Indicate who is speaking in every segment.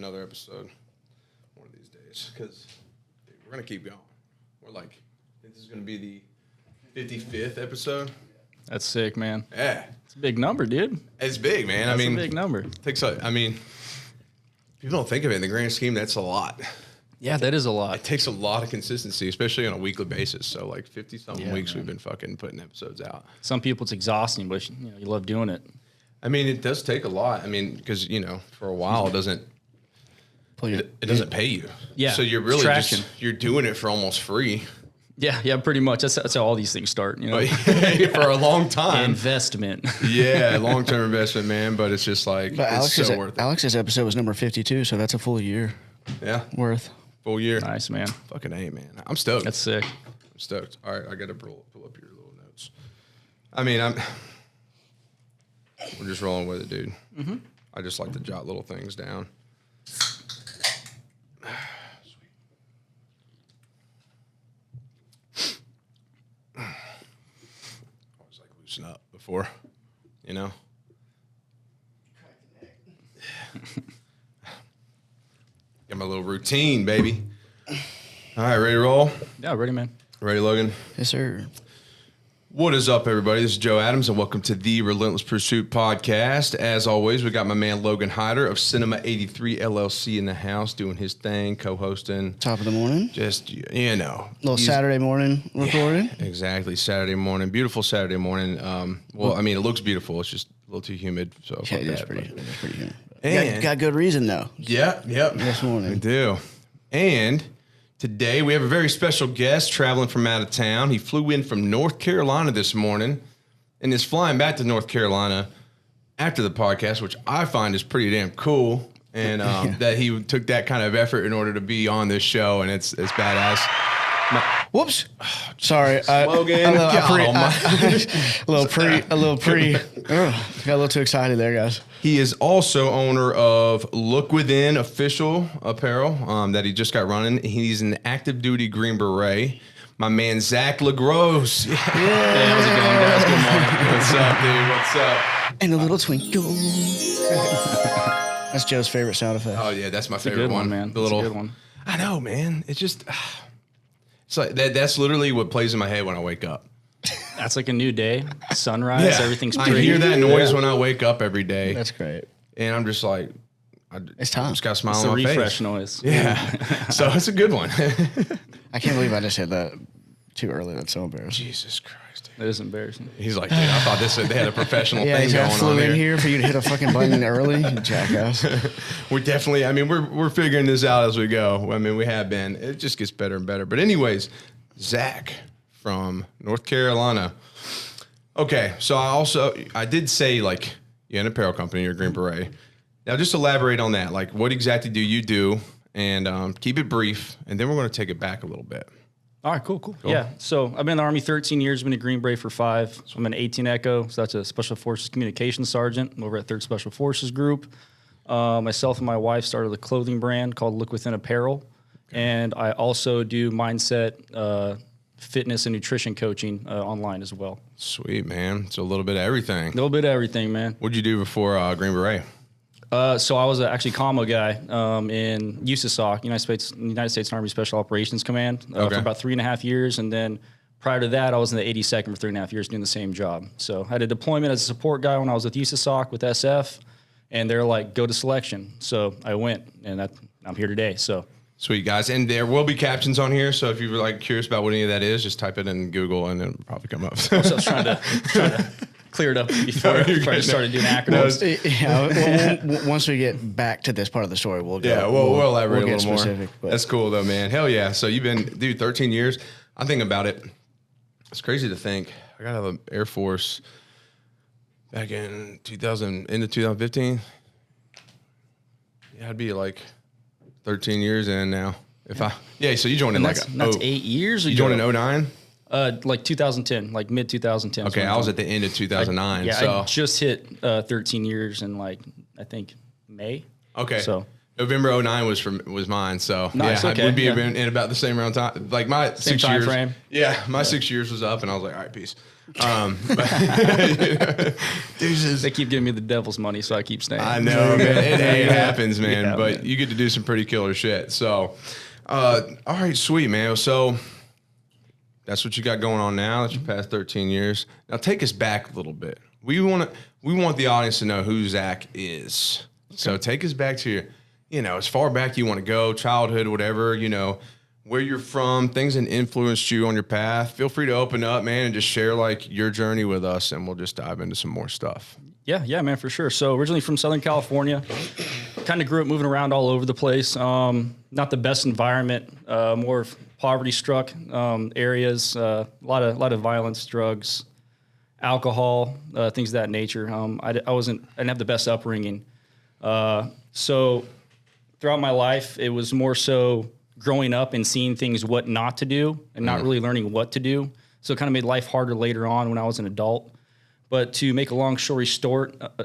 Speaker 1: another episode one of these days because we're going to keep going. We're like, I think this is going to be the 55th episode.
Speaker 2: That's sick, man.
Speaker 1: Yeah.
Speaker 2: It's a big number, dude.
Speaker 1: It's big, man.
Speaker 2: That's a big number.
Speaker 1: People don't think of it in the grand scheme. That's a lot.
Speaker 2: Yeah, that is a lot.
Speaker 1: It takes a lot of consistency, especially on a weekly basis. So, like 50-something weeks we've been fucking putting episodes out.
Speaker 2: Some people, it's exhausting, but you love doing it.
Speaker 1: I mean, it does take a lot. I mean, because, for a while, it doesn't pay you.
Speaker 2: Yeah.
Speaker 1: So you're really you're doing it for almost free.
Speaker 2: Yeah, pretty much. That's how all these things start,
Speaker 1: For a long time.
Speaker 2: Investment.
Speaker 1: Yeah, long-term investment, man. But it's just like, it's so worth it.
Speaker 3: Alex's episode was number 52, so that's a full year.
Speaker 1: Yeah.
Speaker 3: Worth.
Speaker 1: Full year.
Speaker 2: Nice, man.
Speaker 1: Fucking A, man. I'm stoked.
Speaker 2: That's sick.
Speaker 1: I'm stoked. All right, I got to pull up your little notes. I mean, we're just rolling with it, dude. Mm-hmm. I just like to jot little things down. Always like loosen up before, Got my little routine, baby. All right, ready to roll?
Speaker 2: Yeah, ready, man.
Speaker 1: Ready, Logan?
Speaker 3: Yes, sir.
Speaker 1: What is up, everybody? This is Joe Adams, and welcome to the Relentless Pursuit podcast. As always, we got my man Logan Hyder of Cinema 83 LLC in the house doing his thing, co-hosting.
Speaker 3: Top of the morning.
Speaker 1: Just,
Speaker 3: Little Saturday morning recording.
Speaker 1: Yeah, exactly. Saturday morning. Beautiful Saturday morning. It looks beautiful. It's just a little too humid. So
Speaker 3: Yeah, it's pretty humid.
Speaker 1: And
Speaker 3: got good reason, though.
Speaker 1: Yep.
Speaker 3: This morning.
Speaker 1: We do. And today we have a very special guest traveling from out of town. He flew in from North Carolina this morning and is flying back to North Carolina after the podcast, which I find is pretty damn cool. And that he took that kind of effort in order to be on this show, and it's badass.
Speaker 3: Whoops. Sorry.
Speaker 1: Logan.
Speaker 3: A little pre. Got a little too excited there, guys.
Speaker 1: He is also owner of Look Within Official Apparel that he just got running. He's an active duty Green Beret. My man, Zac LeGros.
Speaker 2: Yeah. Hey, how's it going, guys? Good morning.
Speaker 1: What's up, dude? What's up?
Speaker 3: And a little twinkle. That's Joe's favorite sound effect.
Speaker 1: Oh, yeah, that's my
Speaker 2: It's
Speaker 1: favorite
Speaker 2: a good one, man.
Speaker 1: The little,
Speaker 2: it's a good one.
Speaker 1: I know, man. It's just, it's like that's literally what plays in my head when I wake up.
Speaker 2: That's like a new day, sunrise, everything's pretty.
Speaker 1: I hear that noise when I wake up every day.
Speaker 3: That's great.
Speaker 1: And I'm just like,
Speaker 3: It's time.
Speaker 1: Just got a smile
Speaker 2: It's
Speaker 1: on
Speaker 2: the
Speaker 1: my
Speaker 2: refresh
Speaker 1: face.
Speaker 2: noise.
Speaker 1: Yeah. So it's a good one.
Speaker 3: I can't believe I just said that too early. That's so embarrassing.
Speaker 1: Jesus Christ.
Speaker 2: It is embarrassing.
Speaker 1: He's like, dude, I thought they had a professional
Speaker 3: Yeah,
Speaker 1: thing
Speaker 3: I
Speaker 1: going
Speaker 3: flew
Speaker 1: on
Speaker 3: in
Speaker 1: here.
Speaker 3: here for you to hit a fucking button early, jackass.
Speaker 1: We're definitely, we're figuring this out as we go. We have been. It just gets better and better. But anyways, Zac from North Carolina. Okay, so I did say, like, you're an apparel company, you're a Green Beret. Now, just elaborate on that. Like, what exactly do you do? And keep it brief, and then we're going to take it back a little bit.
Speaker 2: All right, cool. Yeah, so I've been in the Army 13 years, been a Green Beret for 5. So I'm an 18 Echo, so that's a Special Forces Communications Sergeant over at 3rd Special Forces Group. Myself and my wife started a clothing brand called Look Within Apparel. Okay. And I also do mindset, fitness, and nutrition coaching online as well.
Speaker 1: Sweet, man. So a little bit of everything.
Speaker 2: A little bit of everything, man.
Speaker 1: What'd you do before Green Beret?
Speaker 2: So I was actually commo guy in USASOC, United States Army Special Operations Command, for about 3.5 years. And then prior to that, I was in the 82nd for 3.5 years doing the same job. So I had a deployment as a support guy when I was with USASOC with SF, and they're like, go to selection. So I went, and I'm here today. So
Speaker 1: sweet, guys. And there will be captions on here, so if you were like curious about what any of that is, just type it in Google, and it'll probably come up.
Speaker 2: I was trying to clear it up before I started doing acronyms.
Speaker 3: Once we get back to this part of the story, we'll
Speaker 1: elaborate a little more.
Speaker 3: Specific,
Speaker 1: that's cool, though, man. Hell yeah. So you've been, 13 years. I think about it. It's crazy to think. I got out of the Air Force back in 2015. Yeah, I'd be like 13 years in now. So you joined in
Speaker 2: that's 8 years ago.
Speaker 1: You joined in 09?
Speaker 2: Like 2010, like mid 2010.
Speaker 1: Okay, I was at the end of 2009.
Speaker 2: I just hit 13 years in I think May.
Speaker 1: Okay.
Speaker 2: So
Speaker 1: November 09 was mine, so
Speaker 2: Nice,
Speaker 1: yeah,
Speaker 2: okay,
Speaker 1: we'd be
Speaker 2: yeah.
Speaker 1: in about the same around time. Like my
Speaker 2: Same
Speaker 1: 6
Speaker 2: time
Speaker 1: years,
Speaker 2: frame.
Speaker 1: yeah, my 6 years was up, and I was like, all right, peace. Deuces.
Speaker 2: They keep giving me the devil's money, so I keep staying.
Speaker 1: I know, man. It happens, man.
Speaker 2: Yeah,
Speaker 1: but
Speaker 2: man.
Speaker 1: you get to do some pretty killer shit. So, all right, sweet, man. So that's what you got going on now. That's your past 13 years. Now take us back a little bit. We want the audience to know who Zac is. Okay. So take us back to your, as far back you want to go, childhood, whatever, where you're from, things that influenced you on your path. Feel free to open up, man, and just share like your journey with us, and we'll just dive into some more stuff.
Speaker 2: Yeah, man, for sure. So originally from Southern California, kind of grew up moving around all over the place. Not the best environment, more poverty-struck areas. A lot of violence, drugs, alcohol, things of that nature. I didn't have the best upbringing. So throughout my life, it was more so growing up and seeing things what not to do and not really learning what to do. So it kind of made life harder later on when I was an adult. But to make a long story short, when I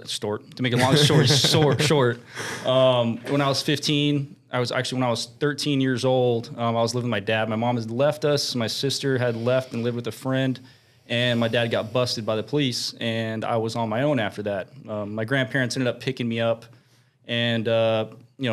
Speaker 2: was 15, when I was 13 years old, I was living with my dad. My mom had left us. My sister had left and lived with a friend. And my dad got busted by the police, and I was on my own after that. My grandparents ended up picking me up and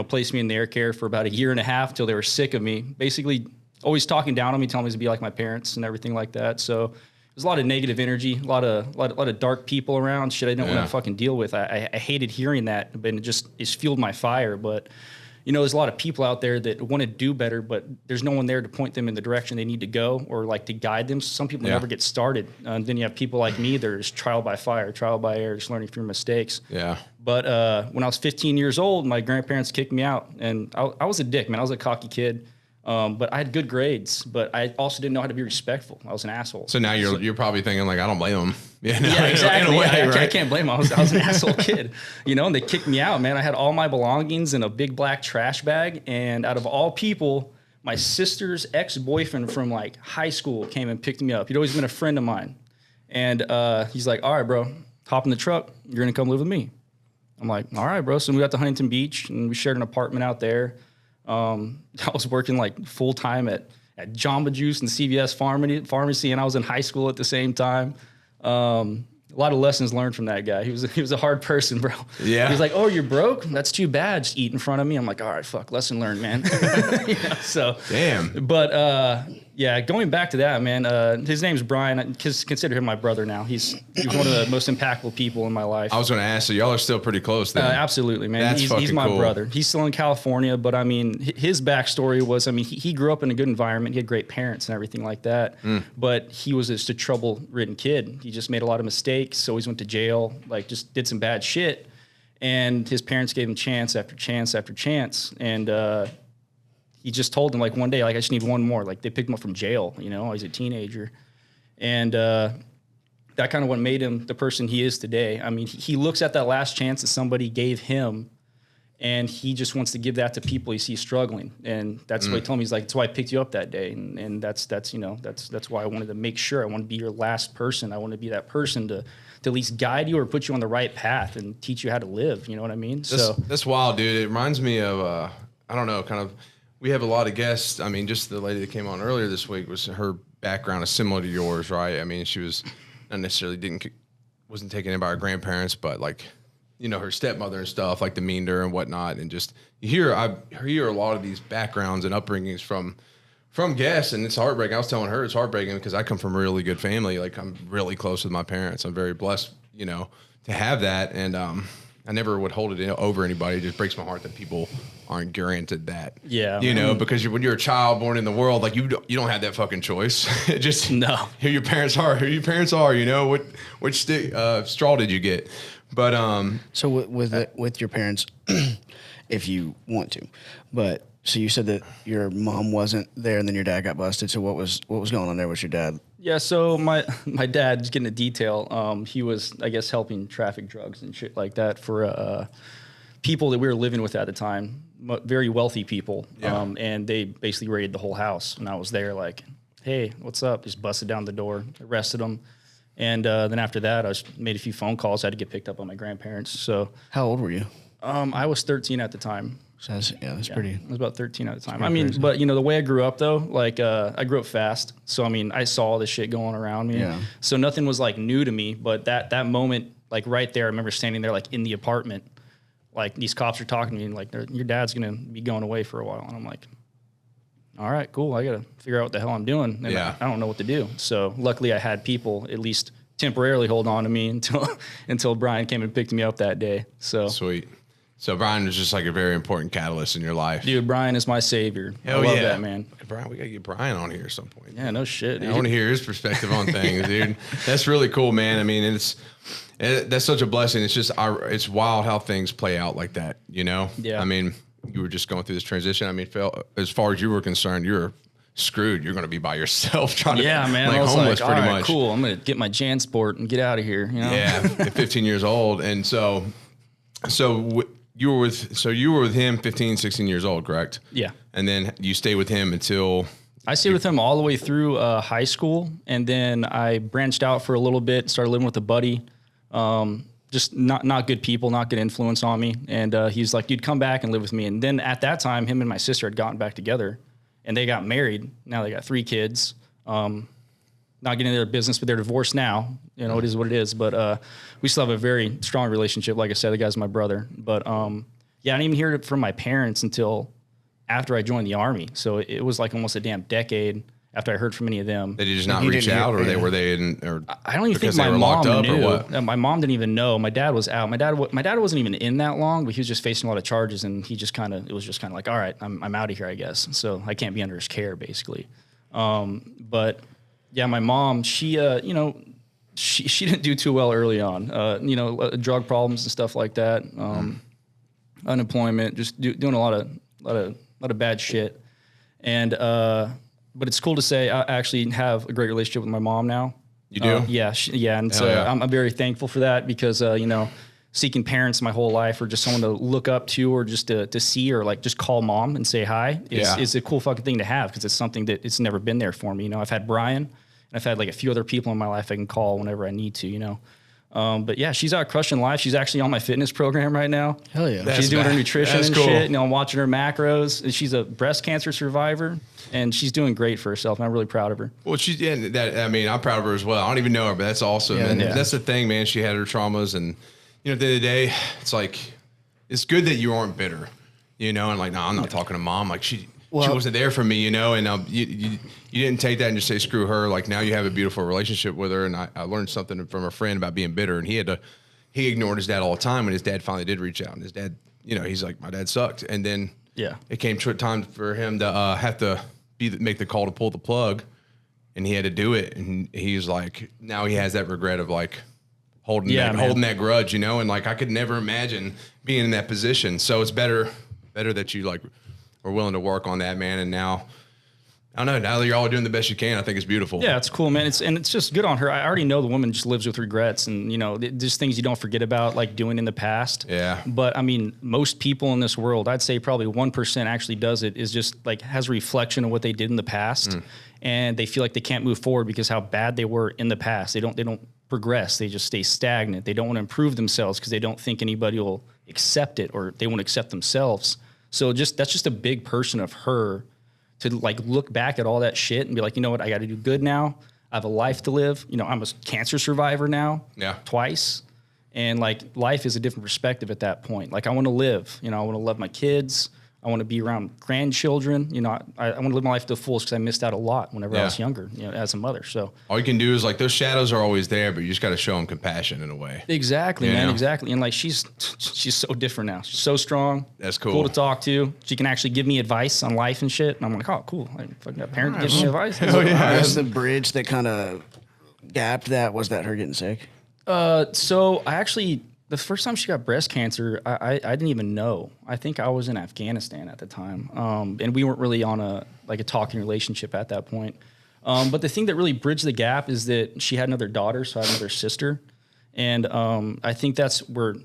Speaker 2: placed me in their care for about a year and a half till they were sick of me. Basically, always talking down on me, telling me to be like my parents and everything like that. So there's a lot of negative energy, a lot of dark people around. Shit, I didn't want to fucking deal with. I hated hearing that, but it's fueled my fire. But there's a lot of people out there that want to do better, but there's no one there to point them in the direction they need to go or like to guide them. So some people never get started. Then you have people like me that are just trial by fire, trial by error, just learning from your mistakes.
Speaker 1: Yeah.
Speaker 2: But when I was 15 years old, my grandparents kicked me out, and I was a dick, man. I was a cocky kid. But I had good grades, but I also didn't know how to be respectful. I was an asshole.
Speaker 1: So now you're probably thinking like, I don't blame them.
Speaker 2: Yeah, exactly.
Speaker 1: In a way,
Speaker 2: I
Speaker 1: right?
Speaker 2: can't blame them. I was an asshole kid, and they kicked me out, man. I had all my belongings in a big black trash bag, and out of all people, my sister's ex-boyfriend from like high school came and picked me up. He'd always been a friend of mine, and he's like, "All right, bro, hop in the truck. You're gonna come live with me." I'm like, "All right, bro." So we got to Huntington Beach, and we shared an apartment out there. I was working like full time at Jamba Juice and CVS Pharmacy, and I was in high school at the same time. A lot of lessons learned from that guy. He was a hard person, bro.
Speaker 1: Yeah.
Speaker 2: He was like, "Oh, you're broke? That's too bad. Just eat in front of me." I'm like, "All right, fuck, lesson learned, man." So
Speaker 1: damn.
Speaker 2: But yeah, going back to that, man. His name's Brian. I consider him my brother now. He was one of the most impactful people in my life.
Speaker 1: I was going to ask, so y'all are still pretty close then.
Speaker 2: Absolutely, man. He's my brother. He's still in California, but I mean, his backstory was, he grew up in a good environment. He had great parents and everything like that. But he was just a trouble-ridden kid. He just made a lot of mistakes. Always went to jail. Like, just did some bad shit. And his parents gave him chance after chance after chance. And he just told them, like, one day, like, I just need one more. Like, they picked him up from jail. He's a teenager. And that kind of what made him the person he is today. I mean, he looks at that last chance that somebody gave him, and he just wants to give that to people he sees struggling. And that's what he told me. He's like, "That's why I picked you up that day." And that's why I wanted to make sure. I want to be your last person. I want to be that person to at least guide you or put you on the right path and teach you how to live. You know what I mean?
Speaker 1: That's wild, dude. It reminds me of, I don't know, kind of, we have a lot of guests. I mean, just the lady that came on earlier this week, her background is similar to yours, right? I mean, she was not necessarily wasn't taken in by her grandparents, but like, her stepmother and stuff, like demeaned her and whatnot. And just I hear a lot of these backgrounds and upbringings from guests, and it's heartbreaking. I was telling her it's heartbreaking because I come from a really good family. Like, I'm really close with my parents. I'm very blessed, to have that. And I never would hold it over anybody. It just breaks my heart that people aren't granted that.
Speaker 2: Yeah.
Speaker 1: Because when you're a child born in the world, like you don't have that fucking choice. Just
Speaker 2: no.
Speaker 1: Who your parents are. Which straw did you get? But
Speaker 3: so with your parents, if you want to, but so you said that your mom wasn't there and then your dad got busted. So what was going on there with your dad?
Speaker 2: Yeah, so my dad, just getting into detail, he was, I guess, helping traffic drugs and shit like that for people that we were living with at the time, very wealthy people.
Speaker 1: Yeah.
Speaker 2: And they basically raided the whole house. And I was there like, "Hey, what's up?" Just busted down the door, arrested them. And then after that, I made a few phone calls. I had to get picked up by my grandparents. So
Speaker 3: how old were you?
Speaker 2: I was 13 at the time.
Speaker 3: So that's pretty.
Speaker 2: I was about 13 at the time. I mean, crazy. But the way I grew up though, like I grew up fast. So I mean, I saw all this shit going around me. Yeah. So nothing was like new to me. But that moment, like right there, I remember standing there like in the apartment, like these cops are talking to me and like, your dad's gonna be going away for a while, and I'm like, all right, cool. I gotta figure out what the hell I'm doing. And I don't know what to do. So luckily, I had people at least temporarily hold on to me until Brian came and picked me up that day. So
Speaker 1: sweet. So Brian was just like a very important catalyst in your life.
Speaker 2: Dude, Brian is my savior.
Speaker 1: Hell
Speaker 2: I love that, man.
Speaker 1: Brian, we got to get Brian on here at some point.
Speaker 2: Yeah, no shit.
Speaker 1: I want to hear his perspective on things, dude. That's really cool, man. I mean, that's such a blessing. It's just, it's wild how things play out like that, Yeah. I mean, you were just going through this transition. I mean, Phil, as far as you were concerned, you're screwed. You're going to be by yourself trying to,
Speaker 2: man.
Speaker 1: like homeless pretty much.
Speaker 2: Cool. I'm going to get my JanSport and get out of here.
Speaker 1: Yeah, at 15 years old. And so you were with him 15, 16 years old, correct?
Speaker 2: Yeah.
Speaker 1: And then you stayed with him until...
Speaker 2: I stayed with him all the way through high school, and then I branched out for a little bit, started living with a buddy. Just not good people, not good influence on me. And he's like, dude, come back and live with me. And then at that time, him and my sister had gotten back together, and they got married. Now they got 3 kids. Not getting into their business, but they're divorced now. It is what it is. But we still have a very strong relationship. Like I said, the guy's my brother. But I didn't even hear it from my parents until after I joined the Army. So it was like almost a damn decade after I heard from any of them.
Speaker 1: Did you just not reach out, or were they in? Or
Speaker 2: I don't even think my mom knew. Or what? My mom didn't even know. My dad was out. My dad wasn't even in that long, but he was just facing a lot of charges, and he just it was just kind of like, all right, I'm out of here, I guess. So I can't be under his care, basically. But yeah, my mom, she she didn't do too well early on. Drug problems and stuff like that. Unemployment, just doing a lot of bad shit. And but it's cool to say I actually have a great relationship with my mom now.
Speaker 1: You do?
Speaker 2: Yeah. And so I'm very thankful for that because, seeking parents my whole life, or just someone to look up to, or just to see, or like just call mom and say hi is a cool fucking thing to have, because it's something that it's never been there for me. I've had Brian, and I've had like a few other people in my life I can call whenever I need to, But yeah, she's out crushing life. She's actually on my fitness program right now.
Speaker 3: Hell yeah.
Speaker 2: She's doing her nutrition and shit. I'm watching her macros. And she's a breast cancer survivor, and she's doing great for herself. And I'm really proud of her.
Speaker 1: Well, I'm proud of her as well. I don't even know her, but that's awesome. Yeah, and that's the thing, man. She had her traumas, and at the end of the day, it's like, it's good that you aren't bitter, and like, no, I'm not talking to mom. Like she wasn't there for me, and you didn't take that and just say, screw her. Like now you have a beautiful relationship with her. And I learned something from a friend about being bitter, and he ignored his dad all the time when his dad finally did reach out, and his dad, he's like, my dad sucked. And then it came time for him to have to make the call to pull the plug, and he had to do it. And he's like, now he has that regret of like, holding that grudge, and like I could never imagine being in that position. So it's better that you like are willing to work on that, man. And now, I don't know, now that you're all doing the best you can, I think it's beautiful.
Speaker 2: Yeah, it's cool, man. It's just good on her. I already know the woman just lives with regrets, and just things you don't forget about, like doing in the past.
Speaker 1: Yeah.
Speaker 2: But I mean, most people in this world, I'd say probably 1% actually does it, is just like has a reflection of what they did in the past, and they feel like they can't move forward because how bad they were in the past. They don't progress. They just stay stagnant. They don't want to improve themselves because they don't think anybody will accept it, or they won't accept themselves. So that's just a big person of her to like look back at all that shit and be like, you know what, I got to do good now. I have a life to live. I'm a cancer survivor now. Yeah. Twice. And like life is a different perspective at that point. Like I want to live, I want to love my kids. I want to be around grandchildren. I want to live my life to the fullest, because I missed out a lot whenever I was younger, as a mother. So
Speaker 1: all you can do is like, those shadows are always there, but you just got to show them compassion in a way.
Speaker 2: Exactly, man. Exactly. And like, she's so different now. She's so strong.
Speaker 1: That's cool.
Speaker 2: Cool to talk to. She can actually give me advice on life and shit. And I'm like, oh, cool. I fucking got a parent to give me advice.
Speaker 3: That's the bridge that kind of gapped that. Was that her getting sick?
Speaker 2: So I actually, the first time she got breast cancer, I didn't even know. I think I was in Afghanistan at the time, and we weren't really on a talking relationship at that point. But the thing that really bridged the gap is that she had another daughter, so I had another sister, and I think that's where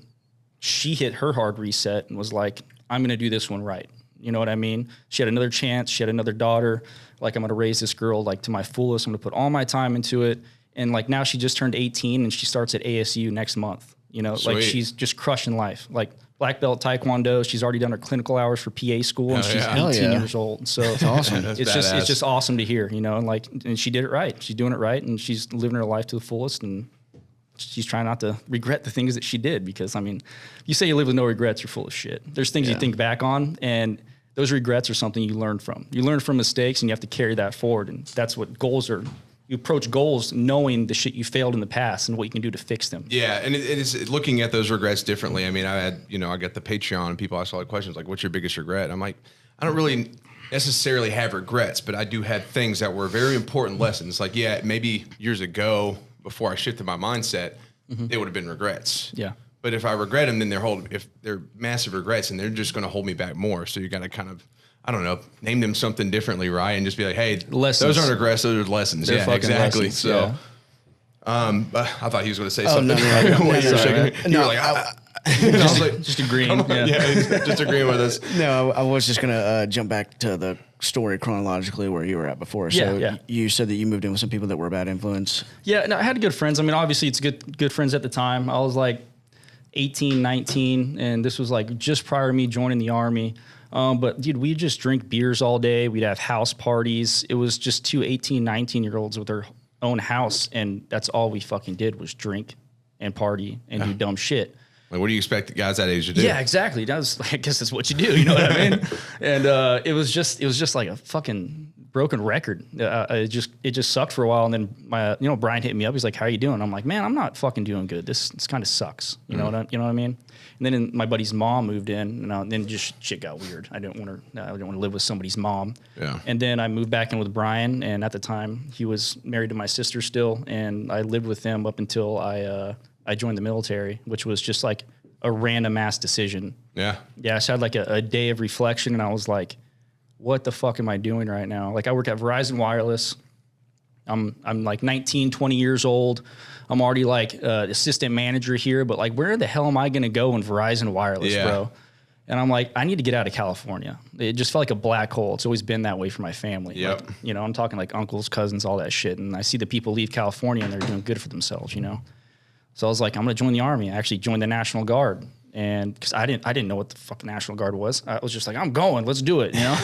Speaker 2: she hit her hard reset and was like, I'm going to do this one right. You know what I mean? She had another chance. She had another daughter. Like, I'm going to raise this girl like to my fullest. I'm going to put all my time into it. And like now she just turned 18 and she starts at ASU next month.
Speaker 1: Sweet.
Speaker 2: Like she's just crushing life, like black belt Taekwondo. She's already done her clinical hours for PA school, and she's 18 years old. So it's
Speaker 3: awesome.
Speaker 2: It's just awesome to hear, you know, and she did it right. She's doing it right, and she's living her life to the fullest, and she's trying not to regret the things that she did, because, I mean, you say you live with no regrets, you're full of shit. There's things you think back on, and those regrets are something you learn from. You learn from mistakes, and you have to carry that forward, and that's what goals are. You approach goals knowing the shit you failed in the past and what you can do to fix them.
Speaker 1: Yeah, and it's looking at those regrets differently. I mean, I got the Patreon, and people ask all the questions like, what's your biggest regret? I'm like, I don't really necessarily have regrets, but I do have things that were very important lessons. Like, yeah, maybe years ago, before I shifted my mindset, they would have been regrets.
Speaker 2: Yeah.
Speaker 1: But if I regret them, then if they're massive regrets, and they're just going to hold me back more. So you got to kind of, I don't know, name them something differently, right? And just be like, hey,
Speaker 2: lessons.
Speaker 1: Those aren't regrets, those are lessons.
Speaker 2: They're
Speaker 1: yeah, exactly.
Speaker 2: Lessons.
Speaker 1: So,
Speaker 2: yeah.
Speaker 1: I thought he was going to say something.
Speaker 3: No,
Speaker 1: You were like,
Speaker 2: just agreeing. Yeah.
Speaker 1: just agreeing with us.
Speaker 3: No, I was just gonna jump back to the story chronologically where you were at before. So you said that you moved in with some people that were a bad influence.
Speaker 2: Yeah, no, I had good friends. I mean, obviously it's good friends at the time. I was like 18, 19, and this was like just prior to me joining the Army. But dude, we'd just drink beers all day. We'd have house parties. It was just two 18, 19-year-olds with their own house, and that's all we fucking did was drink and party and do dumb shit.
Speaker 1: Like, what do you expect guys that age to do?
Speaker 2: Yeah, exactly. That was, I guess that's what you do. You know what I mean? And it was just like a fucking broken record. It just sucked for a while. And then Brian hit me up. He's like, "How are you doing?" I'm like, "Man, I'm not fucking doing good. This kind of sucks." You know what I mean? And then my buddy's mom moved in, and then just shit got weird. I didn't want to live with somebody's mom.
Speaker 1: Yeah.
Speaker 2: And then I moved back in with Brian, and at the time he was married to my sister still, and I lived with them up until I joined the military, which was just like a random ass decision.
Speaker 1: Yeah.
Speaker 2: Yeah. So I had like a day of reflection, and I was like, what the fuck am I doing right now? Like, I work at Verizon Wireless. I'm like 19, 20 years old. I'm already like assistant manager here, but like, where the hell am I going to go in Verizon Wireless, bro? And I'm like, I need to get out of California. It just felt like a black hole. It's always been that way for my family.
Speaker 1: Yep.
Speaker 2: Like, you know, I'm talking like uncles, cousins, all that shit. And I see the people leave California and they're doing good for themselves, you know? So I was like, I'm going to join the Army. I actually joined the National Guard. And because I didn't know what the fucking National Guard was. I was just like, I'm going, let's do it, you know?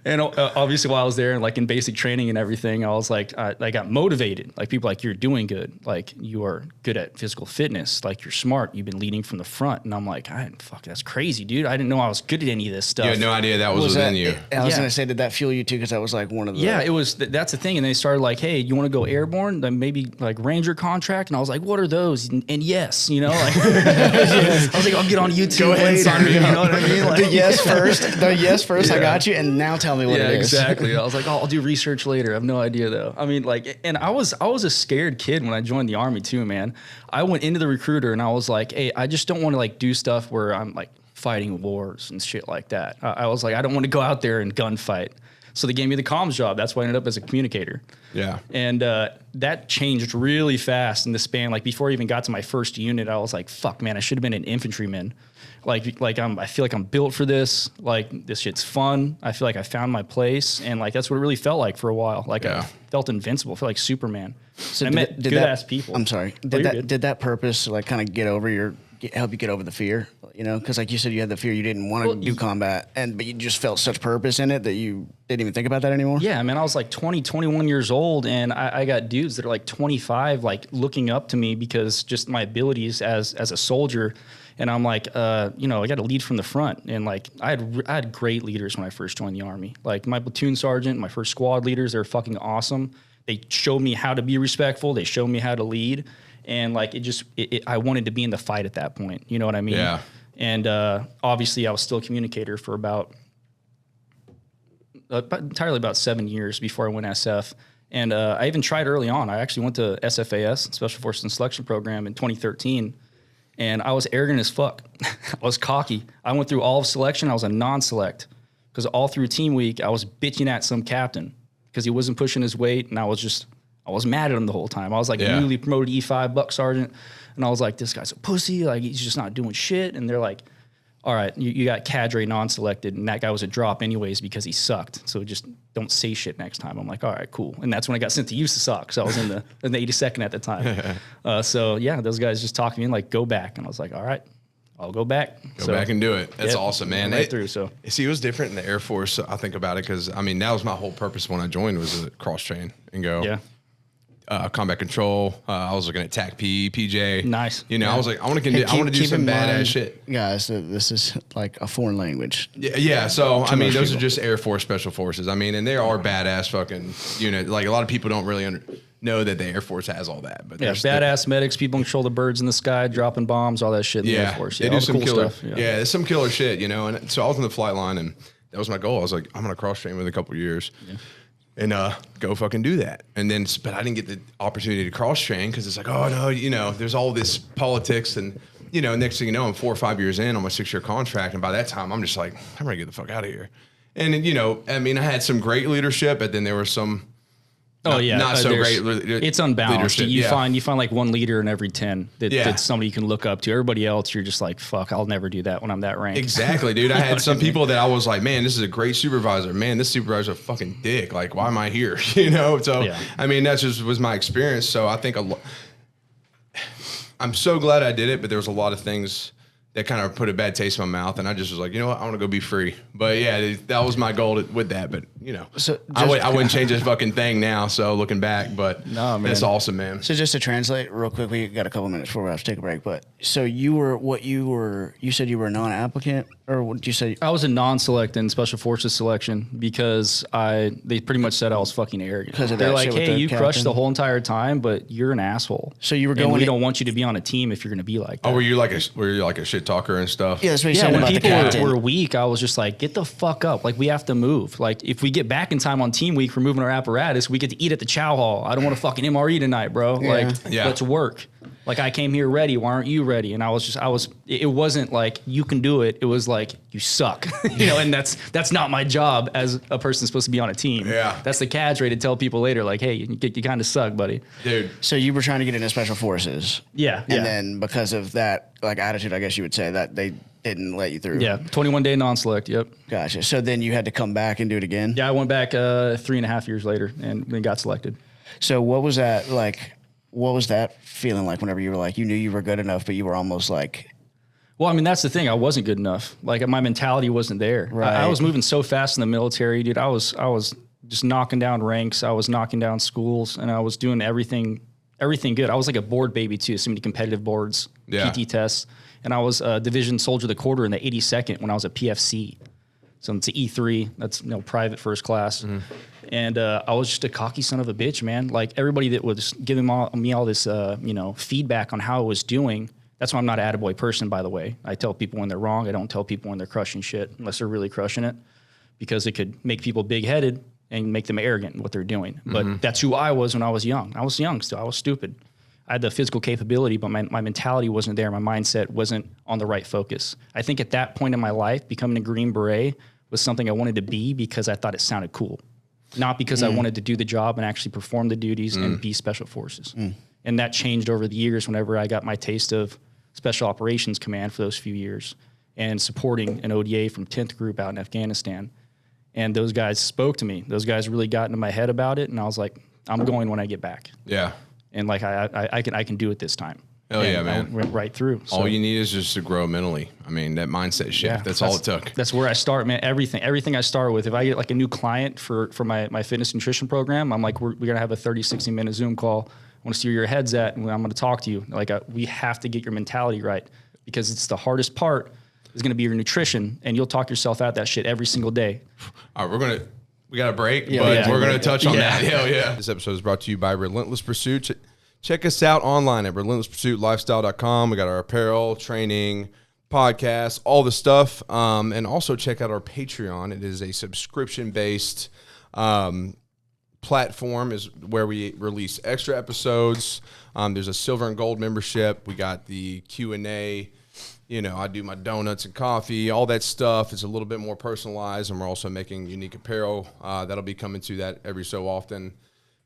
Speaker 2: And obviously while I was there and like in basic training and everything, I was like, I got motivated. Like, people like, you're doing good. Like, you are good at physical fitness. Like, you're smart. You've been leading from the front. And I'm like, fuck, that's crazy, dude. I didn't know I was good at any of this stuff.
Speaker 1: You had no idea that was within you.
Speaker 3: I was going to say, did that fuel you too? Because that was like one of the...
Speaker 2: Yeah, it was. That's the thing. And they started like, hey, you want to go airborne? Then maybe like Ranger contract. And I was like, what are those? And yes, you know, like, I was like, I'll get on YouTube.
Speaker 1: Go ahead and sign me up.
Speaker 2: You know what I mean? Like,
Speaker 3: The yes first, I got you, and now tell me what it is.
Speaker 2: Exactly. I was like, I'll do research later. I have no idea though. I mean, like, and I was a scared kid when I joined the Army too, man. I went into the recruiter and I was like, hey, I just don't want to like do stuff where I'm like fighting wars and shit like that. I was like, I don't want to go out there and gunfight. So they gave me the comms job. That's why I ended up as a communicator. Yeah. And that changed really fast in the span. Like, before I even got to my first unit, I was like, fuck, man, I should have been an infantryman. I feel like I'm built for this. Like, this shit's fun. I feel like I found my place. And like, that's what it really felt like for a while. Like, I felt invincible. I felt like Superman. So I met good ass people.
Speaker 3: I'm sorry. Did that purpose like kind of help you get over the fear? You know, because like you said, you had the fear, you didn't want to do combat, but you just felt such purpose in it that you didn't even think about that anymore?
Speaker 2: Yeah, man, I was like 20, 21 years old, and I got dudes that are like 25, like looking up to me because just my abilities as a soldier. And I'm like, I got to lead from the front. And like, I had great leaders when I first joined the Army. Like, my platoon sergeant, my first squad leaders, they're fucking awesome. They showed me how to be respectful. They showed me how to lead. And like, I wanted to be in the fight at that point. You know what I mean?
Speaker 1: Yeah.
Speaker 2: And obviously I was still a communicator for entirely about 7 years before I went SF. And I even tried early on. I actually went to SFAS, Special Forces and Selection Program, in 2013. And I was arrogant as fuck. I was cocky. I went through all of selection. I was a non-select. Because all through team week, I was bitching at some captain because he wasn't pushing his weight. And I was mad at him the whole time. I was like newly promoted E5 buck sergeant. And I was like, this guy's a pussy. Like, he's just not doing shit. And they're like, all right, you got cadre non-selected, and that guy was a drop anyways because he sucked. So just don't say shit next time. I'm like, all right, cool. And that's when I got sent to USASOC. So I was in the 82nd at the time. So yeah, those guys just talked to me and like, go back. And I was like, all right, I'll go back.
Speaker 1: Go back and do it. That's awesome, man.
Speaker 2: Right through. So
Speaker 1: see, it was different in the Air Force. I think about it because I mean, that was my whole purpose when I joined was to cross train and go.
Speaker 2: Yeah.
Speaker 1: Combat control. I was looking at TAC PE, PJ.
Speaker 2: Nice.
Speaker 1: You know, I was like, I want to do some badass shit.
Speaker 3: Guys, this is like a foreign language.
Speaker 1: Yeah. So, I mean, those are just Air Force Special Forces. I mean, and they are badass fucking unit. Like, a lot of people don't really know that the Air Force has all that. But
Speaker 2: yeah, badass medics, people can control the birds in the sky, dropping bombs, all that shit in the Air Force. Yeah,
Speaker 1: they do some
Speaker 2: cool
Speaker 1: killer
Speaker 2: stuff.
Speaker 1: Yeah, there's some killer shit, you know. And so I was in the flight line, and that was my goal. I was like, I'm going to cross train within a couple of years. Yeah. And go fucking do that. And then, but I didn't get the opportunity to cross train because it's like, oh no, you know, there's all this politics, and you know, next thing you know, I'm 4 or 5 years in on my 6-year contract, and by that time, I'm just like, I'm ready to get the fuck out of here. And you know, I mean, I had some great leadership, but then there was some. Not so great.
Speaker 2: It's unbalanced.
Speaker 1: Leadership.
Speaker 2: You find like one leader in every 10 that somebody you can look up to. Everybody else, you're just like, fuck, I'll never do that when I'm that ranked.
Speaker 1: Exactly, dude. I had some people that I was like, man, this is a great supervisor. Man, this supervisor's a fucking dick. Like, why am I here? You know? So, I mean, that just was my experience. So I think I'm so glad I did it, but there was a lot of things that kind of put a bad taste in my mouth, and I just was like, you know what, I want to go be free. But yeah, that was my goal with that. But you know, so I wouldn't change this fucking thing now. So looking back, but no, man, it's awesome, man.
Speaker 3: So just to translate real quick, we got a couple minutes before we have to take a break. But so you said you were a non-applicant, or what did you say?
Speaker 2: I was a non-select in Special Forces selection because they pretty much said I was fucking arrogant. Because they're like, hey, you crushed the whole entire time, but you're an asshole.
Speaker 3: So you were going.
Speaker 2: And we don't want you to be on a team if you're going to be like that.
Speaker 1: Oh, were you like a shit talker and stuff?
Speaker 3: Yeah, that's what you said
Speaker 2: when
Speaker 3: about
Speaker 2: people were weak, I was just like, get the fuck up. Like, we have to move. Like, if we get back in time on team week for moving our apparatus, we get to eat at the chow hall. I don't want to fucking MRE tonight, bro. Like, let's work. Like, I came here ready. Why aren't you ready? And it wasn't like, you can do it. It was like, you suck. You know, and that's not my job as a person supposed to be on a team.
Speaker 1: Yeah.
Speaker 2: That's the cadre to tell people later, like, hey, you kind of suck, buddy.
Speaker 1: Dude.
Speaker 3: So you were trying to get into Special Forces.
Speaker 2: Yeah.
Speaker 3: And then because of that, like, attitude, I guess you would say, that they didn't let you through.
Speaker 2: Yeah. 21-day non-select. Yep.
Speaker 3: Gotcha. So then you had to come back and do it again?
Speaker 2: Yeah. I went back 3.5 years later and then got selected.
Speaker 3: So what was that like? What was that feeling like whenever you were like, you knew you were good enough, but you were almost like...
Speaker 2: Well, I mean, that's the thing. I wasn't good enough. Like, my mentality wasn't there.
Speaker 3: Right.
Speaker 2: I was moving so fast in the military, dude. I was just knocking down ranks. I was knocking down schools, and I was doing everything good. I was like a board baby too. So many competitive boards, PT tests, and I was a Division Soldier of the Quarter in the 82nd when I was a PFC. So it's an E3. That's private first class. Mm-hmm. And I was just a cocky son of a bitch, man. Like, everybody that was giving me all this, feedback on how I was doing. That's why I'm not an attaboy person, by the way. I tell people when they're wrong. I don't tell people when they're crushing shit unless they're really crushing it, because it could make people big-headed and make them arrogant in what they're doing. But that's who I was when I was young. I was young still. I was stupid. I had the physical capability, but my mentality wasn't there. My mindset wasn't on the right focus. I think at that point in my life, becoming a Green Beret was something I wanted to be because I thought it sounded cool. Not because I wanted to do the job and actually perform the duties and be Special Forces. And that changed over the years whenever I got my taste of Special Operations Command for those few years and supporting an ODA from 10th Group out in Afghanistan. And those guys spoke to me. Those guys really got into my head about it, and I was like, I'm going when I get back.
Speaker 1: Yeah.
Speaker 2: And like, I can do it this time.
Speaker 1: Hell yeah, man.
Speaker 2: I went right through.
Speaker 1: All you need is just to grow mentally. I mean, that mindset shift. Yeah, that's all it took.
Speaker 2: That's where I start, man. Everything I start with. If I get like a new client for my fitness nutrition program, I'm like, we're going to have a 30, 60-minute Zoom call. I want to see where your head's at, and I'm going to talk to you. Like, we have to get your mentality right, because it's the hardest part is going to be your nutrition, and you'll talk yourself out that shit every single day.
Speaker 1: All right, we got a break, but we're going to touch on that. Hell yeah. This episode is brought to you by Relentless Pursuit. Check us out online at relentlesspursuitlifestyle.com. We got our apparel, training, podcasts, all the stuff. And also check out our Patreon. It is a subscription-based platform is where we release extra episodes. There's a silver and gold membership. We got the Q&A. I do my donuts and coffee, all that stuff. It's a little bit more personalized, and we're also making unique apparel. That'll be coming to that every so often.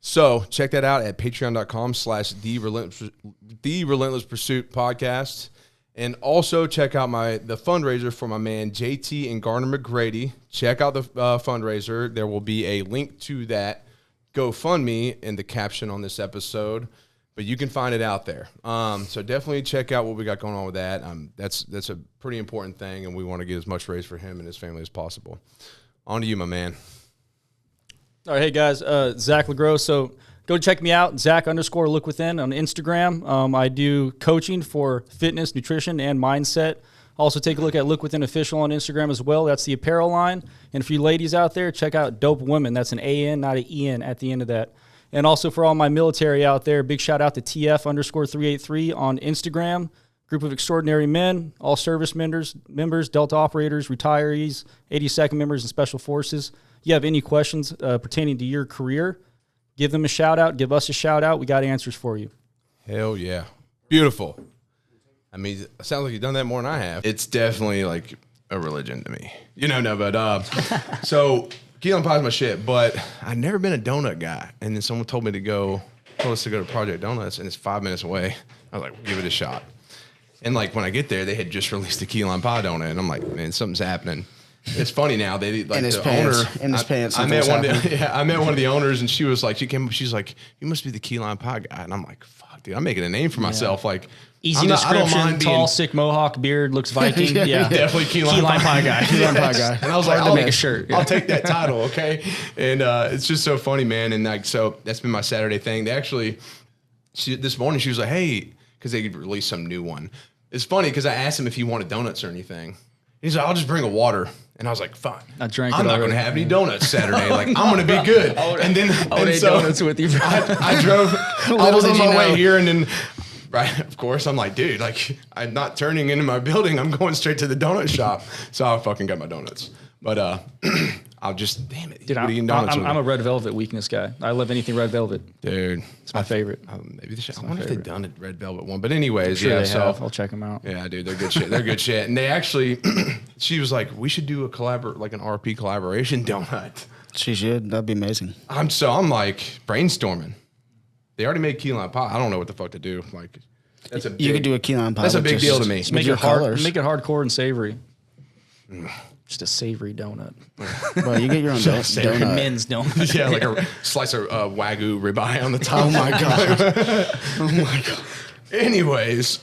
Speaker 1: So check that out at patreon.com/the Relentless Pursuit podcast. And also check out the fundraiser for my man JT and Garner McGrady. Check out the fundraiser. There will be a link to that GoFundMe in the caption on this episode, but you can find it out there. So definitely check out what we got going on with that. That's a pretty important thing, and we want to get as much raised for him and his family as possible. On to you, my man.
Speaker 2: All right, hey guys, Zac LeGros. So go check me out, Zac_LookWithin on Instagram. I do coaching for fitness, nutrition, and mindset. Also take a look at Look Within Official on Instagram as well. That's the apparel line. And for you ladies out there, check out Dope Women. That's an A-N, not an E-N at the end of that. And also for all my military out there, big shout out to TF_383 on Instagram. Group of extraordinary men, all service members, Delta operators, retirees, 82nd members, and special forces. You have any questions pertaining to your career, give them a shout out, give us a shout out. We got answers for you.
Speaker 1: Hell yeah. Beautiful. I mean, it sounds like you've done that more than I have. It's definitely like a religion to me. So key lime pie is my shit, but I've never been a donut guy. And then someone told us to go to Project Donuts, and it's 5 minutes away. I was like, give it a shot. And like when I get there, they had just released the key lime pie donut, and I'm like, man, something's happening. It's funny now. They like
Speaker 3: in his
Speaker 1: the
Speaker 3: pants.
Speaker 1: owner.
Speaker 3: In his pants.
Speaker 1: I met one of the owners, and she was like, she's like, you must be the key lime pie guy, and I'm like, fuck, dude, I'm making a name for myself. Like
Speaker 2: easy description, tall, sick mohawk, beard, looks Viking. Yeah,
Speaker 1: definitely key lime pie guy.
Speaker 3: Key lime pie guy.
Speaker 1: And I was like,
Speaker 2: I'll make a shirt.
Speaker 1: I'll take that title, okay? And it's just so funny, man. And like, so that's been my Saturday thing. They actually, this morning she was like, hey, because they released some new one. It's funny because I asked him if he wanted donuts or anything. He's like, I'll just bring a water. And I was like, fine. I'm not going to have any donuts Saturday. Like, I'm going to be good.
Speaker 2: I would eat donuts with you, bro.
Speaker 1: I drove. I was on my way here, and then, right, of course, I'm like, dude, like, I'm not turning into my building. I'm going straight to the donut shop. So I fucking got my donuts. But I'll just, damn it.
Speaker 2: Dude, I'm a red velvet weakness guy. I love anything red velvet.
Speaker 1: Dude.
Speaker 2: It's my favorite.
Speaker 1: Maybe I wonder if they've done a red velvet one. But anyways,
Speaker 2: sure
Speaker 1: yeah.
Speaker 2: They have. I'll check them out.
Speaker 1: Yeah, dude, they're good shit. They're good shit. And they actually, she was like, we should do like an RP collaboration donut.
Speaker 3: She should. That'd be amazing.
Speaker 1: I'm like brainstorming. They already made key lime pie. I don't know what the fuck to do. Like,
Speaker 3: you could do a key lime pie.
Speaker 1: That's a big deal to me.
Speaker 2: Just make it hard. Make it hardcore and savory. Just a savory donut.
Speaker 3: Well, you get your own donut.
Speaker 2: Men's donut.
Speaker 1: Yeah, like a slice of Wagyu ribeye on the top.
Speaker 3: Oh my god. Oh my god.
Speaker 1: Anyways,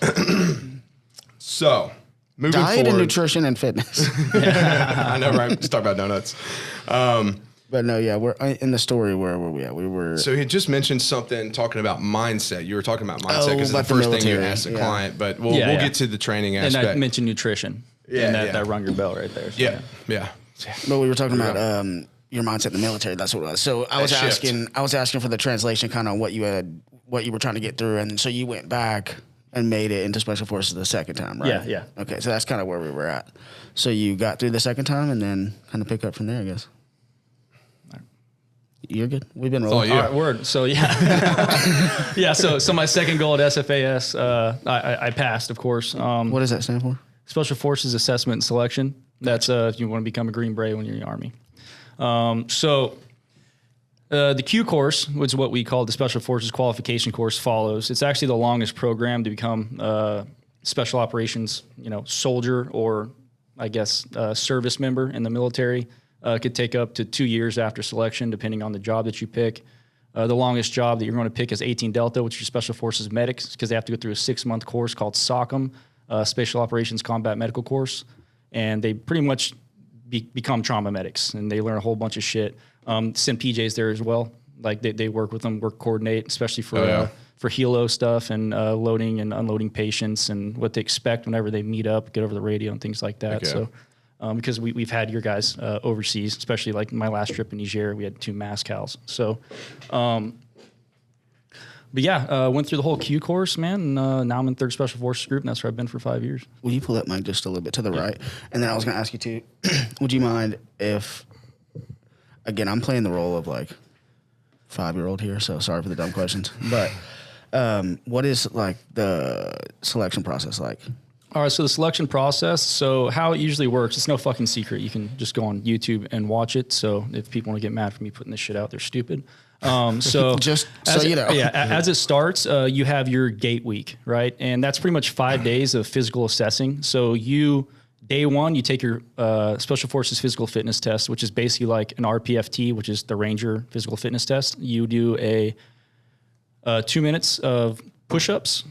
Speaker 1: so moving
Speaker 3: diet
Speaker 1: forward.
Speaker 3: and nutrition and fitness.
Speaker 1: I know, right? Let's talk about donuts.
Speaker 3: But no, yeah, we're in the story. Where were we at? We were.
Speaker 1: So he just mentioned something talking about mindset. You were talking about mindset because it's the
Speaker 3: about the
Speaker 1: first thing you
Speaker 3: military,
Speaker 1: asked the client. But we'll get to the training aspect.
Speaker 2: And I mentioned nutrition.
Speaker 1: Yeah,
Speaker 2: and that rung your bell right there. So
Speaker 1: yeah.
Speaker 3: But we were talking about your mindset in the military. That's what it was. So I was asking for the translation, kind of what you were trying to get through, and so you went back and made it into Special Forces the second time, right?
Speaker 2: Yeah.
Speaker 3: Okay, so that's kind of where we were at. So you got through the second time, and then kind of pick up from there, I guess. You're good. We've been rolling.
Speaker 1: All
Speaker 2: right, word. So yeah, So my second goal at SFAS, I passed, of course.
Speaker 3: What does that stand for?
Speaker 2: Special Forces Assessment and Selection. That's if you want to become a Green Beret when you're in the Army. The Q course, which is what we call the Special Forces Qualification course, follows. It's actually the longest program to become special operations, soldier or I guess service member in the military. Could take up to 2 years after selection, depending on the job that you pick. The longest job that you're going to pick is 18 Delta, which is your Special Forces medics, because they have to go through a 6-month course called SOCM, Special Operations Combat Medical Course, and they pretty much become trauma medics, and they learn a whole bunch of shit. Send PJs there as well. Like they work with them, coordinate, especially for helo stuff and loading and unloading patients and what they expect whenever they meet up, get over the radio and things like that. Okay. So. Because we've had your guys overseas, especially like my last trip in Niger, we had 2 mass cows. So, went through the whole Q course, man. And now I'm in 3rd Special Forces Group, and that's where I've been for 5 years.
Speaker 3: Will you pull that mic just a little bit to the right? And then I was going to ask you too, would you mind if, again, I'm playing the role of like 5-year-old here, so sorry for the dumb questions. But what is like the selection process like?
Speaker 2: All right, so the selection process, so how it usually works, it's no fucking secret. You can just go on YouTube and watch it. So if people want to get mad for me putting this shit out, they're stupid. So
Speaker 3: Just so you know.
Speaker 2: Yeah, as it starts, you have your gate week, right? And that's pretty much 5 days of physical assessing. So day one, you take your Special Forces physical fitness test, which is basically like an RPFT, which is the Ranger physical fitness test. You do a 2 minutes of push-ups.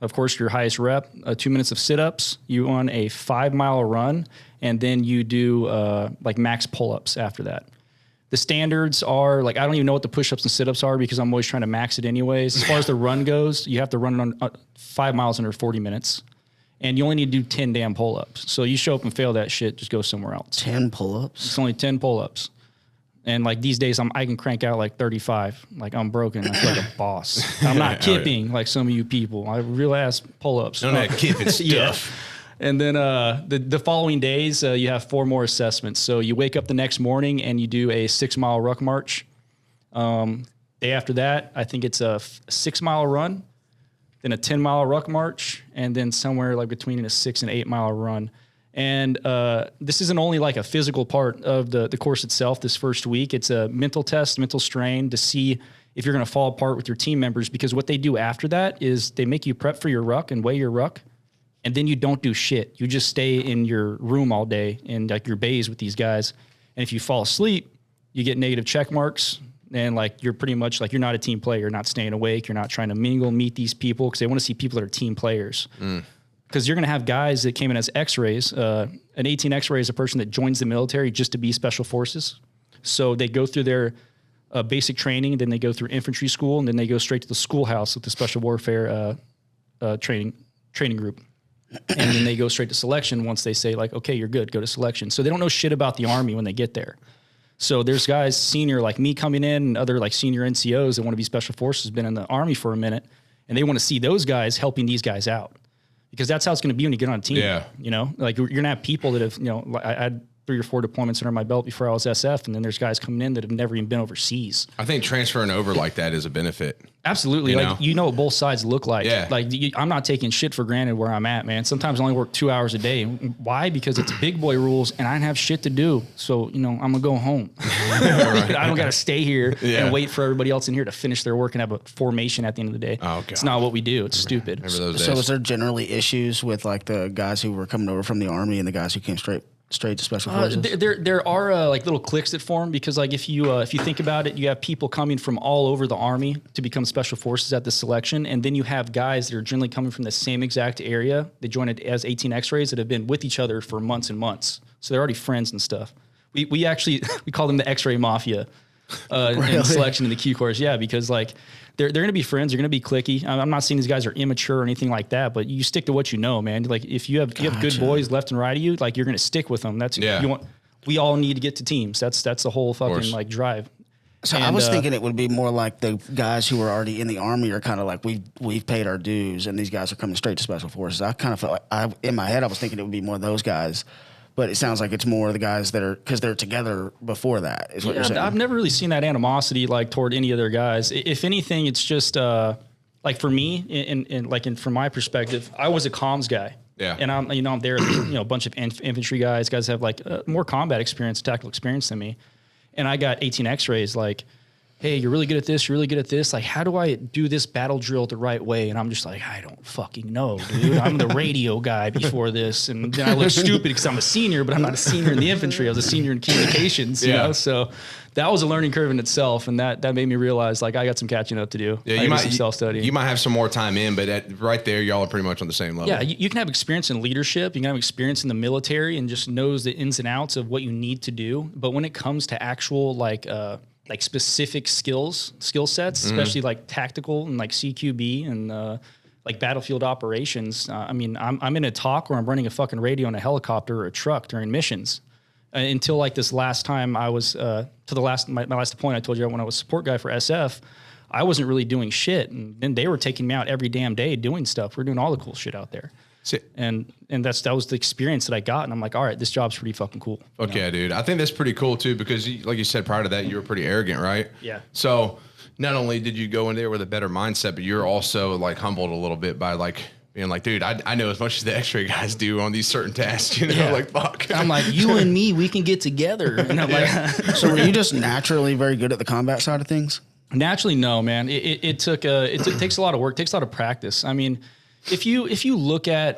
Speaker 2: Of course, your highest rep, 2 minutes of sit-ups. You on a 5-mile run, and then you do like max pull-ups after that. The standards are like, I don't even know what the push-ups and sit-ups are because I'm always trying to max it anyways. As far as the run goes, you have to run on 5 miles under 40 minutes. And you only need to do 10 damn pull-ups. So you show up and fail that shit, just go somewhere else.
Speaker 3: 10 pull-ups?
Speaker 2: It's only 10 pull-ups. And like these days, I can crank out like 35. Like I'm broken. I feel like a boss. I'm not kipping like some of you people. I real ass pull-ups.
Speaker 1: None of that kipping stuff.
Speaker 2: Yeah. And then the following days, you have 4 more assessments. So you wake up the next morning and you do a 6-mile ruck march. Day after that, I think it's a 6-mile run, then a 10-mile ruck march, and then somewhere like between a 6 and 8-mile run. And this isn't only like a physical part of the course itself this first week. It's a mental test, mental strain to see if you're going to fall apart with your team members, because what they do after that is they make you prep for your ruck and weigh your ruck. And then you don't do shit. You just stay in your room all day in like your bays with these guys. And if you fall asleep, you get negative check marks. And like you're pretty much like you're not a team player. You're not staying awake. You're not trying to mingle, meet these people because they want to see people that are team players. Because you're going to have guys that came in as X-rays. An 18 X-ray is a person that joins the military just to be special forces. So they go through their basic training, then they go through infantry school, and then they go straight to the schoolhouse with the special warfare training group. And then they go straight to selection once they say like, okay, you're good, go to selection. So they don't know shit about the Army when they get there. So there's guys senior like me coming in and other like senior NCOs that want to be special forces, been in the Army for a minute, and they want to see those guys helping these guys out, because that's how it's going to be when you get on a team.
Speaker 1: Yeah.
Speaker 2: You know, like you're going to have people that have, I had 3 or 4 deployments under my belt before I was SF, and then there's guys coming in that have never even been overseas.
Speaker 1: I think transferring over like that is a benefit.
Speaker 2: Absolutely. You know what both sides look like.
Speaker 1: Yeah.
Speaker 2: Like I'm not taking shit for granted where I'm at, man. Sometimes I only work 2 hours a day. Why? Because it's big boy rules and I don't have shit to do. So, I'm going to go home. I don't got to stay here and wait for everybody else in here to finish their work and have a formation at the end of the day.
Speaker 1: Oh, God.
Speaker 2: It's not what we do. It's stupid.
Speaker 3: So is there generally issues with like the guys who were coming over from the Army and the guys who came straight to special forces?
Speaker 2: There are like little cliques that form, because like if you think about it, you have people coming from all over the Army to become special forces at the selection, and then you have guys that are generally coming from the same exact area. They joined it as 18 X-rays that have been with each other for months and months, so they're already friends and stuff. We actually we call them the X-ray Mafia in selection in the Q course, because like they're going to be friends, they're going to be cliquey. I'm not saying these guys are immature or anything like that, but you stick to what you know, man. Like if you have good boys left and right of you, like you're going to stick with them. That's you want. We all need to get to teams. That's the whole fucking like drive.
Speaker 3: So I was thinking it would be more like the guys who were already in the Army are kind of like we've paid our dues, and these guys are coming straight to special forces. I kind of felt like in my head I was thinking it would be more of those guys. But it sounds like it's more the guys that are, because they're together before that, is what you're saying.
Speaker 2: I've never really seen that animosity like toward any other guys. If anything, it's just like for me, from my perspective, I was a comms guy.
Speaker 1: Yeah.
Speaker 2: And I'm there, a bunch of infantry guys have like more combat experience, tactical experience than me. And I got 18 X-rays like, hey, you're really good at this, you're really good at this. Like, how do I do this battle drill the right way? And I'm just like, I don't fucking know, dude. I'm the radio guy before this. And then I look stupid because I'm a senior, but I'm not a senior in the infantry. I was a senior in communications, you know? So that was a learning curve in itself. And that made me realize, like, I got some catching up to do.
Speaker 1: Yeah,
Speaker 2: you might some self-studying.
Speaker 1: You might have some more time in, but right there, y'all are pretty much on the same level.
Speaker 2: Yeah, you can have experience in leadership. You can have experience in the military and just knows the ins and outs of what you need to do. But when it comes to actual, like specific skill sets, especially like tactical and like CQB and like battlefield operations. I'm in a talk where I'm running a fucking radio in a helicopter or a truck during missions. Until like this last time I was my last deployment, I told you when I was support guy for SF, I wasn't really doing shit, and then they were taking me out every damn day doing stuff. We're doing all the cool shit out there. And that was the experience that I got, and I'm like, all right, this job's pretty fucking cool.
Speaker 1: Okay, dude. I think that's pretty cool too, because like you said prior to that, you were pretty arrogant, right?
Speaker 2: Yeah.
Speaker 1: So not only did you go in there with a better mindset, but you're also like humbled a little bit by like being like, dude, I know as much as the X-ray guys do on these certain tasks, you know,
Speaker 2: Yeah.
Speaker 1: like fuck.
Speaker 2: I'm like, you and me, we can get together. And I'm like,
Speaker 3: So were you just naturally very good at the combat side of things?
Speaker 2: naturally, no, man. It takes a lot of work, takes a lot of practice. I mean, if you look at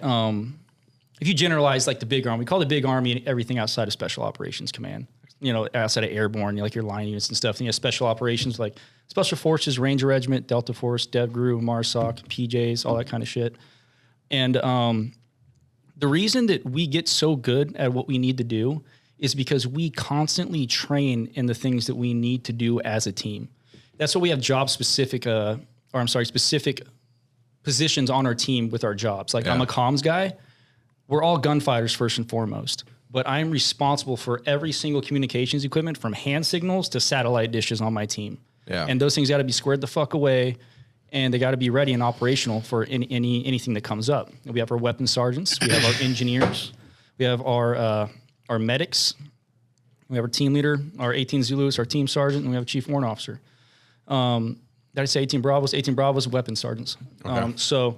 Speaker 2: if you generalize like the big army, we call the big army everything outside of special operations command. You know, outside of airborne, like your line units and stuff. And you have special operations like special forces, Ranger Regiment, Delta Force, DevGru, MARSOC, PJs, all that kind of shit. And the reason that we get so good at what we need to do is because we constantly train in the things that we need to do as a team. That's why we have specific positions on our team with our jobs. Like I'm a comms guy. We're all gunfighters first and foremost, but I'm responsible for every single communications equipment from hand signals to satellite dishes on my team.
Speaker 1: Yeah.
Speaker 2: And those things got to be squared the fuck away, and they got to be ready and operational for anything that comes up. And we have our weapons sergeants, we have our engineers, we have our medics, we have our team leader, our 18 Zulus, our team sergeant, and we have a chief warrant officer. Did I say 18 Bravos? 18 Bravos, weapons sergeants.
Speaker 1: Okay.
Speaker 2: So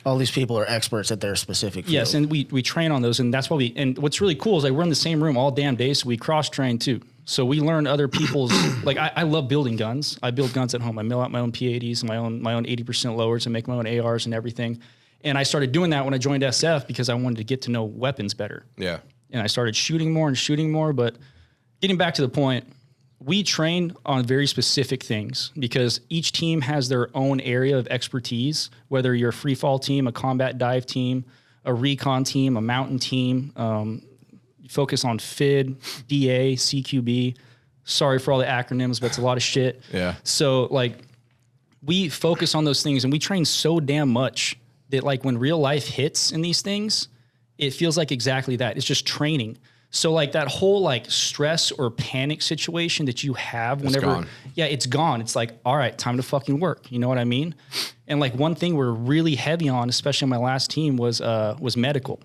Speaker 3: All these people are experts at their specific field.
Speaker 2: yes, and we train on those, and that's why and what's really cool is like we're in the same room all damn day, so we cross train too. So we learn other people's like I love building guns. I build guns at home. I mill out my own P80s, my own 80% lowers, and make my own ARs and everything. And I started doing that when I joined SF because I wanted to get to know weapons better.
Speaker 1: Yeah.
Speaker 2: And I started shooting more. But getting back to the point, we train on very specific things because each team has their own area of expertise, whether you're a free fall team, a combat dive team, a recon team, a mountain team. You focus on FID, DA, CQB. Sorry for all the acronyms, but it's a lot of shit.
Speaker 1: Yeah.
Speaker 2: So like we focus on those things and we train so damn much that like when real life hits in these things, it feels like exactly that. It's just training. So like that whole like stress or panic situation that you have whenever,
Speaker 1: gone.
Speaker 2: yeah, it's gone. It's like, all right, time to fucking work. You know what I mean? And like one thing we're really heavy on, especially on my last team, was medical,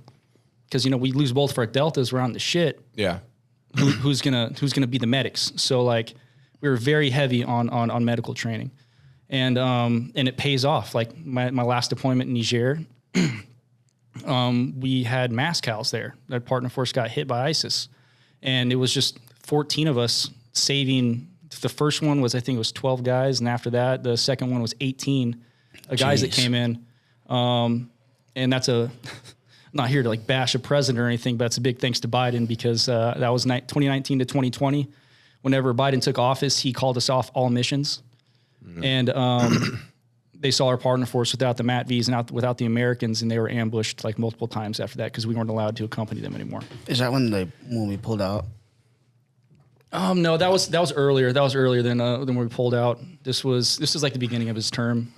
Speaker 2: because you know we lose both of our deltas. We're on the shit.
Speaker 1: Yeah.
Speaker 2: Who's gonna be the medics? So like we were very heavy on medical training, and it pays off. Like my last deployment in Niger. We had mass cows there. That partner force got hit by ISIS, and it was just 14 of us saving. The first one was, I think it was 12 guys, and after that, the second one was 18 guys that came in. And that's I'm not here to like bash a president or anything, but it's a big thanks to Biden because that was 2019 to 2020. Whenever Biden took office, he called us off all missions, and they saw our partner force without the MATVs and without the Americans, and they were ambushed like multiple times after that because we weren't allowed to accompany them anymore.
Speaker 3: Is that when we pulled out?
Speaker 2: No, that was earlier. That was earlier than when we pulled out. This is like the beginning of his term.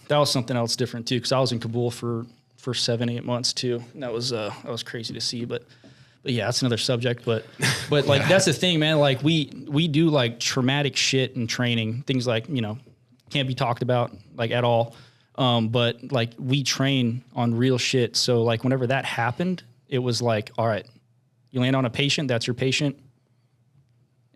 Speaker 2: That was something else different too, because I was in Kabul for 7-8 months too. And that was crazy to see, but yeah, that's another subject. But like that's the thing, man. Like we do like traumatic shit in training, things like can't be talked about like at all. But like we train on real shit. So like whenever that happened, it was like, all right, you land on a patient, that's your patient.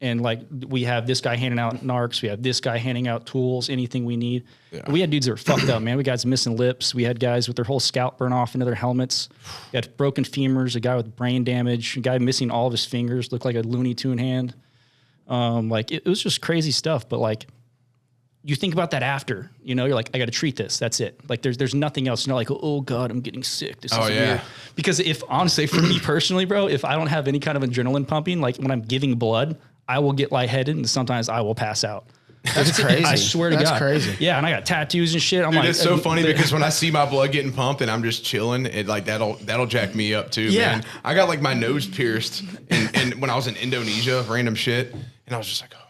Speaker 2: And like we have this guy handing out narcs, we have this guy handing out tools, anything we need. Yeah. We had dudes that were fucked up, man. We had guys missing lips. We had guys with their whole scalp burn off into their helmets. We had broken femurs, a guy with brain damage, a guy missing all of his fingers, looked like a Looney Tune hand. Like it was just crazy stuff. But like you think about that after, you're like, I got to treat this. That's it. Like there's nothing else. You're not like, oh God, I'm getting sick. This is weird. Because if honestly, for me personally, bro, if I don't have any kind of adrenaline pumping, like when I'm giving blood, I will get lightheaded and sometimes I will pass out.
Speaker 3: That's crazy.
Speaker 2: I swear to God.
Speaker 3: That's crazy.
Speaker 2: Yeah, and I got tattoos and shit. I'm
Speaker 1: Dude,
Speaker 2: like,
Speaker 1: it's so funny because when I see my blood getting pumped and I'm just chilling, it like that'll jack me up too, man. I got like my nose pierced and when I was in Indonesia, random shit, and I was just like, oh God.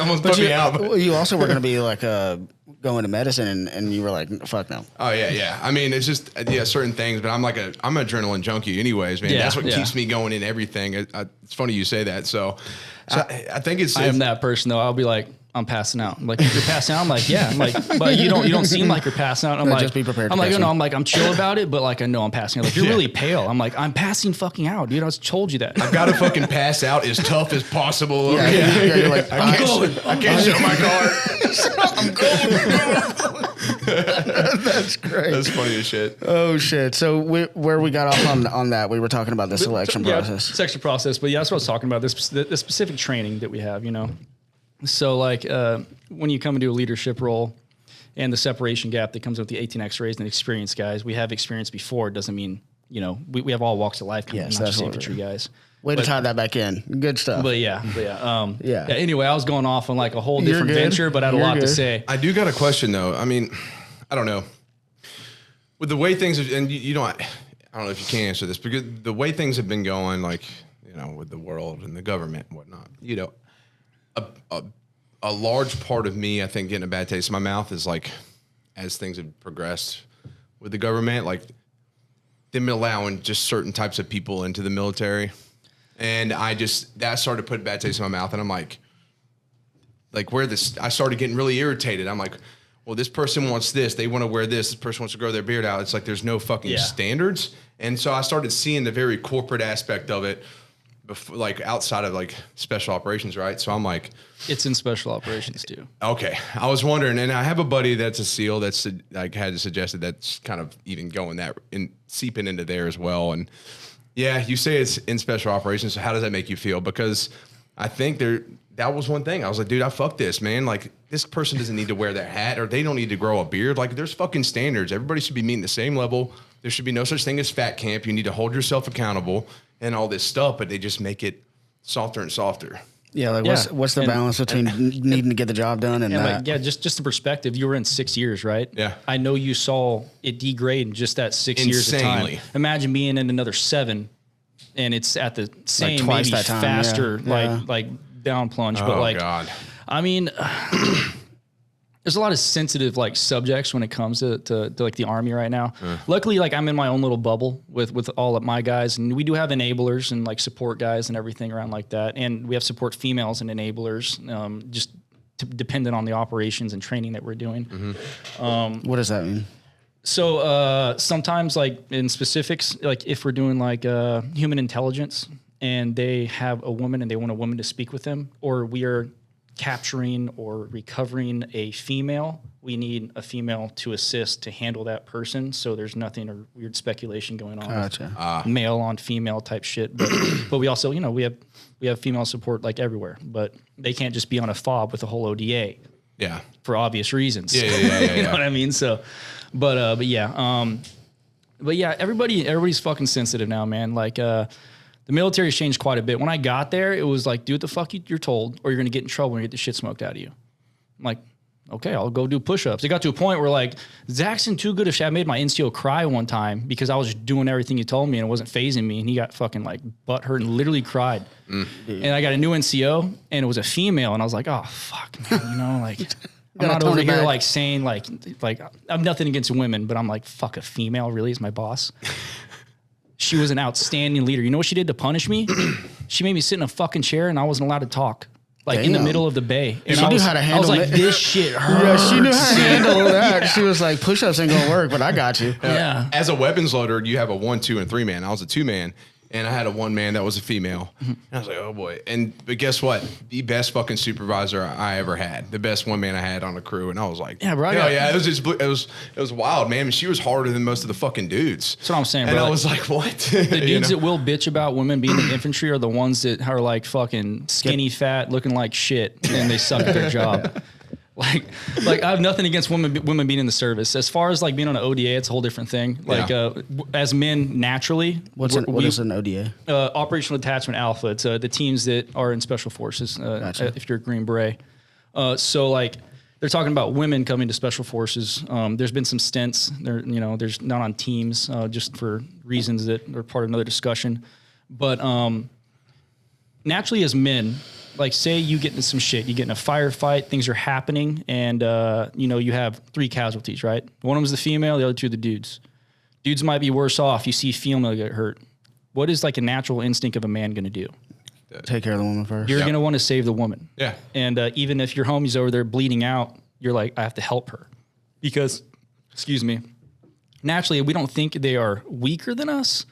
Speaker 1: Almost put me out.
Speaker 3: Well, you also were going to be like going to medicine and you were like, fuck no.
Speaker 1: Oh yeah. I mean, it's just certain things, but I'm an adrenaline junkie anyways, man. That's what keeps me going in everything. It's funny you say that. So I think I
Speaker 2: am that person though. I'll be like, I'm passing out. I'm like, you're passing out. I'm like, yeah. I'm like, but you don't seem like you're passing out. I'm like,
Speaker 3: just be prepared.
Speaker 2: I'm like, no, I'm like, I'm chill about it, but like, I know I'm passing out. Like, you're really pale. I'm like, I'm passing fucking out, dude. I just told you that.
Speaker 1: I've got to fucking pass out as tough as possible.
Speaker 3: You're like,
Speaker 1: I can't show my card. I'm going.
Speaker 3: That's great.
Speaker 1: That's funny as shit.
Speaker 3: Oh shit! So where we got off on that, we were talking about the selection process.
Speaker 2: Selection process, but yeah, that's what I was talking about. The specific training that we have, you know. So like when you come into a leadership role, and the separation gap that comes with the 18 X-rays and the experienced guys, we have experience before. It doesn't mean we have all walks of life coming, not just infantry guys.
Speaker 3: Way to tie that back in. Good stuff.
Speaker 2: But yeah. Anyway, I was going off on like a whole different venture, but I had a lot to say.
Speaker 1: I do got a question though. I mean, I don't know. With the way things have, and you know, I don't know if you can answer this, because the way things have been going, like, you know, with the world and the government and whatnot, you know, a large part of me, I think, getting a bad taste in my mouth is like, as things have progressed with the government, like them allowing just certain types of people into the military. And that started putting a bad taste in my mouth. And I'm like I started getting really irritated. I'm like, well, this person wants this. They want to wear this. This person wants to grow their beard out. It's like, there's no fucking standards. And so I started seeing the very corporate aspect of it, before, like outside of like special operations, right? So I'm like,
Speaker 2: it's in special operations too.
Speaker 1: Okay, I was wondering, and I have a buddy that's a SEAL that's like had suggested that's kind of even going that and seeping into there as well. And yeah, you say it's in special operations. So how does that make you feel? Because I think that was one thing. I was like, dude, I fuck this, man. Like, this person doesn't need to wear that hat, or they don't need to grow a beard. Like, there's fucking standards. Everybody should be meeting the same level. There should be no such thing as fat camp. You need to hold yourself accountable and all this stuff, but they just make it softer and softer.
Speaker 3: Yeah, like what's the balance between needing to get the job done and that?
Speaker 2: Like, just the perspective. You were in 6 years, right?
Speaker 1: Yeah.
Speaker 2: I know you saw it degrade in just that 6 years of time. Imagine being in another 7, and it's at the same, like maybe that time, faster, like down plunge.
Speaker 1: Oh,
Speaker 2: but like,
Speaker 1: God.
Speaker 2: I mean, there's a lot of sensitive like subjects when it comes to like the Army right now. Luckily, like I'm in my own little bubble with all of my guys, and we do have enablers and like support guys and everything around like that, and we have support females and enablers, just dependent on the operations and training that we're doing.
Speaker 3: Mm-hmm. What does that mean?
Speaker 2: So sometimes, like in specifics, like if we're doing like human intelligence, and they have a woman and they want a woman to speak with them, or we are capturing or recovering a female, we need a female to assist to handle that person, so there's nothing or weird speculation going on.
Speaker 3: Gotcha.
Speaker 2: Male on female type shit. But we also, you know, we have female support like everywhere, but they can't just be on a fob with a whole ODA.
Speaker 1: Yeah.
Speaker 2: For obvious reasons.
Speaker 1: Yeah.
Speaker 2: You know what I mean? So, but yeah, everybody's fucking sensitive now, man. Like, the military has changed quite a bit. When I got there, it was like, do what the fuck you're told, or you're going to get in trouble and get the shit smoked out of you. I'm like, okay, I'll go do push-ups. It got to a point where like, Zach's in too good of shape. I made my NCO cry one time because I was just doing everything he told me and it wasn't phasing me. And he got fucking like butthurt and literally cried. And I got a new NCO and it was a female. And I was like, oh, fuck, man. You know, like, I'm not over here like saying like I'm nothing against women, but I'm like, fuck, a female really is my boss. She was an outstanding leader. You know what she did to punish me? She made me sit in a fucking chair and I wasn't allowed to talk. Like in the middle of the bay. And
Speaker 3: she knew how to handle it.
Speaker 2: I was like, this shit hurts.
Speaker 3: Yeah, she knew how to handle that. She was like, push-ups ain't gonna work, but I got you.
Speaker 2: Yeah.
Speaker 1: As a weapons loader, you have a 1, 2, and 3 man. I was a 2-man. And I had a 1-man that was a female. And I was like, oh boy. But guess what? The best fucking supervisor I ever had. The best 1-man I had on the crew. And I was like,
Speaker 2: yeah, bro.
Speaker 1: Yeah, it was wild, man. She was harder than most of the fucking dudes.
Speaker 2: That's what I'm saying,
Speaker 1: and
Speaker 2: bro.
Speaker 1: I was like, what?
Speaker 2: The dudes that will bitch about women being in the infantry are the ones that are like fucking skinny, fat, looking like shit, and they suck at their job. Like I have nothing against women being in the service. As far as like being on an ODA, it's a whole different thing. Like as men, naturally,
Speaker 3: what is an ODA?
Speaker 2: Operational Detachment Alpha. It's the teams that are in Special Forces.
Speaker 3: Gotcha.
Speaker 2: If you're a Green Beret, so like they're talking about women coming to Special Forces. There's been some stints. There's not on teams just for reasons that are part of another discussion. But naturally, as men. Like, say you get into some shit, you get in a firefight, things are happening, and, you have 3 casualties, right? One of them is the female, the other 2 are the dudes. Dudes might be worse off. You see female get hurt. What is, like, a natural instinct of a man going to do?
Speaker 3: Take care of the woman first.
Speaker 2: You're going to want to save the woman.
Speaker 1: Yeah.
Speaker 2: And even if your homie's over there bleeding out, you're like, I have to help her. Because, naturally, we don't think they are weaker than us,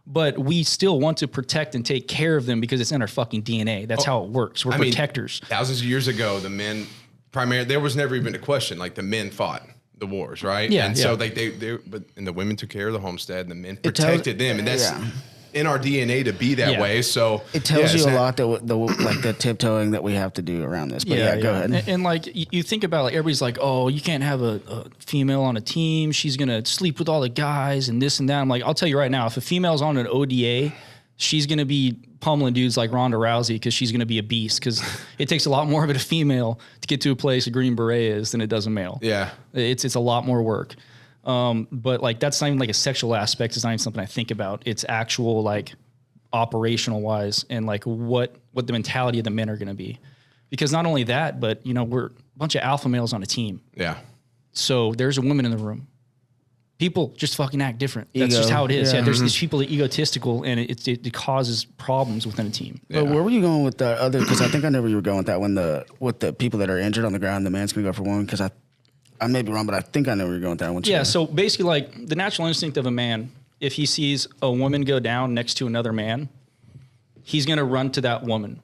Speaker 2: but we still want to protect and take care of them because it's in our fucking DNA. That's how it works. We're protectors.
Speaker 1: Thousands of years ago, the men, primarily, there was never even a question. Like, the men fought. the wars, right?
Speaker 2: Yeah,
Speaker 1: and so and the women took care of the homestead, and the men protected them, and that's in our DNA to be that way. So
Speaker 3: it tells you a lot that the tiptoeing that we have to do around this. But go ahead.
Speaker 2: And like you think about, like, everybody's like, oh, you can't have a female on a team. She's gonna sleep with all the guys and this and that. I'm like, I'll tell you right now, if a female's on an ODA, she's gonna be pummeling dudes like Ronda Rousey because she's gonna be a beast. Because it takes a lot more of a female to get to a place a Green Beret is than it does a male.
Speaker 1: Yeah, it's
Speaker 2: a lot more work. But like that's not even like a sexual aspect. It's not even something I think about. It's actual like operational wise and like what the mentality of the men are going to be. Because not only that, but we're a bunch of alpha males on a team.
Speaker 1: Yeah.
Speaker 2: So there's a woman in the room. People just fucking act different. That's just how it is. Yeah. There's these people that are egotistical, and it causes problems within a team.
Speaker 3: Yeah. But where were you going with the other? Because I think I know where you were going with that. With the people that are injured on the ground, the man's gonna go for one. Because I may be wrong, but I think I know where you're going with that one.
Speaker 2: So basically, like the natural instinct of a man, if he sees a woman go down next to another man, he's gonna run to that woman.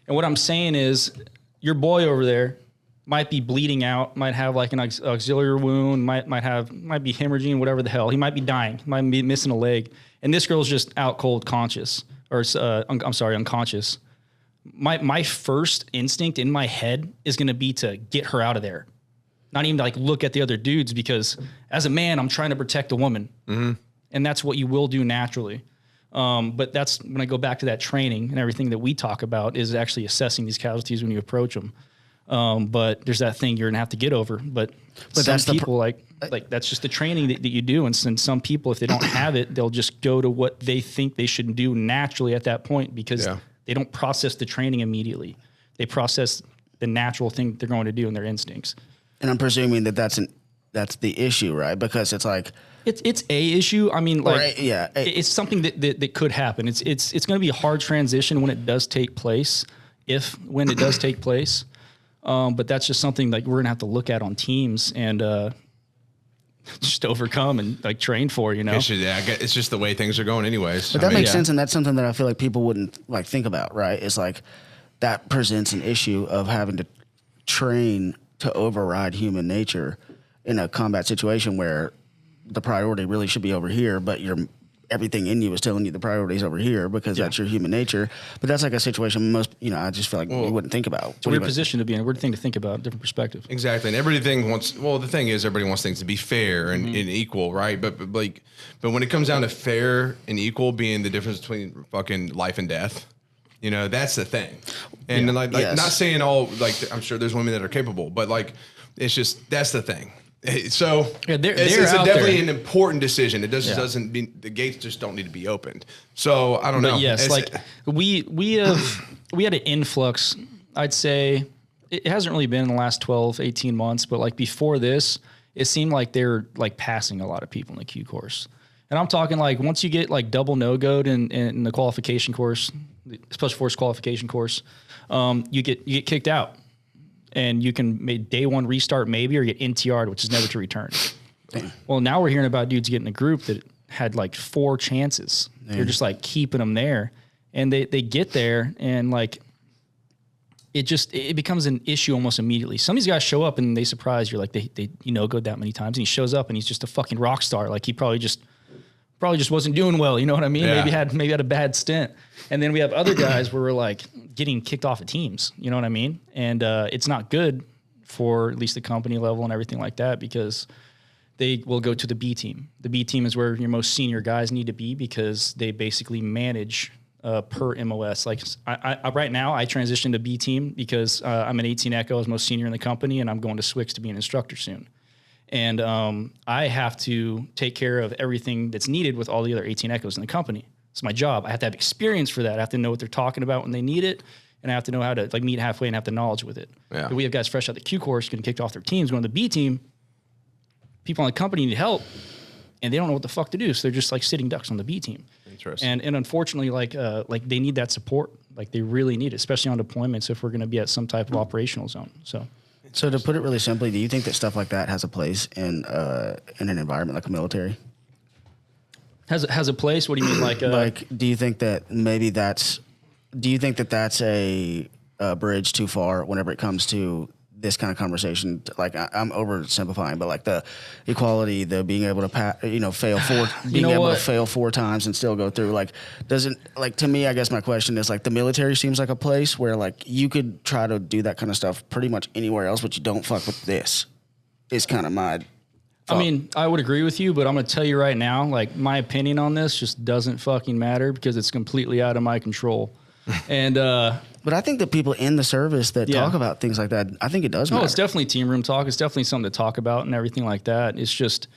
Speaker 2: And what I'm saying is, your boy over there might be bleeding out, might have like an auxiliary wound, might be hemorrhaging, whatever the hell. He might be dying, might be missing a leg, and this girl's just out cold conscious, or unconscious. My first instinct in my head is gonna be to get her out of there. Not even to like look at the other dudes, because as a man, I'm trying to protect a woman. Mm-hmm. And that's what you will do naturally. But that's when I go back to that training and everything that we talk about is actually assessing these casualties when you approach them. But there's that thing you're gonna have to get over. But some people like that's just the training that you do. And some people, if they don't have it, they'll just go to what they think they should do naturally at that point, because they don't process the training immediately. They process the natural thing they're going to do in their instincts.
Speaker 3: And I'm presuming that's the issue, right? Because it's like
Speaker 2: it's a issue. I mean, like,
Speaker 3: right,
Speaker 2: it's something that could happen. It's going to be a hard transition when it does take place, when it does take place. But that's just something like we're going to have to look at on teams and just overcome and like train for.
Speaker 1: It's just the way things are going, anyways.
Speaker 3: But that makes sense, and that's something that I feel like people wouldn't like think about, right? It's like that presents an issue of having to train to override human nature in a combat situation where the priority really should be over here, but everything in you is telling you the priority is over here because that's your human nature. But that's like a situation I just feel like we wouldn't think about.
Speaker 2: It's a weird position to be in, a weird thing to think about, different perspective.
Speaker 1: Exactly. And the thing is everybody wants things to be fair and equal, right? But when it comes down to fair and equal being the difference between fucking life and death, that's the thing. And not saying all, like, I'm sure there's women that are capable, but like, it's just, that's the thing. So it's definitely an important decision. It doesn't mean the gates just don't need to be opened. So I don't know.
Speaker 2: Yes. We had an influx. I'd say it hasn't really been in the last 12, 18 months, but like before this, it seemed like they're like passing a lot of people in the Q course. And I'm talking like once you get like double no-goed in the qualification course, the Special Force qualification course, you get kicked out. And you can make day one restart maybe, or get NTR'd, which is never to return. Damn. Well, now we're hearing about dudes getting a group that had like 4 chances. Damn. They're just like keeping them there. And they get there and like it becomes an issue almost immediately. Some of these guys show up and they surprise you, like they go that many times, and he shows up and he's just a fucking rock star. Like he probably just wasn't doing well, you know what I mean? Yeah. Maybe had a bad stint. And then we have other guys where we're like getting kicked off of teams, you know what I mean? And it's not good for at least the company level and everything like that, because they will go to the B team. The B team is where your most senior guys need to be, because they basically manage per MOS. Like I right now, I transitioned to B team because I'm an 18 Echo, I was most senior in the company, and I'm going to Swix to be an instructor soon. And I have to take care of everything that's needed with all the other 18 Echoes in the company. It's my job. I have to have experience for that. I have to know what they're talking about when they need it, and I have to know how to like meet halfway and have the knowledge with it. Yeah. But we have guys fresh out the Q course getting kicked off their teams, going to the B team. People on the company need help, and they don't know what the fuck to do, so they're just like sitting ducks on the B team. Interesting. And unfortunately, like they need that support. Like they really need it, especially on deployments if we're going to be at some type of operational zone. So
Speaker 3: to put it really simply, do you think that stuff like that has a place in an environment like a military?
Speaker 2: Has a place? What do you mean? Like,
Speaker 3: do you think that maybe that's a bridge too far whenever it comes to this kind of conversation. Like I'm oversimplifying, but like the equality, the being able to fail to fail 4 times and still go through. Like, doesn't like to me? I guess my question is like the military seems like a place where like you could try to do that kind of stuff pretty much anywhere else, but you don't fuck with this. Is kind of my.
Speaker 2: I mean, I would agree with you, but I'm going to tell you right now, like my opinion on this just doesn't fucking matter because it's completely out of my control. And
Speaker 3: but I think the people in the service that talk about things like that, I think it does matter.
Speaker 2: Oh, it's definitely team room talk. It's definitely something to talk about and everything like that. It's just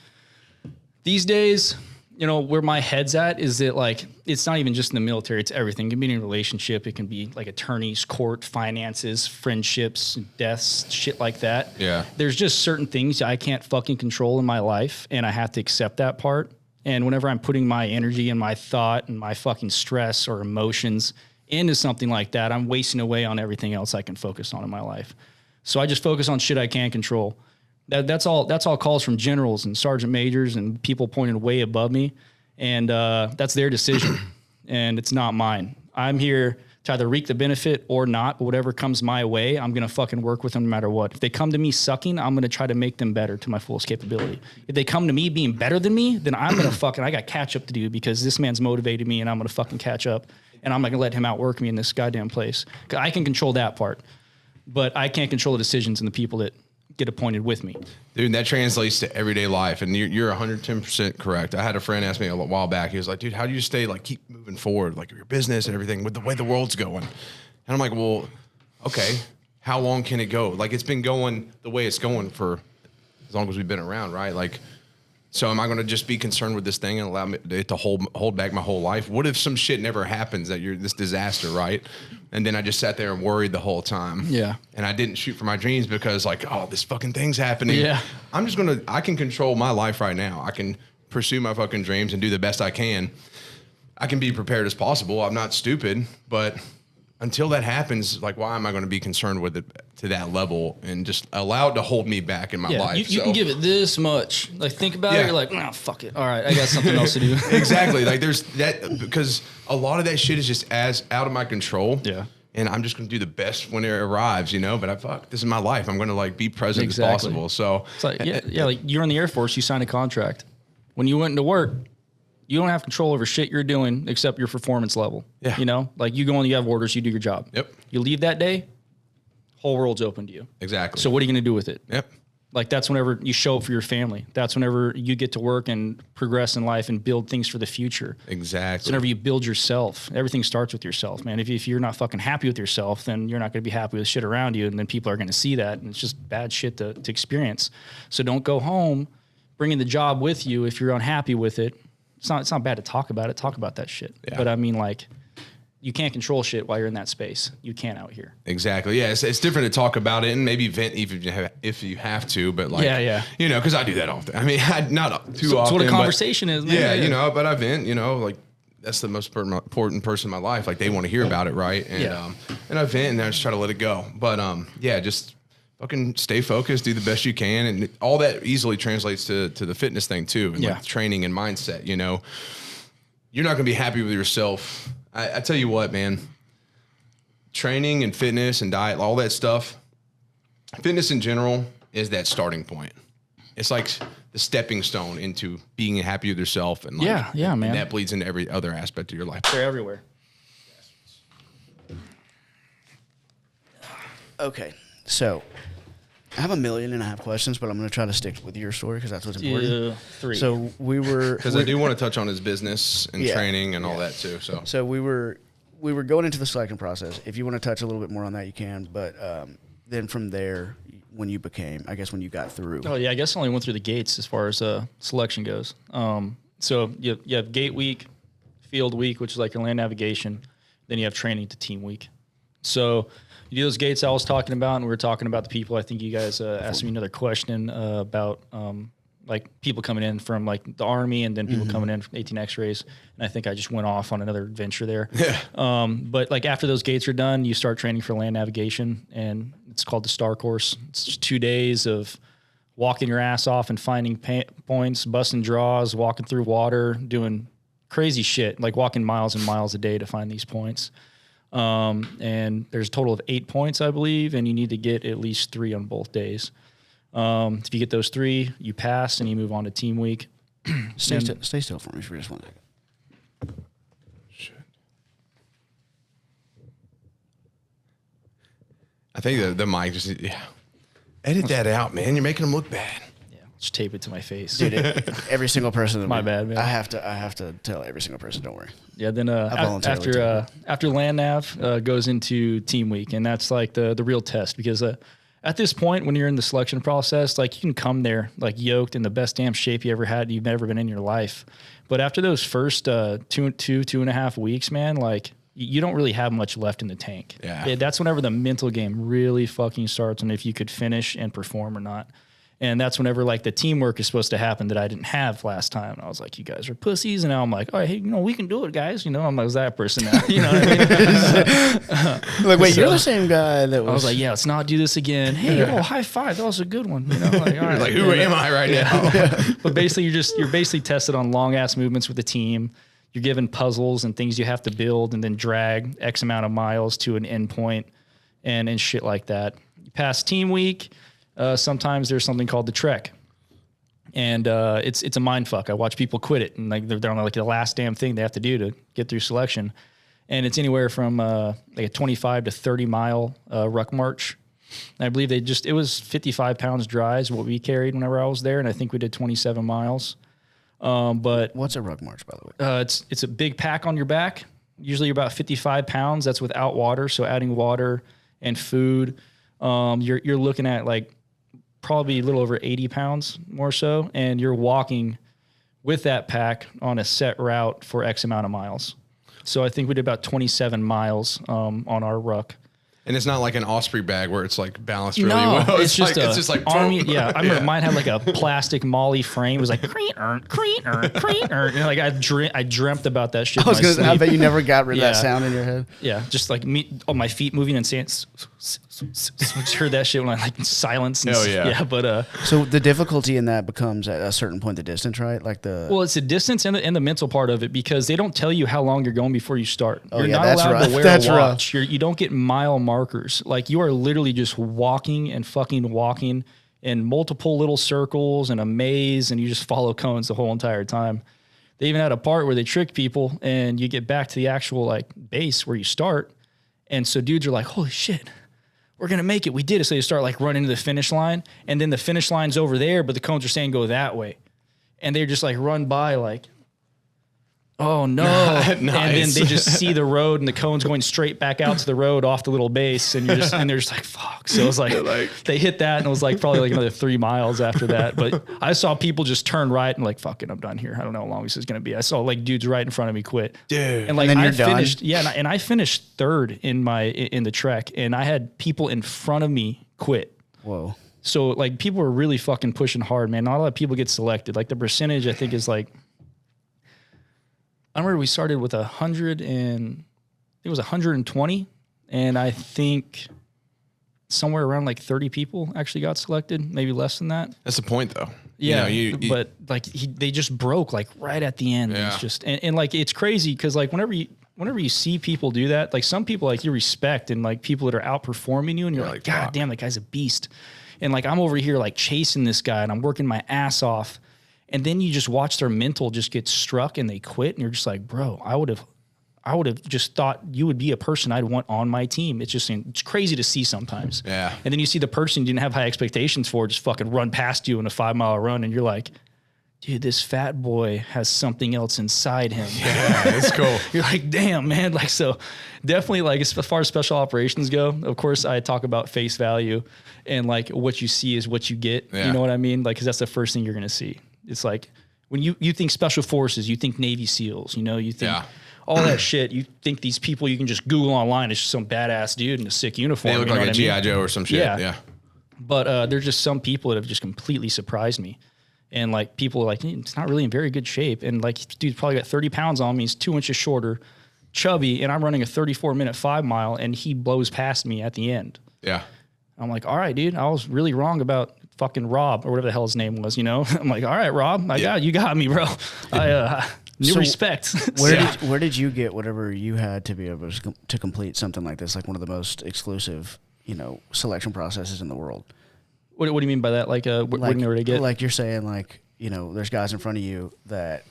Speaker 2: these days, where my head's at is that like it's not even just in the military, it's everything. It can be in a relationship, it can be like attorneys, court, finances, friendships, deaths, shit like that.
Speaker 1: Yeah.
Speaker 2: There's just certain things I can't fucking control in my life, and I have to accept that part. And whenever I'm putting my energy and my thought and my fucking stress or emotions into something like that, I'm wasting away on everything else I can focus on in my life. So I just focus on shit I can control. That's all calls from generals and sergeant majors and people pointed way above me. And that's their decision. And it's not mine. I'm here to either reap the benefit or not, but whatever comes my way, I'm going to fucking work with them no matter what. If they come to me sucking, I'm going to try to make them better to my fullest capability. If they come to me being better than me, then I'm going to I got catch up to do because this man's motivated me and I'm going to fucking catch up. And I'm not going to let him outwork me in this goddamn place. I can control that part, but I can't control the decisions and the people that get appointed with me.
Speaker 1: Dude, that translates to everyday life, and you're 110% correct. I had a friend ask me a while back. He was like, dude, how do you stay, like, keep moving forward, like, your business and everything with the way the world's going? And I'm like, well, okay, how long can it go? Like, it's been going the way it's going for as long as we've been around, right? Like, so am I going to just be concerned with this thing and allow it to hold back my whole life? What if some shit never happens, that you're this disaster, right? And then I just sat there and worried the whole time.
Speaker 2: Yeah. And
Speaker 1: I didn't shoot for my dreams because like, oh, this fucking thing's happening.
Speaker 2: Yeah.
Speaker 1: I can control my life right now. I can pursue my fucking dreams and do the best I can. I can be prepared as possible. I'm not stupid, but until that happens, like, why am I going to be concerned with it to that level and just allow it to hold me back in my life?
Speaker 2: You can give it this much. Like, think about it. You're like, nah, fuck it. All right, I got something else to do.
Speaker 1: Exactly. Like, there's that, because a lot of that shit is just as out of my control.
Speaker 2: Yeah.
Speaker 1: And I'm just going to do the best when it arrives, but this is my life. I'm going to like be present as possible. So
Speaker 2: it's like, like you're in the Air Force, you signed a contract. When you went into work, you don't have control over shit you're doing except your performance level.
Speaker 1: Yeah.
Speaker 2: Like you go in, you have orders, you do your job.
Speaker 1: Yep.
Speaker 2: You leave that day, whole world's open to you.
Speaker 1: Exactly.
Speaker 2: So what are you going to do with it?
Speaker 1: Yep.
Speaker 2: Like that's whenever you show up for your family. That's whenever you get to work and progress in life and build things for the future.
Speaker 1: Exactly.
Speaker 2: It's whenever you build yourself. Everything starts with yourself, man. If you're not fucking happy with yourself, then you're not going to be happy with shit around you. And then people are going to see that. And it's just bad shit to experience. So don't go home bringing the job with you if you're unhappy with it. It's not bad to talk about it. Talk about that shit. Yeah. But I mean, like, you can't control shit while you're in that space. You can't out here.
Speaker 1: Exactly. Yeah, it's different to talk about it and maybe vent if you have to. But like, because I do that often. I mean, not too often. That's
Speaker 2: what a conversation is, man.
Speaker 1: Yeah, but I vent. Like that's the most important person in my life. Like they want to hear about it, right? And and I vent and I just try to let it go. But just fucking stay focused, do the best you can, and all that easily translates to the fitness thing too, and like training and mindset. You're not gonna be happy with yourself. I tell you what, man, training and fitness and diet, all that stuff, fitness in general is that starting point. It's like the stepping stone into being happy with yourself. And like, man. And that bleeds into every other aspect of your life.
Speaker 2: They're everywhere.
Speaker 3: Okay, so I have 1.5 million questions, but I'm going to try to stick with your story because that's what's important.
Speaker 2: Yeah, 3.
Speaker 3: So because
Speaker 1: I do want to touch on his business and training and all that too. So
Speaker 3: we were going into the selection process. If you want to touch a little bit more on that, you can. But then from there, when you got through.
Speaker 2: Oh yeah, I guess I only went through the gates as far as selection goes. So you have gate week, field week, which is like your land navigation. Then you have training to team week. So you do those gates I was talking about, and we were talking about the people. I think you guys asked me another question about like people coming in from like the Army and then people coming in from 18 X-rays. And I think I just went off on another adventure there. Yeah. But like after those gates are done, you start training for land navigation, and it's called the STAR course. It's just 2 days of walking your ass off and finding points, busting draws, walking through water, doing crazy shit, like walking miles and miles a day to find these points. And there's a total of 8 points, I believe, and you need to get at least 3 on both days. If you get those 3, you pass and you move on to team week.
Speaker 3: Stay still for me for just 1 second.
Speaker 1: Shit. I think the mic just edit that out, man. You're making them look bad.
Speaker 2: Yeah, just tape it to my face.
Speaker 3: Dude, every single person.
Speaker 2: My bad, man.
Speaker 3: I have to tell every single person. Don't worry.
Speaker 2: Yeah. Then after land nav goes into team week, and that's like the real test because at this point when you're in the selection process, like you can come there like yoked in the best damn shape you ever had, you've ever been in your life. But after those first 2.5 weeks, man, like you don't really have much left in the tank.
Speaker 1: Yeah.
Speaker 2: That's whenever the mental game really fucking starts and if you could finish and perform or not. And that's whenever like the teamwork is supposed to happen that I didn't have last time. And I was like, you guys are pussies. And now I'm like, oh, hey, we can do it, guys. I'm like, that person now. You know what I mean?
Speaker 3: Like, wait, you're the same guy that was.
Speaker 2: I was like, yeah, let's not do this again. Hey, high five. That was a good one. Like, all right.
Speaker 1: Like, who am I right now?
Speaker 2: But basically, you're basically tested on long ass movements with the team. You're given puzzles and things you have to build and then drag X amount of miles to an endpoint and shit like that. You pass team week. Sometimes there's something called the trek, and it's a mind fuck. I watch people quit it, and like they're on like the last damn thing they have to do to get through selection, and it's anywhere from like a 25 to 30 mile ruck march. And I believe it was 55 pounds dry is what we carried whenever I was there, and I think we did 27 miles. But
Speaker 3: what's a ruck march, by the way?
Speaker 2: It's a big pack on your back, usually about 55 pounds. That's without water, so adding water and food, you're looking at like probably a little over 80 pounds more so, and you're walking with that pack on a set route for X amount of miles. So I think we did about 27 miles on our ruck.
Speaker 1: And it's not like an Osprey bag where it's like balanced really well.
Speaker 2: It's just like army. Yeah, I remember mine had like a plastic Molly frame. It was like creaner. Like I dreamt about that shit.
Speaker 3: I bet you never got rid of that sound in your head.
Speaker 2: Yeah, just like me on my feet moving and saying, just heard that shit when I like silence.
Speaker 1: Oh yeah.
Speaker 2: Yeah, but
Speaker 3: so the difficulty in that becomes at a certain point the distance, right? Like
Speaker 2: it's the distance and the mental part of it because they don't tell you how long you're going before you start.
Speaker 3: Oh,
Speaker 2: you're
Speaker 3: yeah,
Speaker 2: not
Speaker 3: that's
Speaker 2: allowed
Speaker 3: rough.
Speaker 2: to wear
Speaker 3: That's
Speaker 2: a watch.
Speaker 3: rough.
Speaker 2: You don't get mile markers. Like you are literally just walking and fucking walking in multiple little circles and a maze, and you just follow cones the whole entire time. They even had a part where they trick people, and you get back to the actual like base where you start, and so dudes are like, "Holy shit, we're gonna make it! We did it!" So you start like running to the finish line, and then the finish line's over there, but the cones are saying go that way, and they just like run by like, oh no.
Speaker 1: Nice.
Speaker 2: And then they just see the road and the cone's going straight back out to the road off the little base. And they're just like, fuck. So it was like, they hit that and it was like probably like another 3 miles after that. But I saw people just turn right and like, fuck it, I'm done here. I don't know how long this is going to be. I saw like dudes right in front of me quit.
Speaker 1: Dude.
Speaker 2: And like
Speaker 3: and then
Speaker 2: I
Speaker 3: you're
Speaker 2: finished,
Speaker 3: done?
Speaker 2: yeah. And I finished third in the trek, and I had people in front of me quit.
Speaker 3: Whoa.
Speaker 2: So like people were really fucking pushing hard, man. Not a lot of people get selected. Like the percentage I think is like, I remember we started with 100 and it was 120, and I think somewhere around like 30 people actually got selected, maybe less than that.
Speaker 1: That's the point, though.
Speaker 2: Yeah,
Speaker 1: you
Speaker 2: but like they just broke like right at the end.
Speaker 1: Yeah.
Speaker 2: It's just and like it's crazy because like whenever you see people do that, like some people like you respect and like people that are outperforming you, and you're like, God damn, that guy's a beast. And like I'm over here like chasing this guy and I'm working my ass off. And then you just watch their mental just get struck and they quit. And you're just like, bro, I would have just thought you would be a person I'd want on my team. It's crazy to see sometimes.
Speaker 1: Yeah.
Speaker 2: And then you see the person you didn't have high expectations for just fucking run past you in a 5-mile run. And you're like, dude, this fat boy has something else inside him.
Speaker 1: Yeah, that's cool.
Speaker 2: You're like, damn, man. Like, so definitely like as far as special operations go, of course I talk about face value and like what you see is what you get.
Speaker 1: Yeah.
Speaker 2: You know what I mean? Like, cause that's the first thing you're going to see. It's like when you think special forces, you think Navy SEALs, you think all that shit. You think these people you can just Google online. It's just some badass dude in a sick uniform.
Speaker 1: They look like a G.I. Joe or some shit. Yeah.
Speaker 2: But there's just some people that have just completely surprised me. And like people are like, it's not really in very good shape. And like, dude's probably got 30 pounds on me. He's 2 inches shorter, chubby. And I'm running a 34-minute 5-mile and he blows past me at the end.
Speaker 1: Yeah.
Speaker 2: I'm like, all right, dude, I was really wrong about fucking Rob or whatever the hell his name was, I'm like, all right, Rob, you got me, bro. New respect.
Speaker 3: Where did you get whatever you had to be able to complete something like this, like one of the most exclusive, selection processes in the world?
Speaker 2: What do you mean by that? Like, what in order to get?
Speaker 3: Like you're saying, like, there's guys in front of you that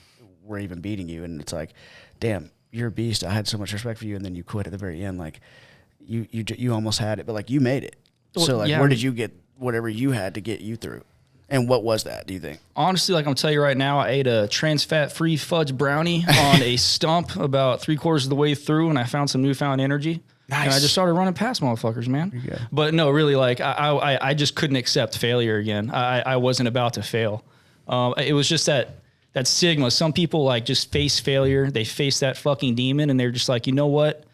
Speaker 3: were even beating you, and it's like, damn, you're a beast. I had so much respect for you, and then you quit at the very end. Like, you almost had it, but like you made it.
Speaker 2: Well,
Speaker 3: so like, where did you get whatever you had to get you through? And what was that, do you think?
Speaker 2: Honestly, like I'm telling you right now, I ate a trans fat free fudge brownie on a stump about 3/4 of the way through, and I found some newfound energy. Nice. And I just started running past motherfuckers, man. But no, really, like I just couldn't accept failure again. I wasn't about to fail. It was just that stigma. Some people like just face failure. They face that fucking demon, and they're just like, you know what?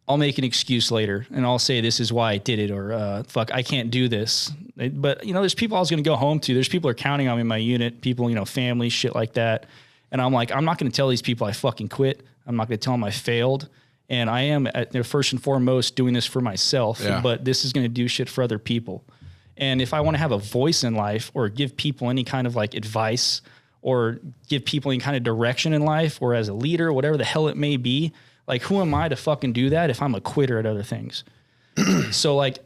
Speaker 2: I'll make an excuse later, and I'll say this is why I did it, or fuck, I can't do this. But there's people I was going to go home to. There's people who are counting on me in my unit. People, family, shit like that. And I'm like, I'm not going to tell these people I fucking quit. I'm not going to tell them I failed. And I am, first and foremost, doing this for myself. Yeah. But this is going to do shit for other people. And if I want to have a voice in life, or give people any kind of like advice, or give people any kind of direction in life, or as a leader, whatever the hell it may be, like, who am I to fucking do that if I'm a quitter at other things? So, like,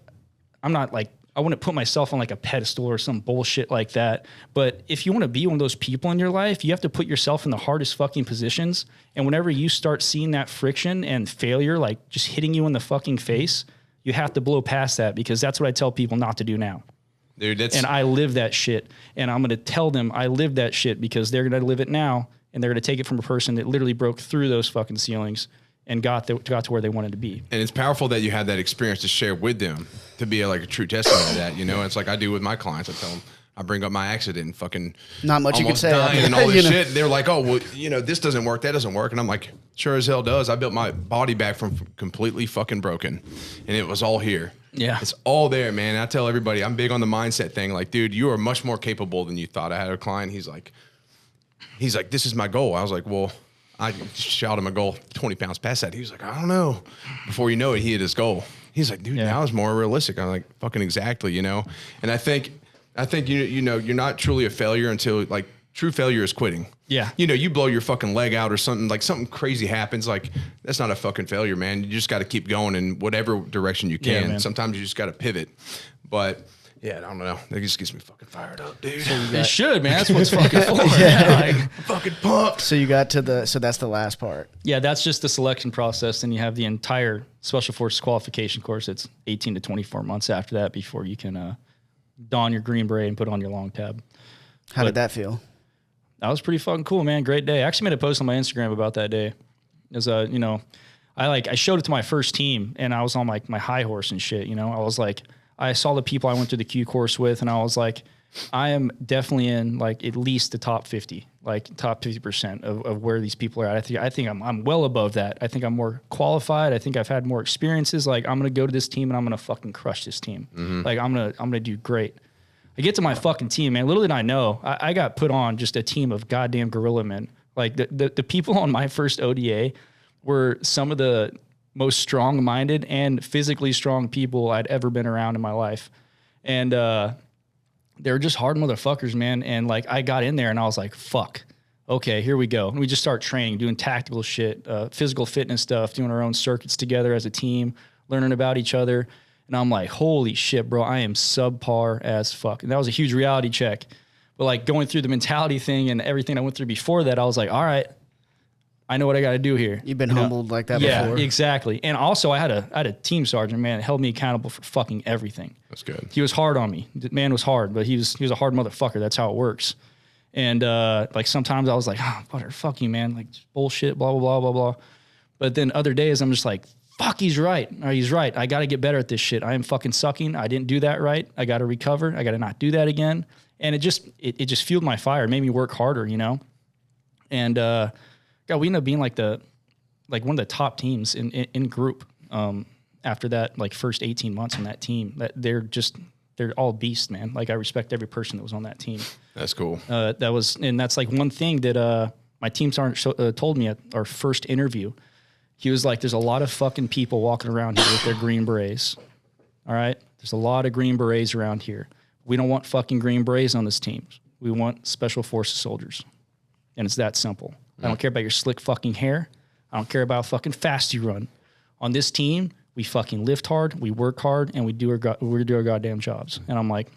Speaker 2: I'm not like, I wouldn't put myself on like a pedestal or some bullshit like that. But if you want to be one of those people in your life, you have to put yourself in the hardest fucking positions. And whenever you start seeing that friction and failure, like just hitting you in the fucking face, you have to blow past that, because that's what I tell people not to do now.
Speaker 1: Dude,
Speaker 2: and I live that shit. And I'm going to tell them I live that shit, because they're going to live it now. And they're going to take it from a person that literally broke through those fucking ceilings and got to where they wanted to be. And
Speaker 1: it's powerful that you had that experience to share with them, to be like a true testament to that. It's like I do with my clients. I tell them, I bring up my accident and fucking
Speaker 3: not much you can say
Speaker 1: and all this shit. They're like, oh, well, this doesn't work, that doesn't work. And I'm like, sure as hell does. I built my body back from completely fucking broken, and it was all here.
Speaker 2: Yeah,
Speaker 1: it's all there, man. And I tell everybody, I'm big on the mindset thing. Like, dude, you are much more capable than you thought. I had a client. He's like, this is my goal. I was like, well, I shot him a goal 20 pounds past that. He was like, I don't know. Before you know it, he hit his goal. He's like, dude, now it's more realistic. I'm like, fucking exactly, And I think you're not truly a failure until, like, true failure is quitting.
Speaker 2: Yeah.
Speaker 1: You blow your fucking leg out or something, like something crazy happens. Like, that's not a fucking failure, man. You just got to keep going in whatever direction you can. Sometimes you just got to pivot. But yeah, I don't know. That just gets me fucking fired up, dude.
Speaker 2: It should, man. That's what it's fucking for.
Speaker 1: I'm fucking pumped.
Speaker 3: So you got to so that's the last part.
Speaker 2: Yeah, that's just the selection process. Then you have the entire Special Forces qualification course. It's 18 to 24 months after that before you can don your green beret and put on your long tab.
Speaker 3: How did that feel?
Speaker 2: That was pretty fucking cool, man. Great day. I actually made a post on my Instagram about that day. As I showed it to my first team, and I was on like my high horse and shit. I was like, I saw the people I went through the Q course with, and I was like, I am definitely in like at least the top 50, like top 50% of where these people are at. I think I'm well above that. I think I'm more qualified. I think I've had more experiences. Like, I'm gonna go to this team and I'm gonna fucking crush this team. Mm-hmm. Like, I'm gonna do great. I get to my fucking team, man. Little did I know, I got put on just a team of goddamn gorilla men. Like, the people on my first ODA were some of the most strong-minded and physically strong people I'd ever been around in my life. And they were just hard motherfuckers, man. And like, I got in there and I was like, fuck, okay, here we go. And we just start training, doing tactical shit, physical fitness stuff, doing our own circuits together as a team, learning about each other. And I'm like, holy shit, bro, I am subpar as fuck. And that was a huge reality check. But like, going through the mentality thing and everything I went through before that, I was like, all right, I know what I got to do here.
Speaker 3: You've been humbled like that before.
Speaker 2: Yeah, exactly. And also, I had a team sergeant, man, that held me accountable for fucking everything.
Speaker 1: That's good.
Speaker 2: He was hard on me. The man was hard, but he was a hard motherfucker. That's how it works. And like, sometimes I was like, oh, butter, fuck you, man. Like, just bullshit, blah, blah, blah, blah, blah. But then other days, I'm just like, fuck, he's right. Or he's right. I got to get better at this shit. I am fucking sucking. I didn't do that right. I got to recover. I got to not do that again. And it just fueled my fire. It made me work harder, And God, we ended up being like one of the top teams in group after that, like, first 18 months on that team. That they're all beasts, man. Like, I respect every person that was on that team.
Speaker 1: That's cool.
Speaker 2: That's like one thing that my team sergeant told me at our first interview. He was like, there's a lot of fucking people walking around here with their green berets. All right? There's a lot of green berets around here. We don't want fucking green berets on this team. We want Special Forces soldiers. And it's that simple. I don't care about your slick fucking hair. I don't care about how fucking fast you run. On this team, we fucking lift hard, we work hard, and we do our goddamn jobs. And I'm like,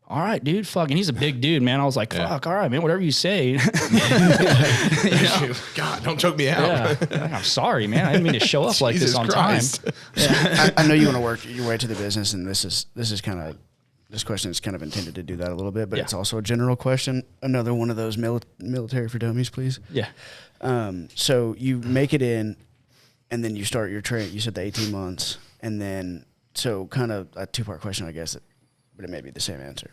Speaker 2: all right, dude, fuck. And he's a big dude, man. I was like, fuck, all right, man, whatever you say. You know?
Speaker 1: God, don't choke me out.
Speaker 2: Yeah. I'm sorry, man. I didn't mean to show up like
Speaker 1: Jesus
Speaker 2: this on
Speaker 1: Christ.
Speaker 2: time.
Speaker 3: I know you want to work your way to the business, and this question is kind of intended to do that a little bit, but it's also a general question. Another one of those military for dummies, please.
Speaker 2: Yeah.
Speaker 3: So you make it in, and then you start your training. You said the 18 months, and then so kind of a two-part question, I guess, but it may be the same answer.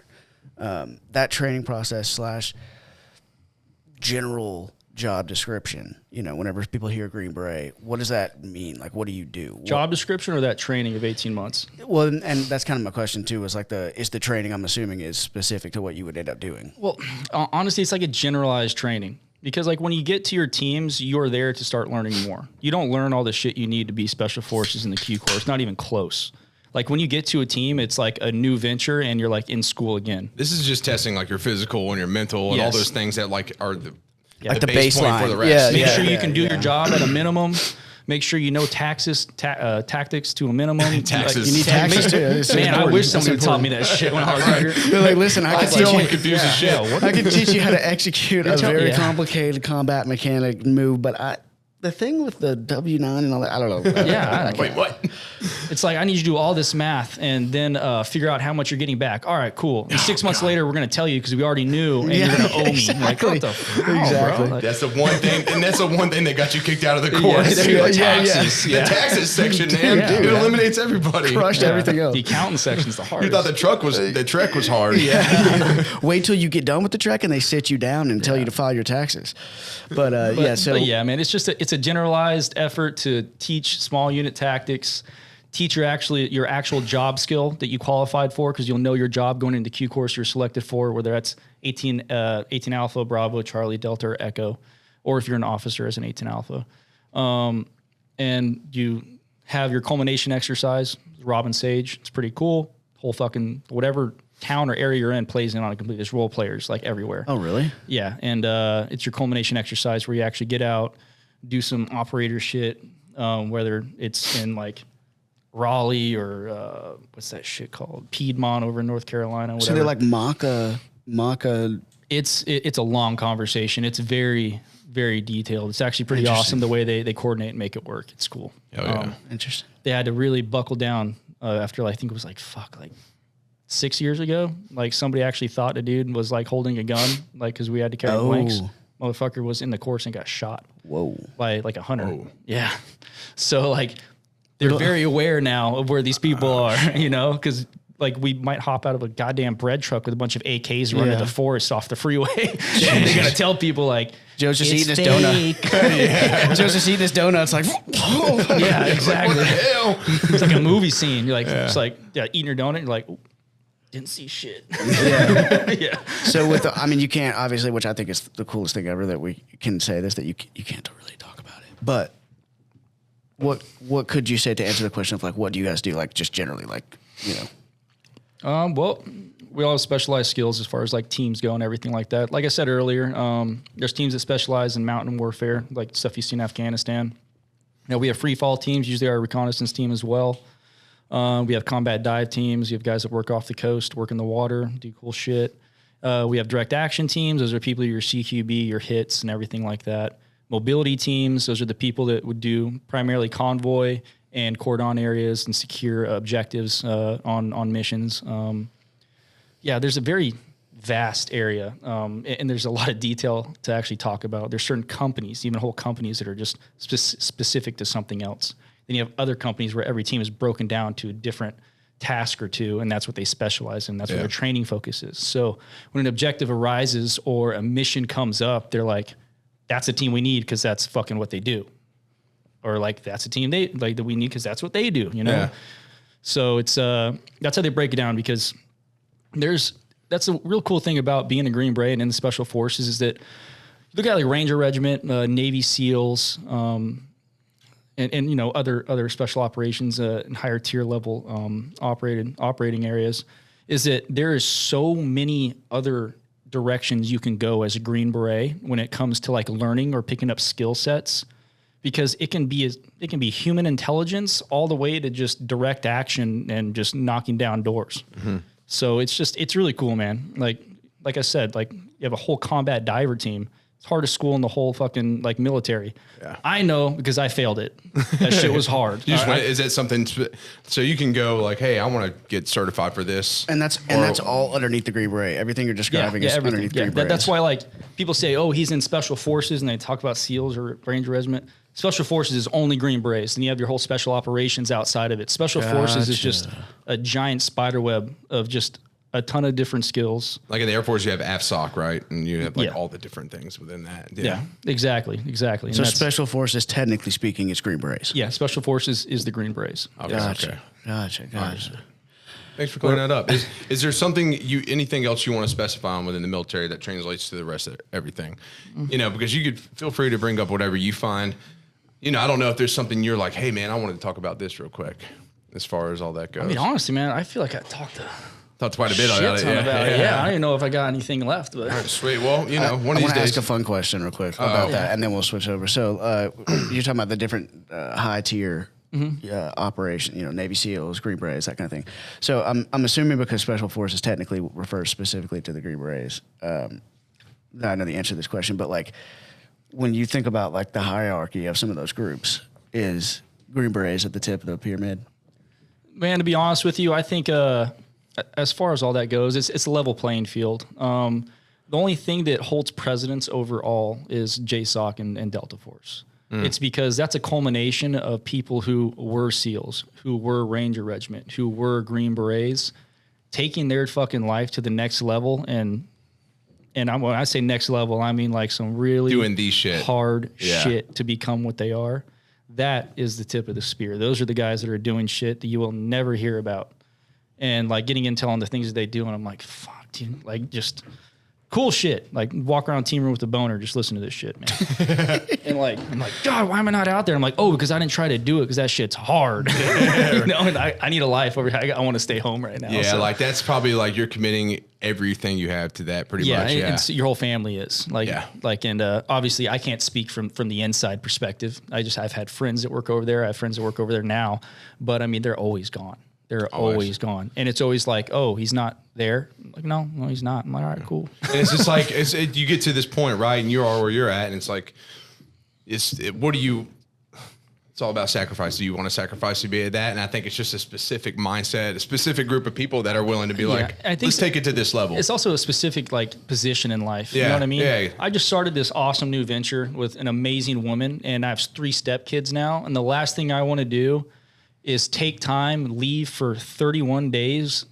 Speaker 3: That training process / general job description, whenever people hear Green Beret, what does that mean? Like, what do you do?
Speaker 2: Job description or that training of 18 months?
Speaker 3: Well, and that's kind of my question too, is the training, I'm assuming, is specific to what you would end up doing?
Speaker 2: Well, honestly, it's like a generalized training because like when you get to your teams, you're there to start learning more. You don't learn all the shit you need to be special forces in the Q Corps. It's not even close. Like when you get to a team, it's like a new venture and you're like in school again.
Speaker 1: This is just testing like your physical and your mental and all those things that like are the
Speaker 3: baseline
Speaker 1: point for the rest.
Speaker 2: Make sure you can do your job at a minimum. Make sure you know tactics to a minimum.
Speaker 1: Taxes.
Speaker 3: You need taxes too.
Speaker 2: Man, I wish somebody taught me that shit when I was younger.
Speaker 3: They're like, listen, I can teach you.
Speaker 1: Confused as shit.
Speaker 3: I can teach you how to execute a very complicated combat mechanic move, but the thing with the W9 and all that, I don't know.
Speaker 2: Yeah.
Speaker 1: Wait, what?
Speaker 2: It's like, I need you to do all this math and then figure out how much you're getting back. All right, cool. And 6 months later, we're going to tell you because we already knew and you're going to owe me. Like, what the fuck,
Speaker 3: Exactly.
Speaker 2: bro? Like,
Speaker 1: That's the one thing, and that's the one thing that got you kicked out of the course.
Speaker 2: taxes.
Speaker 1: The taxes section, man. It eliminates everybody.
Speaker 3: Crushed everything else.
Speaker 2: The accountant section's the hardest.
Speaker 1: You thought the trek was hard.
Speaker 3: Wait till you get done with the trek and they sit you down and tell you to file your taxes. But man,
Speaker 2: it's just it's a generalized effort to teach small unit tactics, teach your actual job skill that you qualified for, because you'll know your job going into Q course you're selected for, whether that's 18 Alpha, Bravo, Charlie, Delta, or Echo, or if you're an officer as an 18 Alpha. And you have your culmination exercise, Robin Sage. It's pretty cool. Whole fucking whatever town or area you're in plays in on a complete. There's role players like everywhere.
Speaker 3: Oh, really?
Speaker 2: Yeah, and it's your culmination exercise where you actually get out, do some operator shit, whether it's in like Raleigh or what's that shit called? Piedmont over in North Carolina, whatever.
Speaker 3: So they're like Maca.
Speaker 2: It's a long conversation. It's very, very detailed. It's actually pretty awesome the way they coordinate and make it work. It's cool.
Speaker 1: Oh, yeah.
Speaker 3: Interesting.
Speaker 2: They had to really buckle down after I think it was like 6 years ago. Like somebody actually thought a dude was like holding a gun, like because we had to carry blanks. Motherfucker was in the course and got shot.
Speaker 3: Whoa.
Speaker 2: By like 100. Whoa. Yeah. So like they're very aware now of where these people are, because like we might hop out of a goddamn bread truck with a bunch of AKs running into the forest off the freeway. They're gonna tell people like
Speaker 3: Joe's just eating his donut. Joe's just eating his donut. It's like,
Speaker 2: yeah, exactly.
Speaker 1: What the hell?
Speaker 2: It's like a movie scene. You're like, it's like eating your donut. You're like, ooh, didn't see shit.
Speaker 3: Yeah. So you can't obviously, which I think is the coolest thing ever that we can say this, that you can't really talk about it. But what could you say to answer the question of like, what do you guys do? Like just generally, like,
Speaker 2: Well, we all have specialized skills as far as like teams go and everything like that. Like I said earlier, there's teams that specialize in mountain warfare, like stuff you see in Afghanistan. We have free fall teams, usually our reconnaissance team as well. We have combat dive teams. You have guys that work off the coast, work in the water, do cool shit. We have direct action teams. Those are people your CQB, your hits, and everything like that. Mobility teams. Those are the people that would do primarily convoy and cordon areas and secure objectives on missions. There's a very vast area, and there's a lot of detail to actually talk about. There's certain companies, even whole companies, that are just specific to something else. Then you have other companies where every team is broken down to a different task or two, and that's what they specialize in. That's what their training focus is. So when an objective arises or a mission comes up, they're like, that's a team we need because that's fucking what they do. Or like, that's a team that we need because that's what they do, Yeah. So it's that's how they break it down, because that's a real cool thing about being a Green Beret and in the Special Forces is that you look at like Ranger Regiment, Navy SEALs, and other special operations and higher tier level operating areas, is that there is so many other directions you can go as a Green Beret when it comes to like learning or picking up skill sets, because it can be human intelligence all the way to just direct action and just knocking down doors. Mm-hmm. So it's really cool, man. Like I said, like you have a whole combat diver team. It's hardest school in the whole fucking like military. Yeah. I know because I failed it. That shit was hard.
Speaker 1: Is that something? So you can go like, hey, I want to get certified for this,
Speaker 3: and that's all underneath the Green Beret. Everything you're describing is underneath the Green Beret.
Speaker 2: That's why like people say, oh, he's in Special Forces, and they talk about SEALs or Ranger Regiment. Special Forces is only Green Berets, and you have your whole special operations outside of it. Special Forces is just a giant spider web of just a ton of different skills.
Speaker 1: Like in the Air Force, you have AFSOC, right? And you have like all the different things within that.
Speaker 2: Yeah, exactly.
Speaker 3: So Special Forces, technically speaking, is Green Berets.
Speaker 2: Yeah, Special Forces is the Green Berets.
Speaker 1: Okay.
Speaker 3: Gotcha.
Speaker 1: Right. Thanks for clearing that up. Is there anything else you want to specify on within the military that translates to the rest of everything? Mm-hmm. Because you could feel free to bring up whatever you find. I don't know if there's something you're like, hey man, I wanted to talk about this real quick as far as all that goes.
Speaker 2: I mean, honestly, man, I feel like I talked
Speaker 1: quite a bit about it.
Speaker 2: Yeah, I don't even know if I got anything left. But.
Speaker 1: All right, sweet. Well, one of these days.
Speaker 3: I want to ask a fun question real quick about that, and then we'll switch over. So you're talking about the different high tier operation, Navy SEALs, Green Berets, that kind of thing. So I'm assuming because Special Forces technically refers specifically to the Green Berets. I know the answer to this question, but like when you think about like the hierarchy of some of those groups, is Green Berets at the tip of the pyramid?
Speaker 2: Man, to be honest with you, I think as far as all that goes, it's a level playing field. The only thing that holds precedence overall is JSOC and Delta Force. It's because that's a culmination of people who were SEALs, who were Ranger Regiment, who were Green Berets, taking their fucking life to the next level. And when I say next level, I mean like some really
Speaker 1: doing these
Speaker 2: hard shit to become what they are. That is the tip of the spear. Those are the guys that are doing shit that you will never hear about. And like getting intel on the things that they do, and I'm like, fuck, dude, like just cool shit. Like walk around team room with a boner, just listen to this shit, man. And like, I'm like, God, why am I not out there? I'm like, oh, because I didn't try to do it because that shit's hard. And I need a life over here. I want to stay home right now.
Speaker 1: Yeah, so. Like that's probably like you're committing everything you have to that pretty much.
Speaker 2: Yeah, and your whole family is and obviously I can't speak from the inside perspective. I've had friends that work over there. I have friends that work over there now, but I mean, they're always gone. They're always gone. And it's always like, oh, he's not there. I'm like, no, he's not. I'm like, all right, cool.
Speaker 1: And it's just like, you get to this point, right? And you are where you're at. And it's like, it's all about sacrifice. Do you want to sacrifice to be at that? And I think it's just a specific mindset, a specific group of people that are willing to be let's take it to this level.
Speaker 2: It's also a specific like position in life. You know what I mean?
Speaker 1: Yeah.
Speaker 2: I just started this awesome new venture with an amazing woman, and I have 3 stepkids now. And the last thing I want to do is take time, leave for 31 days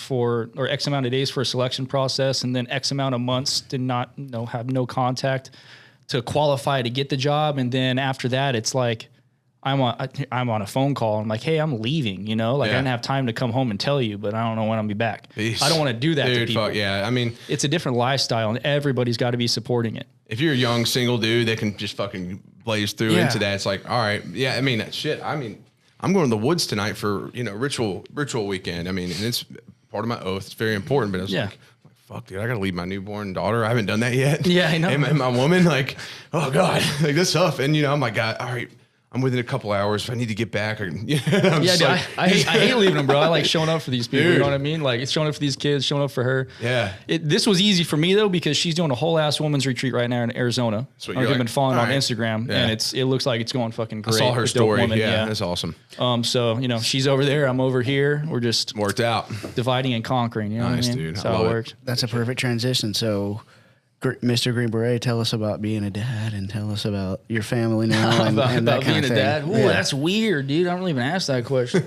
Speaker 2: or X amount of days for a selection process, and then X amount of months to not have no contact to qualify to get the job. And then after that, it's like, I'm on a phone call. I'm like, hey, I'm leaving, I didn't have time to come home and tell you, but I don't know when I'll be back. Peace. I don't want to do that to people.
Speaker 1: Fuck yeah. I mean,
Speaker 2: it's a different lifestyle, and everybody's got to be supporting it.
Speaker 1: If you're a young single dude that can just fucking blaze through into that, it's like, all right. Yeah. I mean, shit. I mean, I'm going to the woods tonight for, ritual weekend. I mean, and it's part of my oath. It's very important, but I was like, fuck, dude, I got to leave my newborn daughter. I haven't done that yet.
Speaker 2: Yeah, I know.
Speaker 1: And my woman, like, oh God, like this stuff. And, I'm like, God, all right, I'm within a couple hours. If I need to get back, I
Speaker 2: hate leaving them, bro. I like showing up for these people. Dude. You know what I mean? Like it's showing up for these kids, showing up for her.
Speaker 1: Yeah.
Speaker 2: This was easy for me though, because she's doing a whole ass women's retreat right now in Arizona. So I've been following on Instagram, and it looks like it's going fucking great.
Speaker 1: I saw her story. Yeah, that's awesome.
Speaker 2: So she's over there, I'm over here. We're just
Speaker 1: worked out,
Speaker 2: dividing and conquering. You know what I mean?
Speaker 1: Dude.
Speaker 2: That's how it works.
Speaker 3: That's a perfect transition. So, Mr. Green Beret, tell us about being a dad, and tell us about your family now and that kind
Speaker 2: being
Speaker 3: of thing.
Speaker 2: A dad. Ooh, that's weird, dude. I don't even ask that question.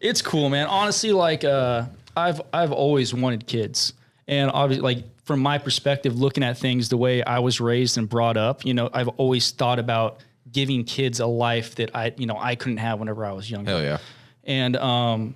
Speaker 2: It's cool, man. Honestly, like I've always wanted kids, and obviously, like from my perspective, looking at things the way I was raised and brought up, I've always thought about giving kids a life that I couldn't have whenever I was younger.
Speaker 1: Hell yeah.
Speaker 2: And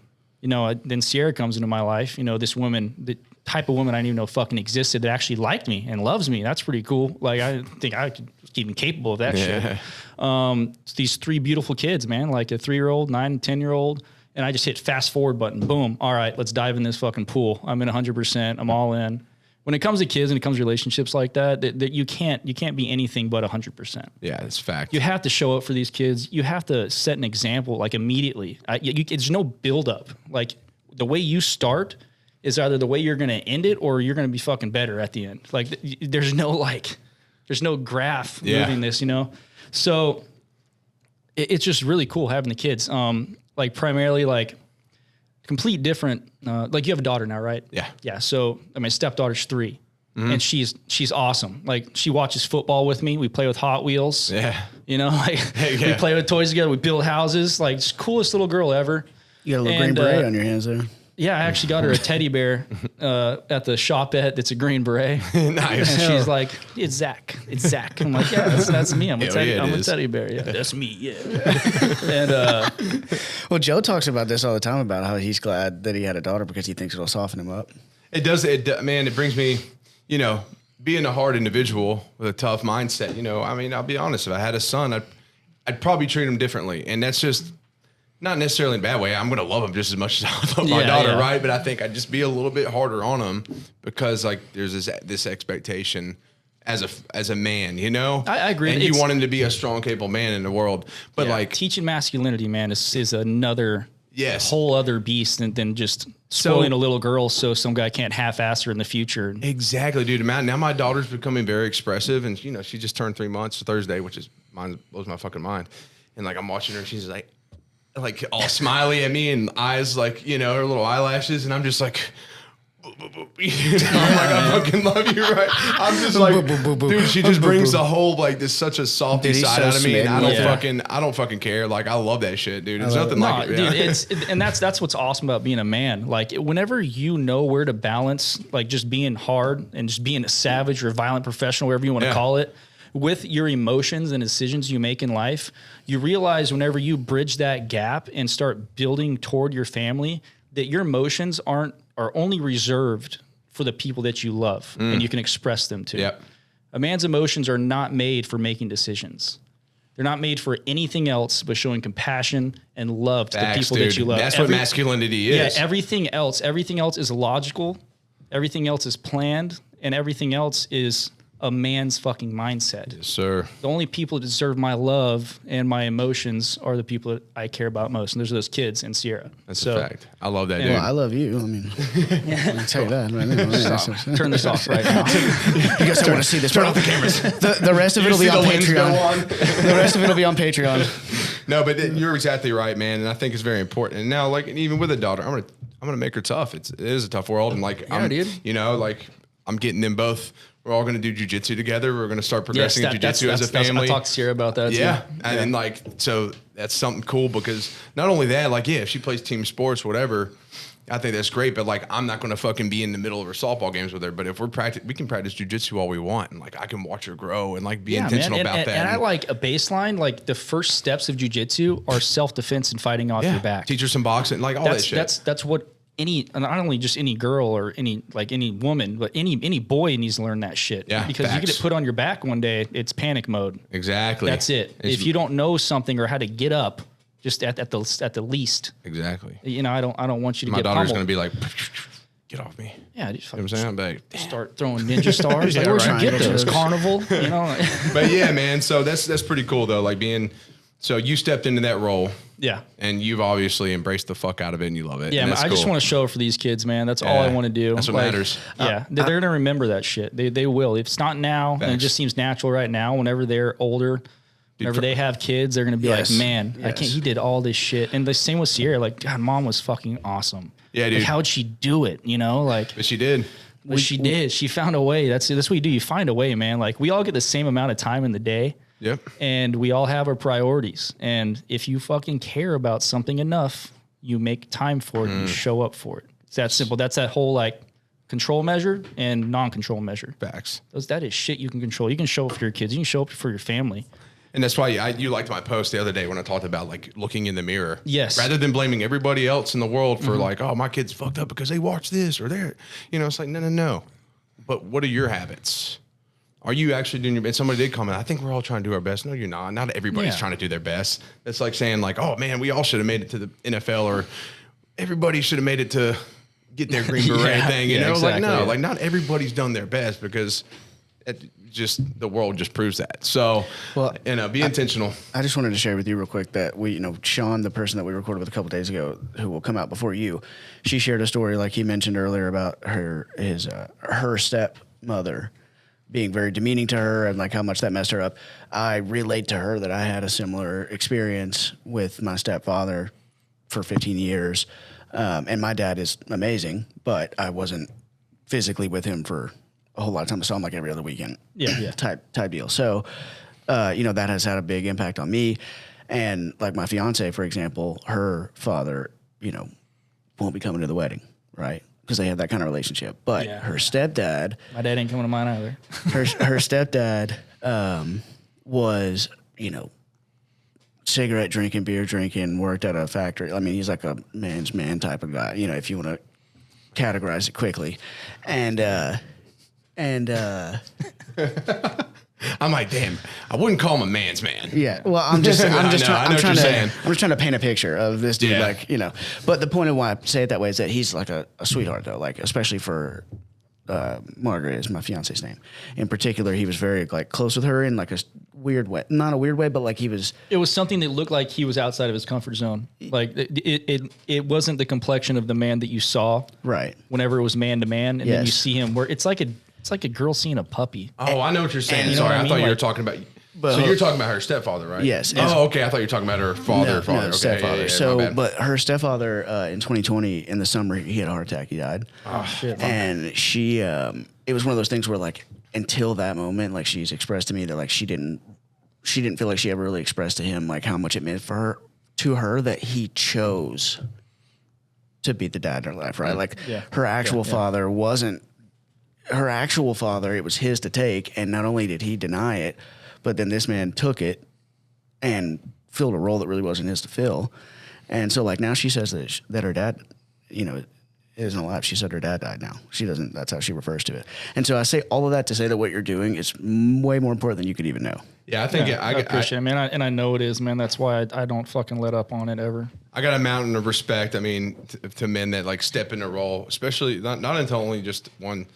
Speaker 2: then Sierra comes into my life. This woman, the type of woman I didn't even know fucking existed, that actually liked me and loves me. That's pretty cool. Like I think I could even capable of that shit. It's these 3 beautiful kids, man, like a 3-year-old, 9 and 10-year-old. And I just hit fast forward button. Boom. All right, let's dive in this fucking pool. I'm in 100%. I'm all in. when it comes to kids and it comes to relationships like that you can't be anything but 100%.
Speaker 1: Yeah, that's fact.
Speaker 2: You have to show up for these kids. You have to set an example like immediately. There's no buildup. Like the way you start is either the way you're going to end it or you're going to be fucking better at the end. Like there's no graph moving this, you know? So it's just really cool having the kids. Like primarily like complete different, like you have a daughter now, right?
Speaker 1: Yeah.
Speaker 2: Yeah. So my stepdaughter's 3 and she's awesome. Like she watches football with me. We play with Hot Wheels.
Speaker 1: Yeah.
Speaker 2: You know, like we play with toys together. We build houses. Like just coolest little girl ever.
Speaker 3: You got a little green beret on your hands there.
Speaker 2: Yeah, I actually got her a teddy bear at the shopette that's a green beret.
Speaker 1: Nice.
Speaker 2: And she's like, it's Zach. It's Zach. I'm like, yeah, that's me. I'm a teddy bear. Yeah, that's me. Yeah. And
Speaker 3: well, Joe talks about this all the time about how he's glad that he had a daughter because he thinks it'll soften him up.
Speaker 1: It does. Man, it brings me, you know, being a hard individual with a tough mindset, you know, I mean, I'll be honest, if I had a son, I'd probably treat him differently. And that's just not necessarily in a bad way. I'm going to love him just as much as I love my daughter, right? But I think I'd just be a little bit harder on him because like there's this expectation as a man, you know?
Speaker 2: I agree.
Speaker 1: And you want him to be a strong, capable man in the world. But like
Speaker 2: teaching masculinity, man, is another whole other beast than just spoiling a little girl so some guy can't half-ass her in the future.
Speaker 1: Exactly, dude. Now my daughter's becoming very expressive, and you know she just turned 3 months Thursday, which blows my fucking mind. And like I'm watching her, and she's like all smiley at me and eyes like, you know, her little eyelashes, and I'm just like, I'm like, I fucking love you, right? I'm just like, dude, she just brings the whole like this such a softy side out of me, and I don't fucking care. Like I love that shit, dude. There's nothing like it.
Speaker 2: Dude, and that's what's awesome about being a man. Like whenever you know where to balance, like just being hard and just being a savage or a violent professional, whatever you want to call it, with your emotions and decisions you make in life, you realize whenever you bridge that gap and start building toward your family, that your emotions are only reserved for the people that you love and you can express them to.
Speaker 1: Yep.
Speaker 2: A man's emotions are not made for making decisions. They're not made for anything else but showing compassion and love to the people that you love.
Speaker 1: That's what masculinity is.
Speaker 2: Yeah, everything else is logical, everything else is planned, and everything else is a man's fucking mindset.
Speaker 1: Yes, sir.
Speaker 2: The only people that deserve my love and my emotions are the people that I care about most. And those are those kids and Sierra.
Speaker 1: That's a fact. I love that, dude.
Speaker 3: Well, I love you. I mean, I can tell you that. Right?
Speaker 2: Turn this off right now.
Speaker 3: You guys don't want to see this. Turn off the cameras. The rest of it will be on Patreon. The rest of it will be on Patreon.
Speaker 1: No, but you're exactly right, man. And I think it's very important. And now, like, even with a daughter, I'm gonna make her tough. It is a tough world. And like, you know, like I'm getting them both. We're all going to do jujitsu together. We're going to start progressing in jujitsu as a family.
Speaker 2: I talked to Sierra about that.
Speaker 1: Yeah. And like, so that's something cool because not only that, like, if she plays team sports, whatever, I think that's great. But like, I'm not going to fucking be in the middle of her softball games with her. But if we can practice jujitsu all we want. And like, I can watch her grow and like be intentional about that.
Speaker 2: And I like a baseline, like the first steps of jujitsu are self-defense and fighting off your back.
Speaker 1: Teach her some boxing, like all that shit.
Speaker 2: That's what not only just any girl or any woman, but any boy needs to learn that shit.
Speaker 1: Yeah,
Speaker 2: because you get it put on your back one day, it's panic mode.
Speaker 1: Exactly.
Speaker 2: That's it. If you don't know something or how to get up, just at the least.
Speaker 1: Exactly.
Speaker 2: You know, I don't want you to
Speaker 1: get. My daughter's going to be like, get off me.
Speaker 2: Yeah,
Speaker 1: just you know what I'm saying?
Speaker 2: Start throwing ninja stars. Like, where'd you get those? Carnival, you know.
Speaker 1: But yeah, man. So that's pretty cool though. Like so you stepped into that role.
Speaker 2: Yeah.
Speaker 1: And you've obviously embraced the fuck out of it and you love it.
Speaker 2: Yeah, man, I just want to show for these kids, man. That's all I want to do.
Speaker 1: That's what matters.
Speaker 2: Yeah. They're going to remember that shit. They will. If it's not now, and it just seems natural right now, whenever they're older, whenever they have kids, they're going to be like, man, he did all this shit. And the same with Sierra. Like, God, mom was fucking awesome.
Speaker 1: Yeah, dude.
Speaker 2: Like, how'd she do it? You know, like.
Speaker 1: But she did.
Speaker 2: But she did. She found a way. That's what you do. You find a way, man. Like, we all get the same amount of time in the day.
Speaker 1: Yep.
Speaker 2: And we all have our priorities. And if you fucking care about something enough, you make time for it and you show up for it. It's that simple. That's that whole like control measure and non-control measure.
Speaker 1: Facts.
Speaker 2: That is shit you can control. You can show up for your kids. You can show up for your family.
Speaker 1: And that's why you liked my post the other day when I talked about like looking in the mirror.
Speaker 2: Yes.
Speaker 1: Rather than blaming everybody else in the world for like, oh, my kid's fucked up because they watch this or they're, you know, it's like, no. But what are your habits? Are you actually doing your best? Somebody did comment, I think we're all trying to do our best. No, you're not. Not everybody's trying to do their best. It's like saying like, oh man, we all should have made it to the NFL or everybody should have made it to get their Green Beret thing. You know,
Speaker 2: exactly,
Speaker 1: like, no, like not everybody's done their best because the world just proves that. So, be intentional.
Speaker 3: I just wanted to share with you real quick that Sean, the person that we recorded with a couple days ago, who will come out before you, she shared a story like he mentioned earlier about her stepmother being very demeaning to her and like how much that messed her up. I relate to her that I had a similar experience with my stepfather for 15 years. And my dad is amazing, but I wasn't physically with him for a whole lot of time. I saw him like every other weekend.
Speaker 2: Yeah.
Speaker 3: type deal. So, that has had a big impact on me. And like my fiance, for example, her father, won't be coming to the wedding, right? Because they have that kind of relationship. But her stepdad,
Speaker 2: my dad ain't coming to mine either.
Speaker 3: her stepdad was, cigarette drinking, beer drinking, worked at a factory. I mean, he's like a man's man type of guy, if you want to categorize it quickly. And
Speaker 1: I'm like, damn, I wouldn't call him a man's man.
Speaker 3: Yeah. Well, I'm just trying to paint a picture of this dude, But the point of why I say it that way is that he's like a sweetheart, though. Like, especially for Margaret is my fiance's name. In particular, he was very like close with her in like a weird way, not a weird way, but like he was.
Speaker 2: It was something that looked like he was outside of his comfort zone. Like it wasn't the complexion of the man that you saw,
Speaker 3: right?
Speaker 2: Whenever it was man to man, and then you see him where it's like a girl seeing a puppy.
Speaker 1: Oh, I know what you're saying. Sorry, I thought you were talking about. So you're talking about her stepfather, right?
Speaker 3: Yes.
Speaker 1: Oh, okay. I thought you were talking about her father.
Speaker 3: No,
Speaker 1: Okay,
Speaker 3: stepfather. But her stepfather in 2020 in the summer he had a heart attack. He died.
Speaker 2: Oh shit.
Speaker 3: And she, it was one of those things where like until that moment, like she's expressed to me that like she didn't feel like she ever really expressed to him like how much it meant to her that he chose to be the dad in her life, right? Like her actual father wasn't her actual father. It was his to take, and not only did he deny it, but then this man took it and filled a role that really wasn't his to fill. And so, like, now she says that her dad, isn't alive. She said her dad died now. She doesn't, that's how she refers to it. And so I say all of that to say that what you're doing is way more important than you could even know.
Speaker 1: Yeah, I think
Speaker 2: I appreciate it, man. And I know it is, man. That's why I don't fucking let up on it ever.
Speaker 1: I got a mountain of respect, I mean, to men that, like, step in a role, especially not into only just one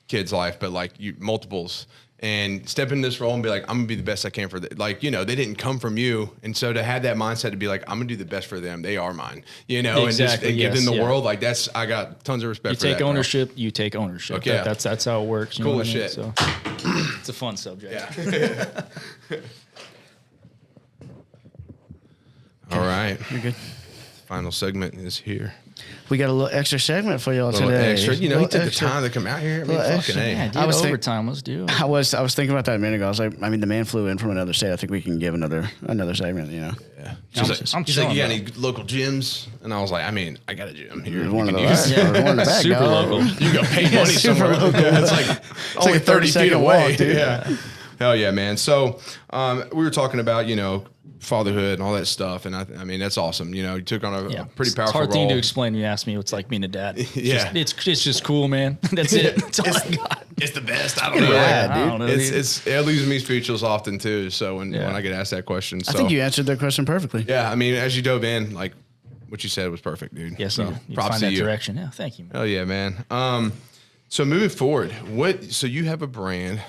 Speaker 1: kid's life, but, like, multiples. And step in this role and be like, I'm gonna be the best I can for them. Like, they didn't come from you. And so to have that mindset to be like, I'm gonna do the best for them. They are mine,
Speaker 2: Exactly,
Speaker 1: and give them the world. Like I got tons of respect for that.
Speaker 2: You take ownership, you take ownership.
Speaker 1: Okay,
Speaker 2: That's how it works.
Speaker 1: Cool as shit.
Speaker 2: So it's a fun subject.
Speaker 1: Yeah. All right.
Speaker 3: You're good.
Speaker 1: Final segment is here.
Speaker 3: We got a little extra segment for y'all today.
Speaker 1: Extra. He took the time to come out here. I mean, fucking A.
Speaker 2: Yeah, dude, overtime. Let's do it.
Speaker 3: I was thinking about that a minute ago. I was like, the man flew in from another state. I think we can give another segment,
Speaker 1: Yeah.
Speaker 2: I'm
Speaker 1: She's like, you got any local gyms? And I was like, I got a gym here.
Speaker 3: One of those.
Speaker 2: Super local.
Speaker 1: You go pay money somewhere. It's like only 30 feet away.
Speaker 3: Walk, dude.
Speaker 1: Yeah. Hell yeah, man. So we were talking about, fatherhood and all that stuff. And I mean, that's awesome. You took on a pretty powerful role.
Speaker 2: It's hard thing to explain when you ask me what's like being a dad.
Speaker 1: Yeah.
Speaker 2: It's just cool, man. That's it. That's all I got.
Speaker 1: It's the best. I don't know.
Speaker 3: Yeah, dude.
Speaker 1: It leaves me speechless often too. So when I get asked that question,
Speaker 3: I think you answered that question perfectly.
Speaker 1: Yeah. I mean, as you dove in, like what you said was perfect, dude.
Speaker 2: Yes,
Speaker 1: so
Speaker 2: you
Speaker 1: props
Speaker 2: find
Speaker 1: to
Speaker 2: that
Speaker 1: you.
Speaker 2: direction. Yeah. Thank you, man.
Speaker 1: Hell yeah, man. So moving forward, so you have a brand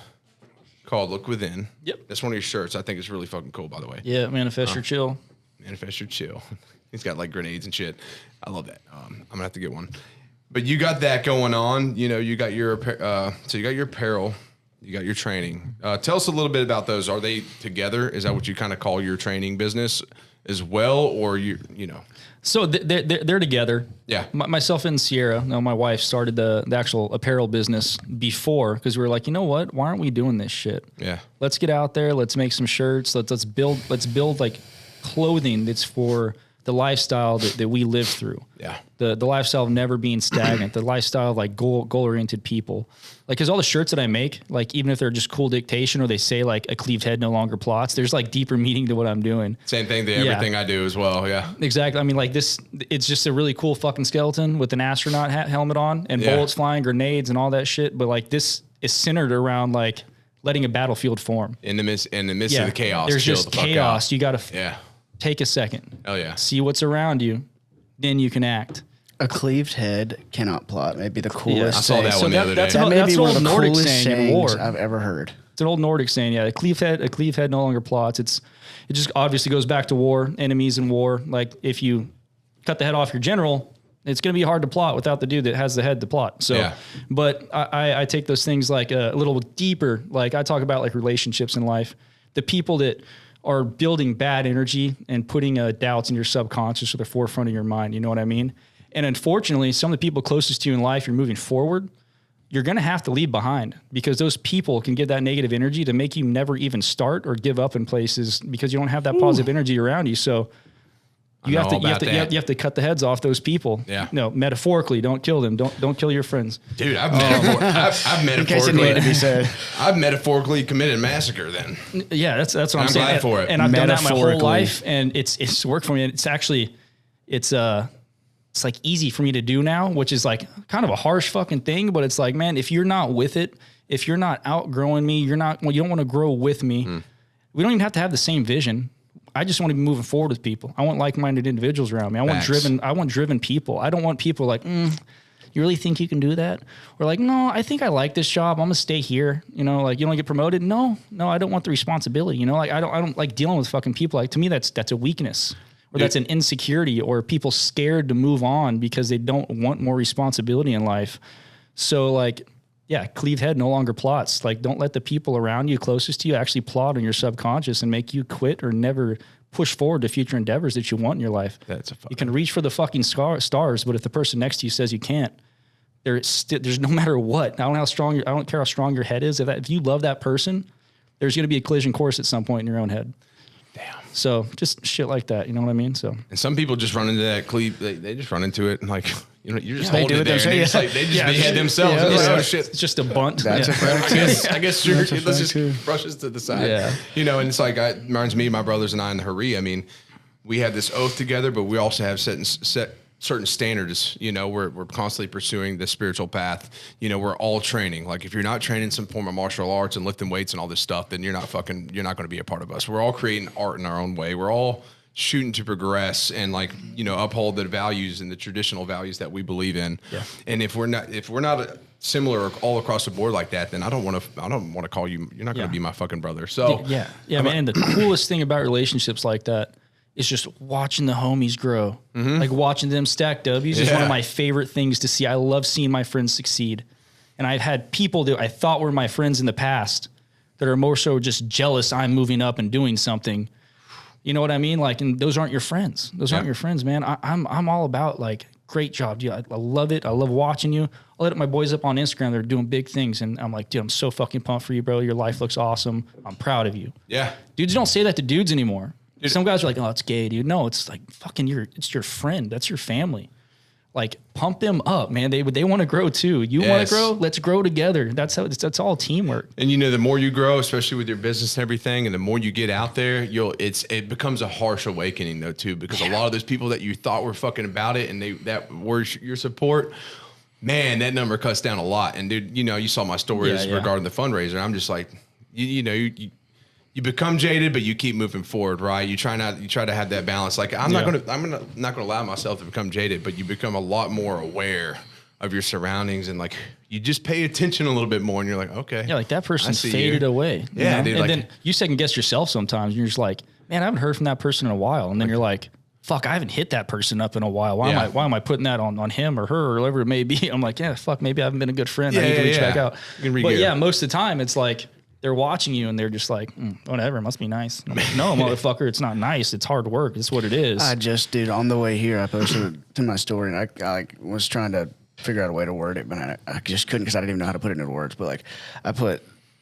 Speaker 1: called Look Within.
Speaker 2: Yep.
Speaker 1: That's one of your shirts. I think it's really fucking cool, by the way.
Speaker 2: Yeah, Manifest Your Chill.
Speaker 1: Manifest Your Chill. He's got like grenades and shit. I love that. I'm gonna have to get one. But you got that going on. You got your so you got your apparel, you got your training. Tell us a little bit about those. Are they together? Is that what you kind of call your training business as well, or you know?
Speaker 2: So they're together.
Speaker 1: Yeah.
Speaker 2: Myself and Sierra, my wife, started the actual apparel business before because we were like, you know what? Why aren't we doing this shit?
Speaker 1: Yeah.
Speaker 2: Let's get out there. Let's make some shirts. Let's build like clothing that's for the lifestyle that we live through.
Speaker 1: Yeah.
Speaker 2: The lifestyle of never being stagnant, the lifestyle of like goal-oriented people. Like, cause all the shirts that I make, like even if they're just cool dictation or they say like a cleaved head no longer plots, there's like deeper meaning to what I'm doing.
Speaker 1: Same thing to everything I do as well. Yeah.
Speaker 2: Exactly. I mean, like this, it's just a really cool fucking skeleton with an astronaut helmet on and bullets flying, grenades and all that shit. But like this is centered around like letting a battlefield form.
Speaker 1: In the midst of the chaos.
Speaker 2: There's just chaos. You got to take a second.
Speaker 1: Hell yeah.
Speaker 2: See what's around you. Then you can act.
Speaker 3: A cleaved head cannot plot. Maybe the coolest.
Speaker 1: I saw that one the other day.
Speaker 3: That may be one of the
Speaker 2: Nordic
Speaker 3: coolest
Speaker 2: saying in war.
Speaker 3: sayings I've ever heard.
Speaker 2: It's an old Nordic saying, yeah. A cleaved head no longer plots. It just obviously goes back to war, enemies in war. Like if you cut the head off your general, it's going to be hard to plot without the dude that has the head to plot. So, but I take those things like a little deeper. Like I talk about like relationships in life. The people that are building bad energy and putting doubts in your subconscious or the forefront of your mind. You know what I mean? And unfortunately, some of the people closest to you in life, you're moving forward, you're going to have to leave behind because those people can give that negative energy to make you never even start or give up in places because you don't have that positive energy around you. So you have to cut the heads off those people. Yeah. No, metaphorically, don't kill them. Don't kill your friends.
Speaker 1: Dude, I've metaphorically,
Speaker 3: in case it needed to be said.
Speaker 1: I've metaphorically committed massacre then.
Speaker 2: Yeah, that's what I'm saying.
Speaker 1: I'm glad for it.
Speaker 2: And I've done that my whole life and it's worked for me. It's actually, it's like easy for me to do now, which is like kind of a harsh fucking thing, but it's like, man, if you're not with it, if you're not outgrowing me, you don't want to grow with me. We don't even have to have the same vision. I just want to be moving forward with people. I want like-minded individuals around me. I want driven people. I don't want people like, you really think you can do that? Or like, no, I think I like this job. I'm gonna stay here. You know, like you don't get promoted. No, I don't want the responsibility. You know, like I don't like dealing with fucking people. Like to me, that's a weakness. Or that's an insecurity, or people scared to move on because they don't want more responsibility in life. So like, yeah, cleaved head no longer plots. Like don't let the people around you closest to you actually plot on your subconscious and make you quit or never push forward to future endeavors that you want in your life. You can reach for the fucking stars, but if the person next to you says you can't, there's no matter what. I don't care how strong your head is. If you love that person, there's going to be a collision course at some point in your own head.
Speaker 1: Damn.
Speaker 2: So just shit like that, you know what I mean? So
Speaker 1: and some people just run into that cleave. They just run into it and like you're just holding it there.
Speaker 3: They
Speaker 1: just behead themselves.
Speaker 2: Oh shit! It's just a bunt.
Speaker 3: That's a fact too.
Speaker 1: I guess let's just brush this to the side.
Speaker 2: Yeah.
Speaker 1: You know, and it's like it reminds me, my brothers and I in the Hari. I mean, we have this oath together, but we also have set certain standards. You know, we're constantly pursuing the spiritual path. You know, we're all training. Like if you're not training some form of martial arts and lifting weights and all this stuff, then you're not going to be a part of us. We're all creating art in our own way. We're all shooting to progress and like, you know, uphold the values and the traditional values that we believe in. Yeah. And if we're not similar all across the board like that, then I don't want to call you. You're not going to be my fucking brother. So
Speaker 2: man. And the coolest thing about relationships like that is just watching the homies grow. Like watching them stack W's is one of my favorite things to see. I love seeing my friends succeed. And I've had people that I thought were my friends in the past that are more so just jealous I'm moving up and doing something. You know what I mean? Like, and those aren't your friends. Those aren't your friends, man. I'm all about like, great job, dude. I love it. I love watching you. I let my boys up on Instagram. They're doing big things. And I'm like, dude, I'm so fucking pumped for you, bro. Your life looks awesome. I'm proud of you. Yeah. Dudes don't say that to dudes anymore. Dude. Some guys are like, oh, it's gay, dude. No, it's like fucking it's your friend. That's your family. Like pump them up, man. They want to grow too. You want to grow? Let's grow together. That's all teamwork.
Speaker 1: And you know, the more you grow, especially with your business and everything, and the more you get out there, it becomes a harsh awakening though too, because a lot of those people that you thought were fucking about it and that were your support, man, that number cuts down a lot. And dude, you know, you saw my stories regarding the fundraiser. I'm just like, you become jaded, but you keep moving forward, right? You try to have that balance. Like I'm not gonna allow myself to become jaded, but you become a lot more aware of your surroundings and like you just pay attention a little bit more and you're like, okay.
Speaker 2: Yeah, like that person's faded away.
Speaker 1: Yeah, dude.
Speaker 2: And then you second guess yourself sometimes and you're just like, man, I haven't heard from that person in a while. And then you're like, fuck, I haven't hit that person up in a while. Why am I putting that on him or her or whoever it may be? I'm like, yeah, fuck, maybe I haven't been a good friend. I need to reach back out. But yeah, most of the time it's like they're watching you and they're just like, whatever, it must be nice. I'm like, no, motherfucker, it's not nice. It's hard work. It's what it is.
Speaker 3: Dude, on the way here, I posted it to my story and I was trying to figure out a way to word it, but I just couldn't because I didn't even know how to put it into words. But like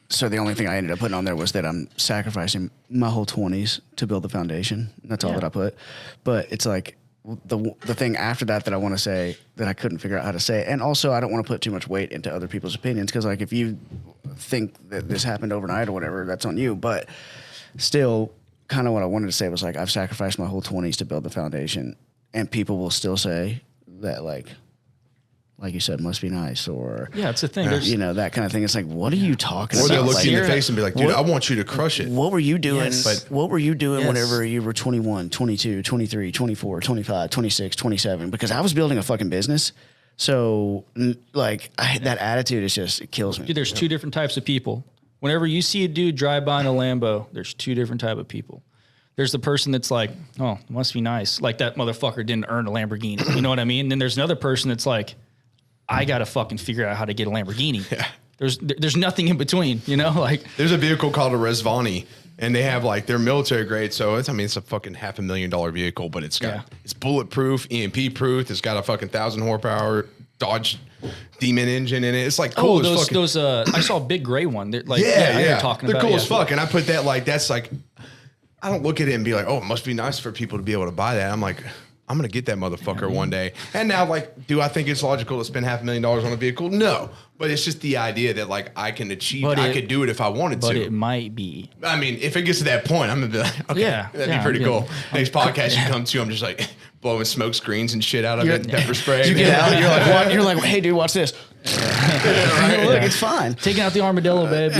Speaker 3: so the only thing I ended up putting on there was that I'm sacrificing my whole 20s to build the foundation. That's all that I put. But it's like the thing after that I want to say that I couldn't figure out how to say. And also I don't want to put too much weight into other people's opinions because like if you think that this happened overnight or whatever, that's on you. But still, kind of what I wanted to say was like I've sacrificed my whole 20s to build the foundation, and people will still say that like like you said, must be nice, or
Speaker 2: Yeah, it's a thing.
Speaker 3: you know, that kind of thing. It's like, what are you talking
Speaker 1: Or
Speaker 3: about?
Speaker 1: they'll look
Speaker 3: Like,
Speaker 1: you in the face and be like, dude, I want you to crush it.
Speaker 3: what were you doing?
Speaker 2: Yes.
Speaker 3: What were you doing
Speaker 2: Yes.
Speaker 3: whenever you were 21, 22, 23, 24, 25, 26, 27? Because I was building a fucking business. So, like, that attitude is just, it kills me.
Speaker 2: Dude, there's two different types of people. Whenever you see a dude drive by in a Lambo, there's two different type of people. There's the person that's like, oh, it must be nice. Like that motherfucker didn't earn a Lamborghini. You know what I mean? Then there's another person that's like, I got to fucking figure out how to get a Lamborghini. Yeah. There's nothing in between, you know? Like
Speaker 1: there's a vehicle called a Resvani, and they have like, they're military grade. So it's a fucking $500,000 vehicle, but it's got, it's bulletproof, EMP proof. It's got a fucking 1,000 horsepower Dodge Demon engine in it. It's like cool as fucking.
Speaker 2: Those I saw a big gray one. They're like,
Speaker 1: yeah.
Speaker 2: You're talking
Speaker 1: they're
Speaker 2: about.
Speaker 1: Cool as fuck. And I put that like, that's like, I don't look at it and be like, oh, it must be nice for people to be able to buy that. I'm like, I'm going to get that motherfucker one day. And now, like, do I think it's logical to spend $500,000 on a vehicle? No. But it's just the idea that, like, I can achieve, I could do it if I wanted to.
Speaker 2: But it might be.
Speaker 1: I mean, if it gets to that point, I'm going to be like, okay, that'd be pretty cool. Next podcast you come to, I'm just like blowing smoke screens and shit out of it, pepper spray.
Speaker 3: You get out, you're like, what? You're like, hey, dude, watch this. Look, it's fine.
Speaker 2: Taking out the armadillo, babe.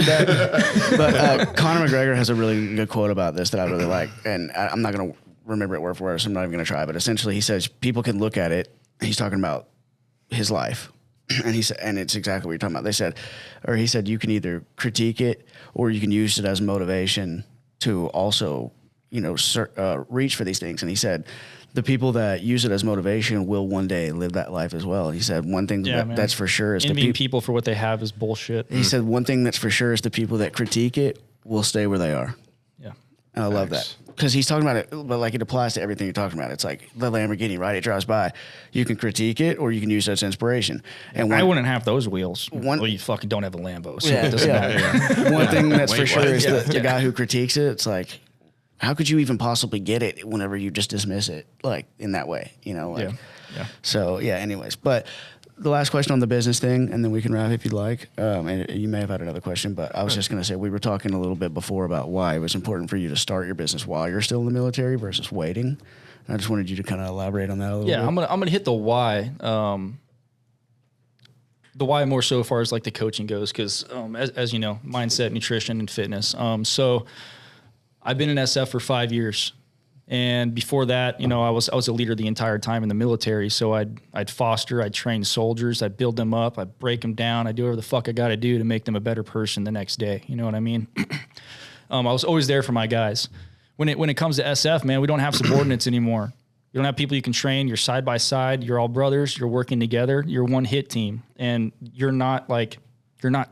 Speaker 3: But Conor McGregor has a really good quote about this that I really like, and I'm not going to remember it word for word, so I'm not even going to try. But essentially, he says people can look at it. He's talking about his life, and he said, and it's exactly what you're talking about. He said, you can either critique it or you can use it as motivation to also, you know, reach for these things. And he said, the people that use it as motivation will one day live that life as well. He said one thing that's for sure is
Speaker 2: envying people for what they have is bullshit.
Speaker 3: He said one thing that's for sure is the people that critique it will stay where they are.
Speaker 2: Yeah.
Speaker 3: And I love that. Because he's talking about it, but like it applies to everything you're talking about. It's like the Lamborghini, right? It drives by. You can critique it or you can use that as inspiration. And
Speaker 2: I wouldn't have those wheels. Well, you fucking don't have a Lambo. So it doesn't matter.
Speaker 3: One thing that's for sure is the guy who critiques it, it's like, how could you even possibly get it whenever you just dismiss it like in that way, you know? Like, So anyways, but the last question on the business thing, and then we can wrap if you'd like. And you may have had another question, but I was just going to say, we were talking a little bit before about why it was important for you to start your business while you're still in the military versus waiting. I just wanted you to kind of elaborate on that a little bit.
Speaker 2: Yeah, I'm gonna hit the why. The why more so as far as like the coaching goes, because as you know, mindset, nutrition, and fitness. So I've been in SF for 5 years, and before that, you know, I was a leader the entire time in the military. So I'd foster, I'd train soldiers, I'd build them up, I'd break them down, I'd do whatever the fuck I got to do to make them a better person the next day. You know what I mean? I was always there for my guys. When it comes to SF, man, we don't have subordinates anymore. You don't have people you can train. You're side by side. You're all brothers. You're working together. You're one hit team, and you're not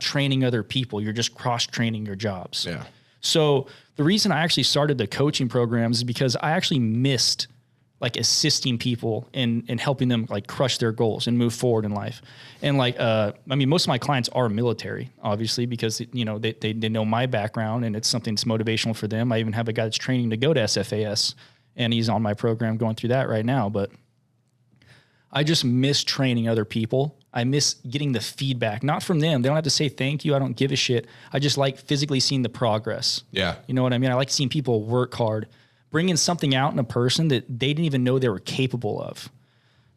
Speaker 2: training other people. You're just cross training your jobs.
Speaker 1: Yeah.
Speaker 2: So the reason I actually started the coaching programs is because I actually missed like assisting people and helping them like crush their goals and move forward in life. And like, I mean, most of my clients are military, obviously, because, you know, they know my background and it's something that's motivational for them. I even have a guy that's training to go to SFAS, and he's on my program going through that right now. But I just miss training other people. I miss getting the feedback, not from them. They don't have to say thank you. I don't give a shit. I just like physically seeing the progress.
Speaker 1: Yeah.
Speaker 2: You know what I mean? I like seeing people work hard, bringing something out in a person that they didn't even know they were capable of.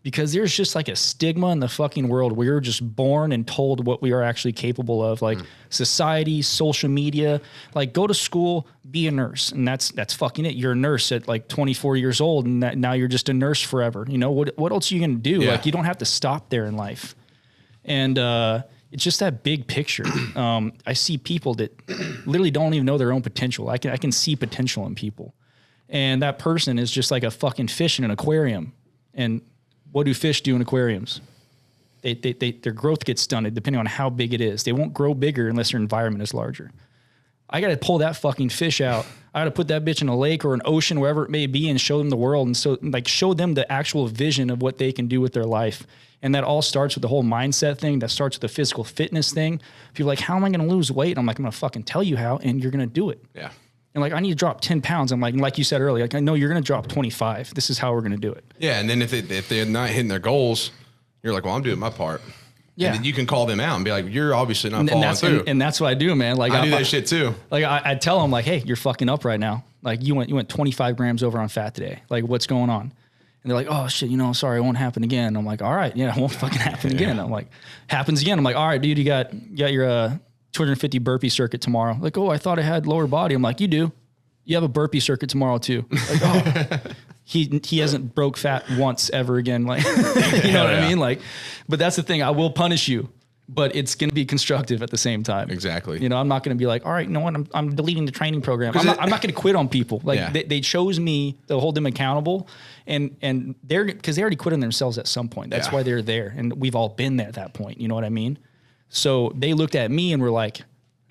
Speaker 2: Because there's just like a stigma in the fucking world where you're just born and told what we are actually capable of. Like society, social media, like go to school, be a nurse. And that's fucking it. You're a nurse at like 24 years old, and now you're just a nurse forever. You know, what else are you going to do? Yeah. Like you don't have to stop there in life. And it's just that big picture. I see people that literally don't even know their own potential. I can see potential in people. And that person is just like a fucking fish in an aquarium. And what do fish do in aquariums? Their growth gets stunted depending on how big it is. They won't grow bigger unless their environment is larger. I got to pull that fucking fish out. I got to put that bitch in a lake or an ocean, wherever it may be, and show them the world. And so like show them the actual vision of what they can do with their life. And that all starts with the whole mindset thing. That starts with the physical fitness thing. People are like, how am I going to lose weight? And I'm like, I'm going to fucking tell you how, and you're going to do it.
Speaker 1: Yeah.
Speaker 2: And like, I need to drop 10 pounds. I'm like you said earlier, like, I know you're going to drop 25. This is how we're going to do it.
Speaker 1: Yeah. And then if they're not hitting their goals, you're like, well, I'm doing my part. Yeah. And then you can call them out and be like, you're obviously not following through.
Speaker 2: And that's what I do, man. Like
Speaker 1: I do that shit too.
Speaker 2: Like I tell them like, hey, you're fucking up right now. Like you went 25 grams over on fat today. Like what's going on? And they're like, oh shit, sorry, it won't happen again. I'm like, all right, yeah, it won't fucking happen again. I'm like, happens again. I'm like, all right, dude, you got your 250 burpee circuit tomorrow. Like, oh, I thought I had lower body. I'm like, you do. You have a burpee circuit tomorrow too. Like, oh, he hasn't broke fat once ever again. Like, you know what I mean? Like, but that's the thing. I will punish you, but it's going to be constructive at the same time.
Speaker 1: Exactly.
Speaker 2: I'm not going to be like, all right, you know what? I'm deleting the training program. I'm not going to quit on people. Like they chose me to hold them accountable, and they're because they already quit on themselves at some point. That's why they're there, and we've all been there at that point. You know what I mean? So they looked at me and were like,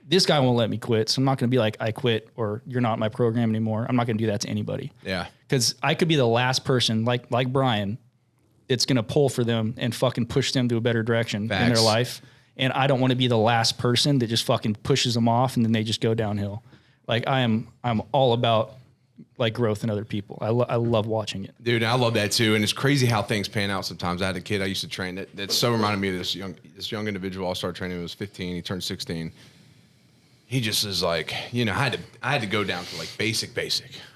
Speaker 2: this guy won't let me quit. So I'm not going to be like, I quit or you're not in my program anymore. I'm not going to do that to anybody.
Speaker 1: Yeah.
Speaker 2: Because I could be the last person like Brian that's going to pull for them and fucking push them to a better direction in their life. And I don't want to be the last person that just fucking pushes them off and then they just go downhill. Like I'm all about like growth in other people. I love watching it.
Speaker 1: Dude, I love that too. And it's crazy how things pan out sometimes. I had a kid I used to train that so reminded me of this young individual I started training when he was 15. He turned 16. He just is like, I had to go down to like basic.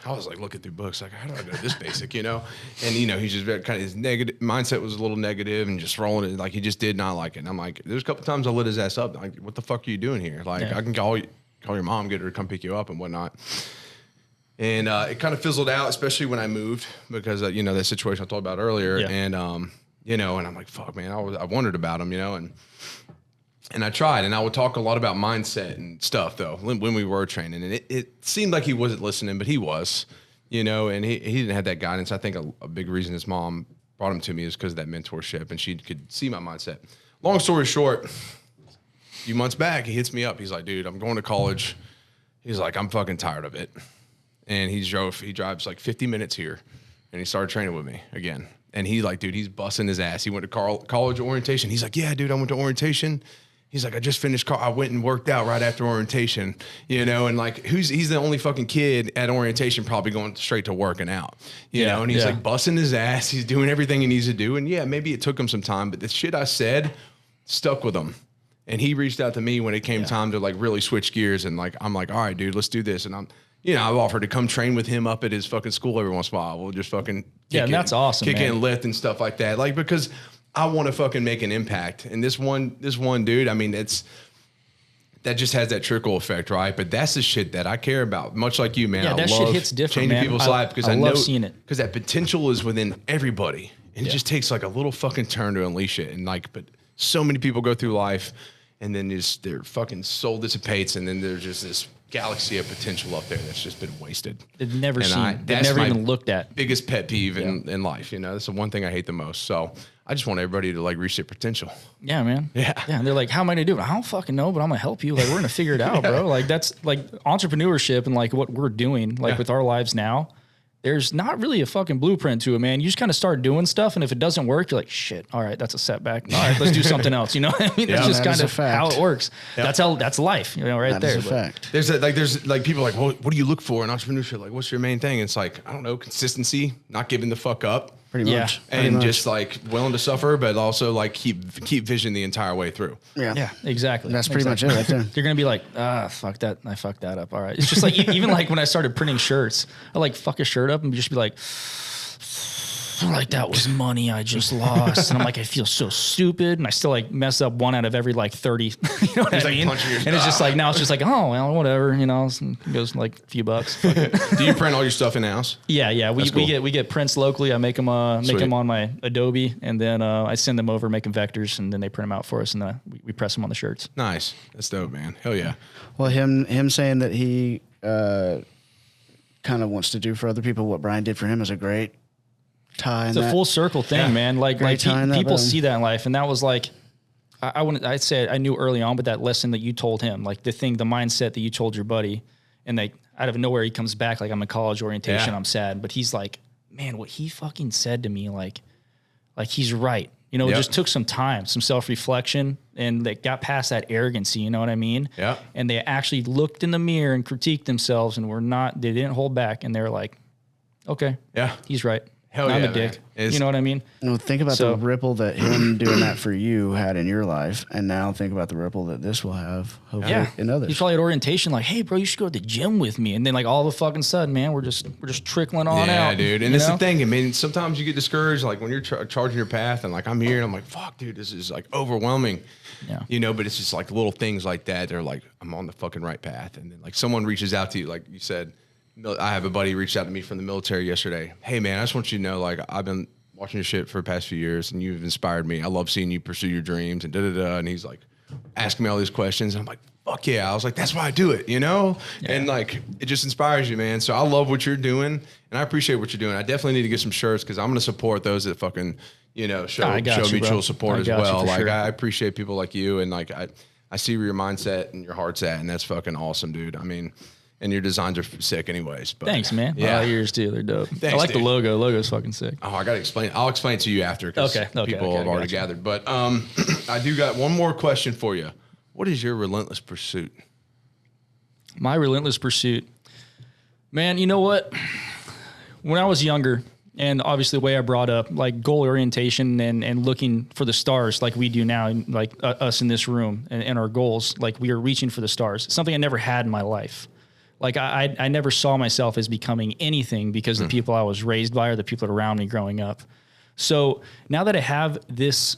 Speaker 1: I was like looking through books, like, how do I go this basic, And, he's just very kind of, his negative mindset was a little negative and just rolling it. Like, he just did not like it. And I'm like, there's a couple times I lit his ass up. Like, what the fuck are you doing here? Like, I can call your mom, get her to come pick you up and whatnot. And it kind of fizzled out, especially when I moved because, that situation I told about earlier. Yeah. And, and I'm like, fuck, man, I wondered about him, And I tried, and I would talk a lot about mindset and stuff, though, when we were training. And it seemed like he wasn't listening, but he was, and he didn't have that guidance. I think a big reason his mom brought him to me is because of that mentorship, and she could see my mindset. Long story short, a few months back, he hits me up. He's like, dude, I'm going to college. He's like, I'm fucking tired of it. And he drives like 50 minutes here, and he started training with me again. And he's like, dude, he's busting his ass. He went to college orientation. He's like, yeah, dude, I went to orientation. He's like, I just finished. I went and worked out right after orientation, and like, he's the only fucking kid at orientation probably going straight to working out, you know, and he's like busting his ass. He's doing everything he needs to do. And maybe it took him some time, but the shit I said stuck with him. And he reached out to me when it came time to like really switch gears. And like, I'm like, all right, dude, let's do this. And I've offered to come train with him up at his fucking school every once in a while. We'll just fucking
Speaker 2: and that's awesome,
Speaker 1: kick in lift and stuff like that. Like, because I want to fucking make an impact. And this one dude, I mean, that just has that trickle effect, right? But that's the shit that I care about. Much like you, man.
Speaker 2: Yeah, that shit hits different,
Speaker 1: changing people's lives because I
Speaker 2: love
Speaker 1: know
Speaker 2: seeing it.
Speaker 1: Because that potential is within everybody. And it just takes like a little fucking turn to unleash it. And like, but so many people go through life and then their fucking soul dissipates and then there's just this galaxy of potential up there that's just been wasted.
Speaker 2: They've never seen. They've never even looked at.
Speaker 1: Biggest pet peeve in life. That's the one thing I hate the most. So I just want everybody to like reach their potential.
Speaker 2: Yeah, man. Yeah. And they're like, how am I gonna do it? I don't fucking know, but I'm gonna help you. Like, we're gonna figure it out, bro. Like, that's like entrepreneurship and like what we're doing, like with our lives now. There's not really a fucking blueprint to it, man. You just kind of start doing stuff, and if it doesn't work, you're like, shit, all right, that's a setback. All right, let's do something else. You know what I mean? That's just kind of how it works. Yep. That's life, right that there.
Speaker 3: Is a fact.
Speaker 1: There's people like, well, what do you look for in entrepreneurship? Like, what's your main thing? It's like, I don't know, consistency, not giving the fuck up.
Speaker 3: Pretty much.
Speaker 1: And just like willing to suffer, but also like keep vision the entire way through.
Speaker 2: Yeah, exactly.
Speaker 3: That's pretty much it right there.
Speaker 2: You're going to be like, fuck that. I fucked that up. All right. It's just like, even like when I started printing shirts, I like fuck a shirt up and just be like, that was money I just lost. And I'm like, I feel so stupid. And I still like mess up one out of every like 30. You know what I mean? And it's just like, now it's just like, oh, well, whatever. It goes like a few bucks.
Speaker 1: Do you print all your stuff in house?
Speaker 2: Yeah. We get prints locally. I make them on my Adobe, and then I send them over, make them vectors, and then they print them out for us, and then we press them on the shirts.
Speaker 1: Nice. That's dope, man. Hell yeah.
Speaker 3: Well, him saying that he kind of wants to do for other people what Brian did for him is a great tie.
Speaker 2: It's a full circle thing, man. Like people see that in life, and that was like, I'd say I knew early on, but that lesson that you told him, like the mindset that you told your buddy, and like out of nowhere he comes back like, I'm in college orientation, I'm sad, but he's like, man, what he fucking said to me, like he's right. It just took some time, some self-reflection, and they got past that arrogancy, you know what I mean?
Speaker 1: Yeah.
Speaker 2: And they actually looked in the mirror and critiqued themselves, and they didn't hold back, and they were like, okay,
Speaker 1: yeah,
Speaker 2: he's right.
Speaker 1: Hell
Speaker 2: I'm
Speaker 1: yeah,
Speaker 2: a dick.
Speaker 1: man.
Speaker 2: You know what I mean?
Speaker 3: Well, think about the ripple that him doing that for you had in your life, and now think about the ripple that this will have hopefully in others.
Speaker 2: He's probably at orientation like, hey, bro, you should go to the gym with me. And then like all of a fucking sudden, man, we're just trickling on out.
Speaker 1: Yeah, dude. And it's the thing. I mean, sometimes you get discouraged, like when you're charging your path, and like I'm here, and I'm like, fuck, dude, this is like overwhelming.
Speaker 2: Yeah.
Speaker 1: You know, but it's just like little things like that. They're like, I'm on the fucking right path, and then like someone reaches out to you, like you said. I have a buddy reached out to me from the military yesterday. Hey, man, I just want you to know, like, I've been watching your shit for the past few years, and you've inspired me. I love seeing you pursue your dreams and da-da-da. And he's, like, asking me all these questions. And I'm like, fuck yeah. I was like, that's why I do it, you know? Yeah. And, like, it just inspires you, man. So I love what you're doing, and I appreciate what you're doing. I definitely need to get some shirts because I'm going to support those that fucking, you know, show mutual support as well. Like, sure. I appreciate people like you, and, like, I see where your mindset and your heart's at, and that's fucking awesome, dude. I mean... And your designs are sick anyways. But
Speaker 2: thanks, man. Yeah. Yours too. They're dope.
Speaker 1: Thanks,
Speaker 2: I like
Speaker 1: dude.
Speaker 2: The logo. Logo's fucking sick.
Speaker 1: Oh, I got to explain. I'll explain it to you after because people have already gathered. But I do got one more question for you. What is your relentless pursuit?
Speaker 2: My relentless pursuit? Man, you know what? When I was younger, and obviously the way I brought up, like goal orientation and looking for the stars like we do now, like us in this room and our goals, like we are reaching for the stars. It's something I never had in my life. Like I never saw myself as becoming anything because the people I was raised by or the people around me growing up. So now that I have this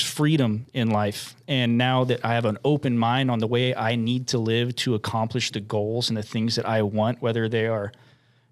Speaker 2: freedom in life, and now that I have an open mind on the way I need to live to accomplish the goals and the things that I want, whether they are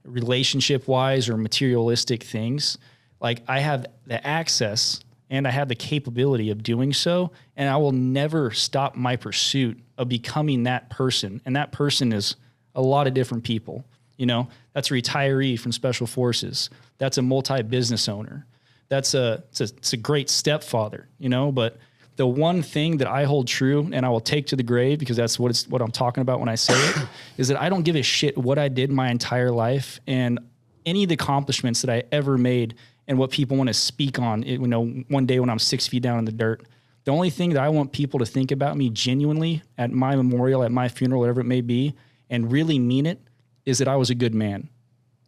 Speaker 2: relationship wise or materialistic things, like I have the access and I have the capability of doing so. And I will never stop my pursuit of becoming that person. And that person is a lot of different people. You know, that's a retiree from Special Forces. That's a multi-business owner. It's a great stepfather, you know, but the one thing that I hold true and I will take to the grave, because that's what I'm talking about when I say it, is that I don't give a shit what I did my entire life and any of the accomplishments that I ever made and what people want to speak on, you know, one day when I'm 6 feet down in the dirt. The only thing that I want people to think about me genuinely at my memorial, at my funeral, whatever it may be, and really mean it, is that I was a good man.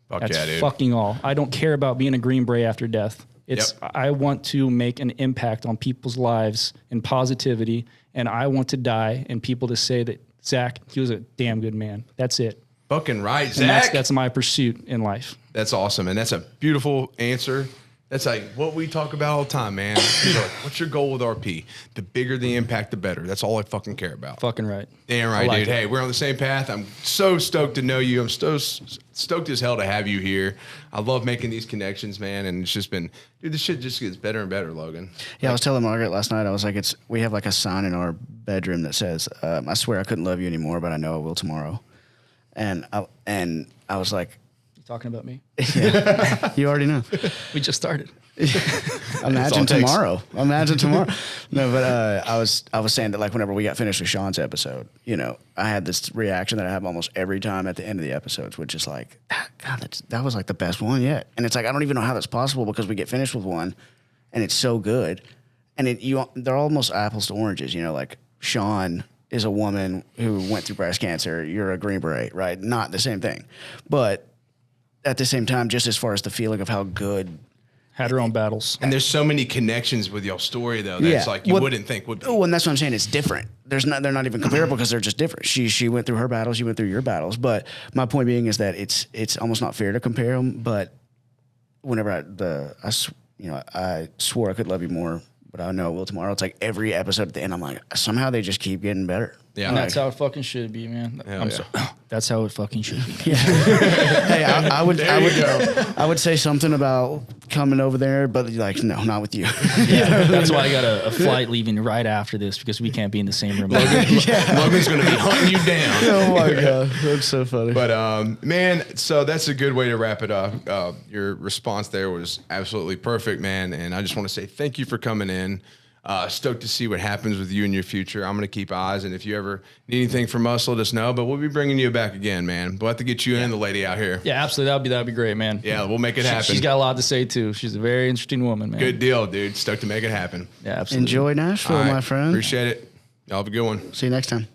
Speaker 2: That's fucking all. I don't care about being a Green Beret after death. I want to make an impact on people's lives and positivity, and I want to die and people to say that Zach, he was a damn good man. That's it.
Speaker 1: Fucking right, Zach.
Speaker 2: And that's my pursuit in life.
Speaker 1: That's awesome, and that's a beautiful answer. That's like what we talk about all the time, man. Like, what's your goal with RP? The bigger the impact, the better. That's all I fucking care about.
Speaker 2: Fucking right.
Speaker 1: Damn right, dude. Hey, we're on the same path. I'm so stoked to know you. I'm so stoked as hell to have you here. I love making these connections, man. And it's just been, dude, this shit just gets better and better, Logan.
Speaker 3: Yeah, I was telling Margaret last night, I was like, we have like a sign in our bedroom that says, I swear I couldn't love you anymore, but I know I will tomorrow. And I was like,
Speaker 2: talking about me?
Speaker 3: Yeah. You already know.
Speaker 2: We just started.
Speaker 3: Imagine tomorrow. No, but I was saying that like whenever we got finished with Sean's episode, you know, I had this reaction that I have almost every time at the end of the episodes, which is like, God, that was like the best one yet. And it's like, I don't even know how that's possible because we get finished with one and it's so good. And they're almost apples to oranges, you know, like Sean is a woman who went through breast cancer. You're a Green Beret, right? Not the same thing. But at the same time, just as far as the feeling of how good.
Speaker 2: Had her own battles.
Speaker 1: And there's so many connections with y'all's story, though, that's like you wouldn't think would be.
Speaker 3: Oh, and that's what I'm saying. It's different. They're not even comparable because they're just different. She went through her battles. You went through your battles. But my point being is that it's almost not fair to compare them. But whenever I swore I could love you more, but I know I will tomorrow. It's like every episode at the end, I'm like, somehow they just keep getting better.
Speaker 2: Yeah, and that's how it fucking should be, man. That's how it fucking should be.
Speaker 3: Yeah. Hey, I would say something about coming over there, but like, no, not with you.
Speaker 2: Yeah, that's why I got a flight leaving right after this because we can't be in the same room.
Speaker 1: Logan's going to be hunting you down.
Speaker 3: Oh my God, that's so funny.
Speaker 1: But man, so that's a good way to wrap it up. Your response there was absolutely perfect, man. And I just want to say thank you for coming in. Stoked to see what happens with you in your future. I'm going to keep eyes, and if you ever need anything from us, let us know. But we'll be bringing you back again, man. We'll have to get you and the lady out here.
Speaker 2: Yeah, absolutely. That'd be great, man.
Speaker 1: Yeah, we'll make it happen.
Speaker 2: She's got a lot to say too. She's a very interesting woman, man.
Speaker 1: Good deal, dude. Stoked to make it happen.
Speaker 2: Yeah, absolutely.
Speaker 3: Enjoy Nashville, my friend.
Speaker 1: Appreciate it. Y'all have a good one.
Speaker 3: See you next time.